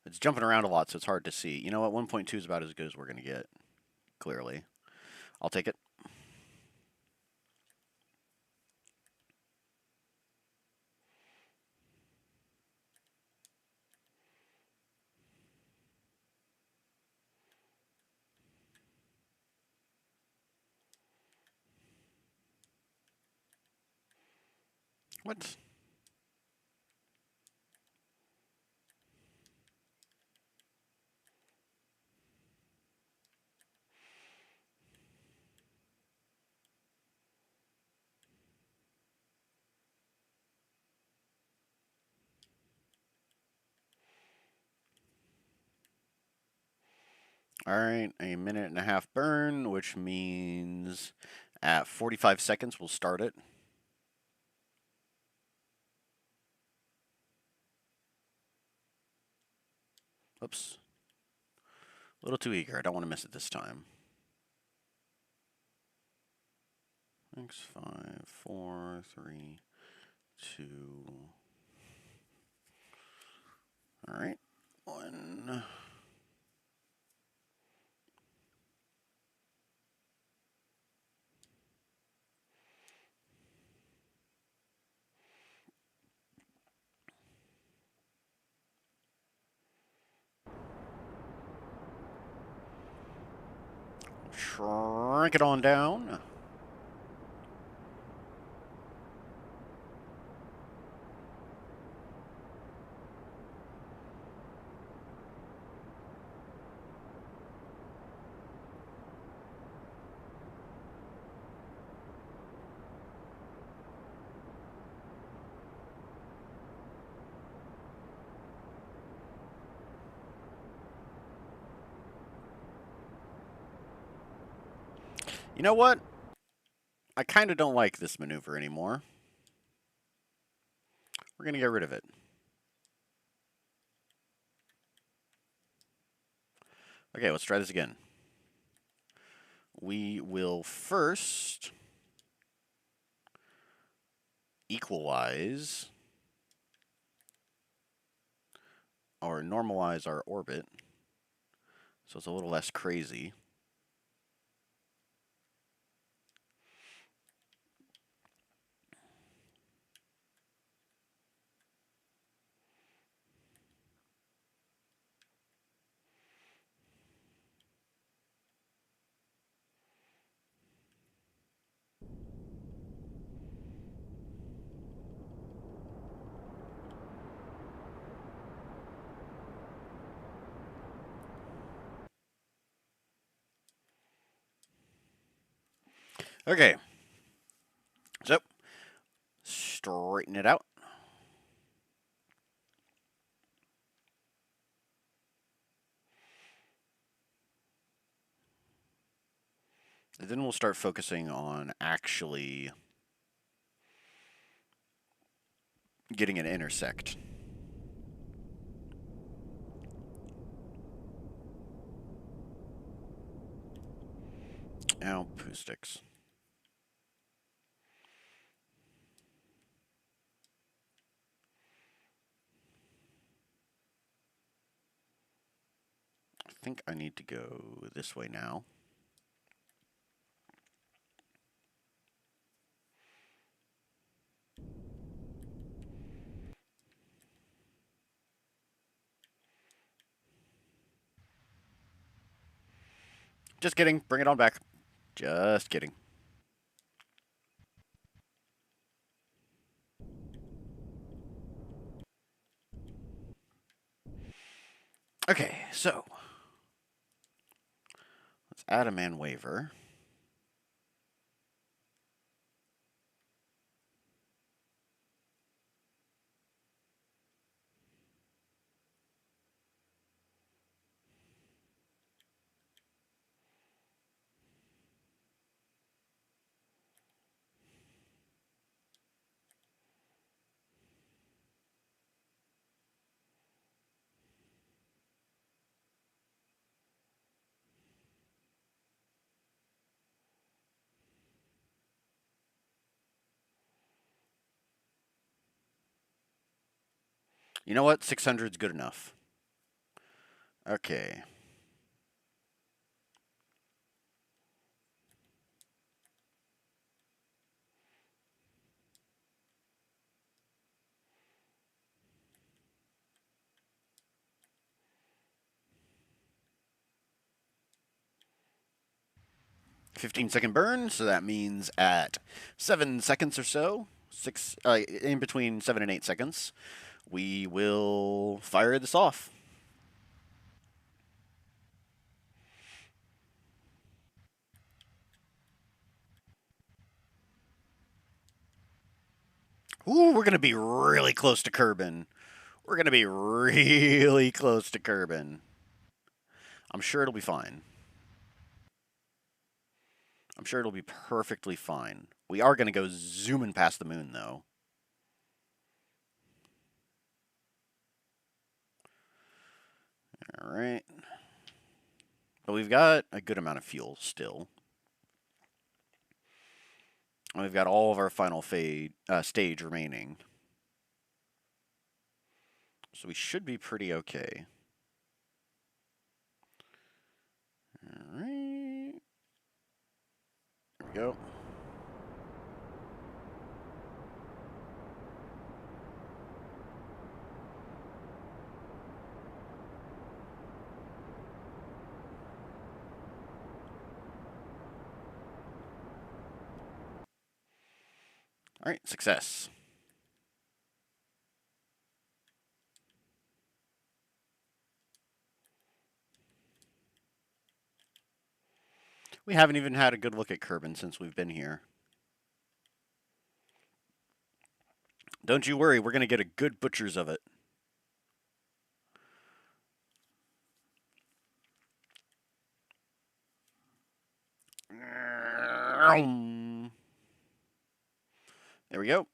It's jumping around a lot, so it's hard to see. You know what? 1.2 is about as good as we're going to get, clearly. I'll take it. What? All right, a minute and a half burn, which means at 45 seconds we'll start it. Oops. A little too eager. I don't want to miss it this time. 6, 5, 4, 3, 2. All right. 1. Shrink it on down. You know what? I kind of don't like this maneuver anymore. We're going to get rid of it. Okay, let's try this again. We will first equalize or normalize our orbit so it's a little less crazy. Okay. So, straighten it out. And then we'll start focusing on actually getting an intersect. Ow, poo sticks. I think I need to go this way now. Just kidding. Bring it on back. Just kidding. Okay, so let's add a man waver. You know what? 600 is good enough. Okay. $15-second burn, so that means at 7 seconds or so, in between 7 and 8 seconds, we will fire this off. Ooh, we're going to be really close to Kerbal. We're going to be really close to Kerbal. I'm sure it'll be fine. I'm sure it'll be perfectly fine. We are going to go zooming past the moon, though. All right. But we've got a good amount of fuel still. And we've got all of our final stage remaining. So we should be pretty okay. All right. There we go. All right, success. We haven't even had a good look at Kerbal since we've been here. Don't you worry, we're going to get a good butchers of it. There we go.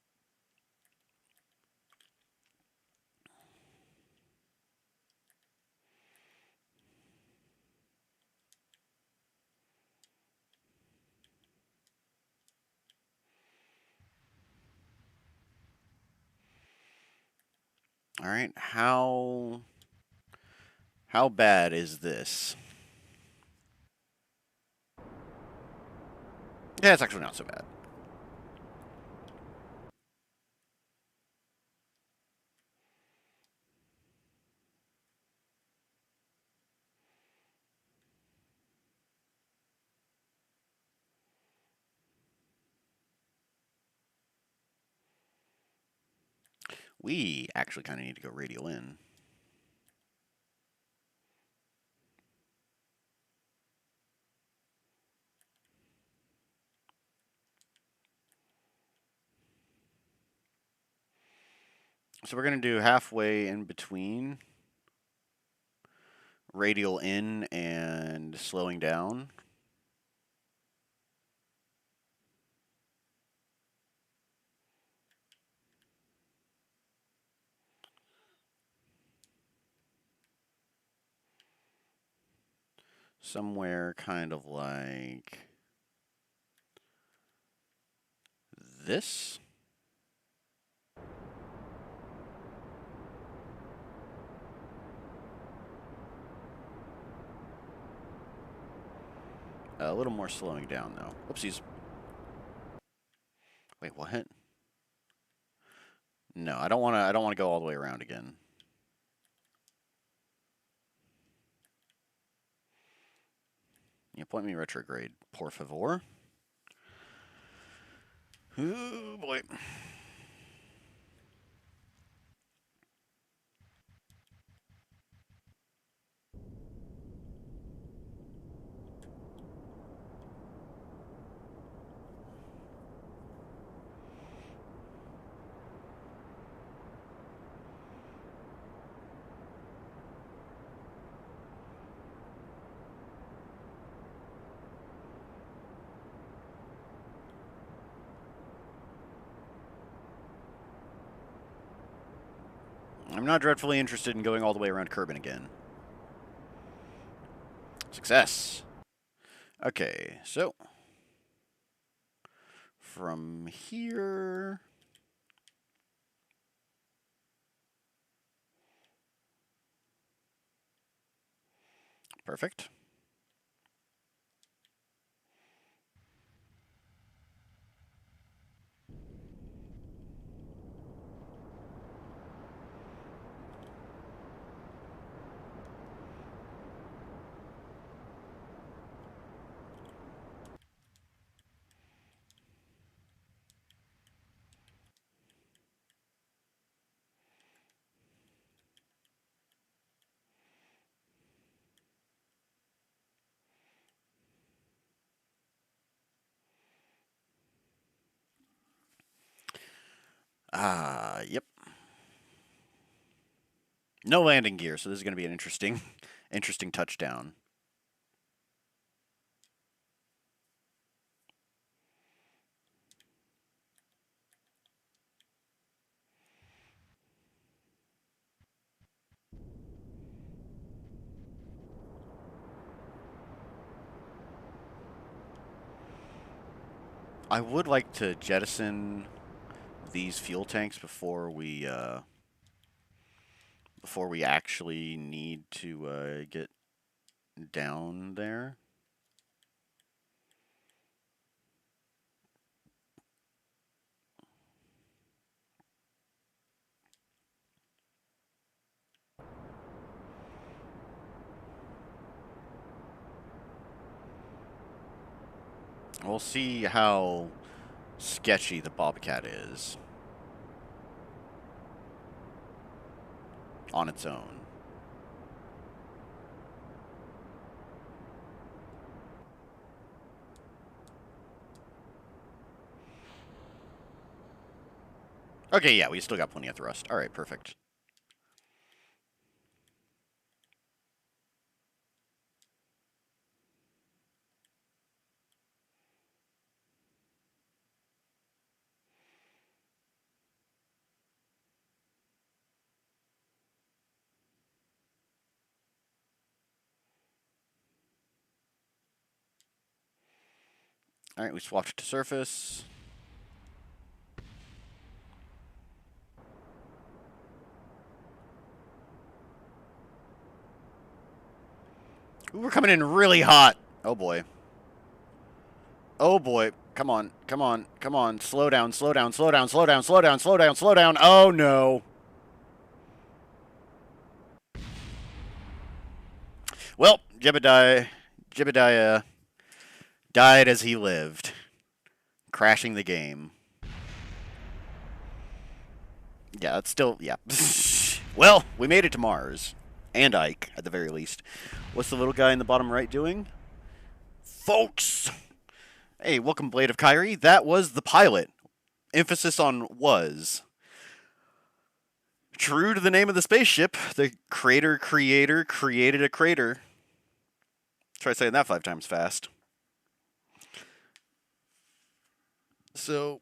All right, how bad is this? Yeah, it's actually not so bad. We actually kind of need to go radial in. So we're going to do halfway in between radial in and slowing down. Somewhere kind of like this. A little more slowing down though. Oopsies. Wait, what? No, I don't want to. I don't want to go all the way around again. You point me retrograde, por favor. Oh boy. I'm not dreadfully interested in going all the way around Kerbal again. Success. Okay, so from here. Perfect. Yep. No landing gear, so this is going to be an interesting touchdown. I would like to jettison these fuel tanks before we actually need to get down there. We'll see how sketchy the Bobcat is on its own. Okay, yeah, we still got plenty of thrust. All right, perfect. All right, we swapped to surface. Ooh, we're coming in really hot. Oh boy. Oh boy. Come on, come on, come on. Slow down, slow down, slow down, slow down, slow down, slow down, slow down. Oh no. Well, Jebediah died as he lived, crashing the game. Yeah, it's still, yeah. Well, we made it to Mars. And Ike, at the very least. What's the little guy in the bottom right doing? Folks! Hey, welcome, Blade of Kyrie. That was the pilot. Emphasis on was. True to the name of the spaceship, the crater creator created a crater. Try saying that 5 times fast. So.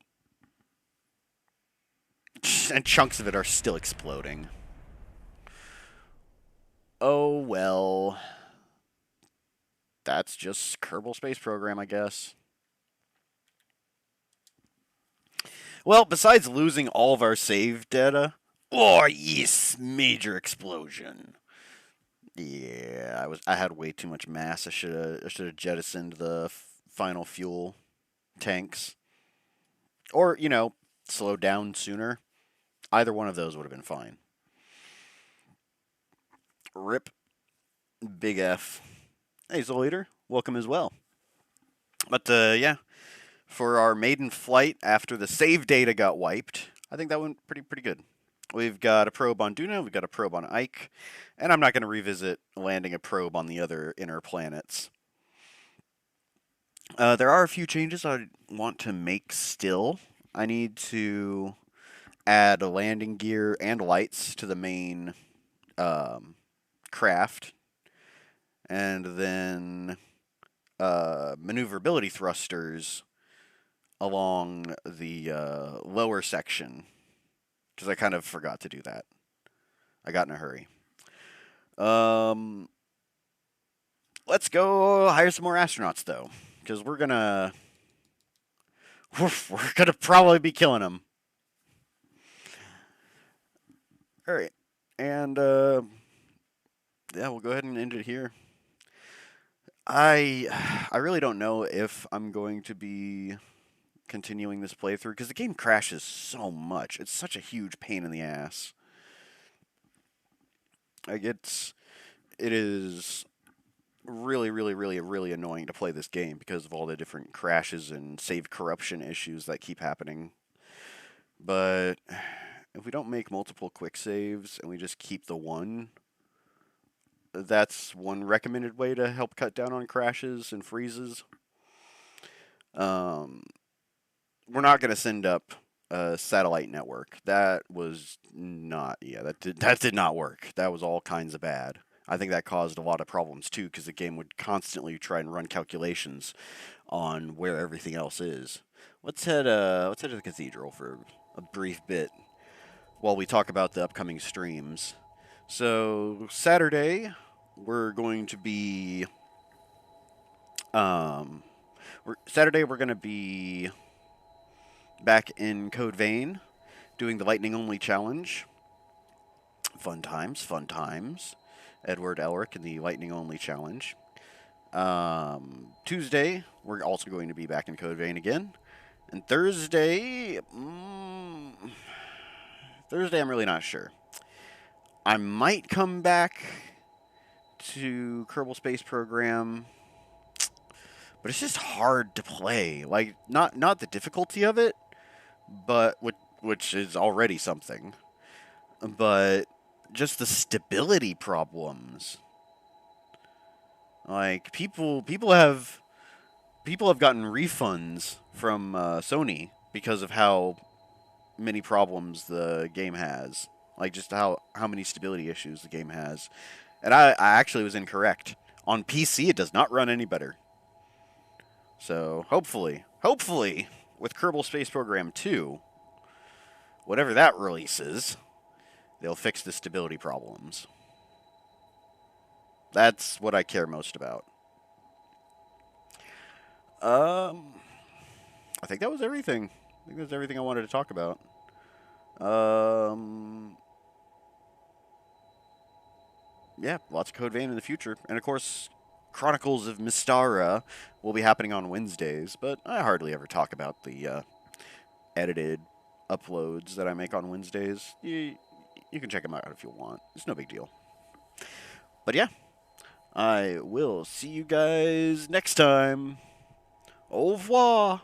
And chunks of it are still exploding. Oh, well. That's just Kerbal Space Program, I guess. Well, besides losing all of our save data. Oh, yes, major explosion. Yeah, I had way too much mass. I should have jettisoned the final fuel tanks, or slowed down sooner. Either one of those would have been fine. Rip, big F. Hey, Zolator, welcome as well. But yeah, for our maiden flight after the save data got wiped, I think that went pretty good. We've got a probe on Duna, we've got a probe on Ike, and I'm not going to revisit landing a probe on the other inner planets. There are a few changes I want to make still. I need to add a landing gear and lights to the main craft, and then maneuverability thrusters along the lower section, because I kind of forgot to do that. I got in a hurry. Let's go hire some more astronauts, though, because we're gonna probably be killing them. All right, and yeah, we'll go ahead and end it here. I really don't know if I'm going to be continuing this playthrough because the game crashes so much. It's such a huge pain in the ass. Like it is really annoying to play this game because of all the different crashes and save corruption issues that keep happening. But if we don't make multiple quick saves and we just keep the one, that's one recommended way to help cut down on crashes and freezes. We're not going to send up a satellite network. That was not, yeah, that did not work. That was all kinds of bad. I think that caused a lot of problems too, because the game would constantly try and run calculations on where everything else is. Let's head to the cathedral for a brief bit while we talk about the upcoming streams. So Saturday, we're going to be we're going to be back in Code Vein, doing the lightning only challenge. Fun times, fun times. Edward Elric in the lightning only challenge. Tuesday, we're also going to be back in Code Vein again. And Thursday, I'm really not sure. I might come back to Kerbal Space Program, but it's just hard to play. Like, not the difficulty of it, but which is already something, but just the stability problems. Like people have gotten refunds from Sony because of how many problems the game has. Like just how many stability issues the game has. And I actually was incorrect. On PC, it does not run any better. So hopefully, with Kerbal Space Program 2, whatever that releases, they'll fix the stability problems. That's what I care most about. I think that was everything. I think that's everything I wanted to talk about. Yeah, lots of Code Vein in the future. And of course, Chronicles of Mystara will be happening on Wednesdays, but I hardly ever talk about the edited uploads that I make on Wednesdays. You can check them out if you want. It's no big deal. But yeah, I will see you guys next time. Au revoir.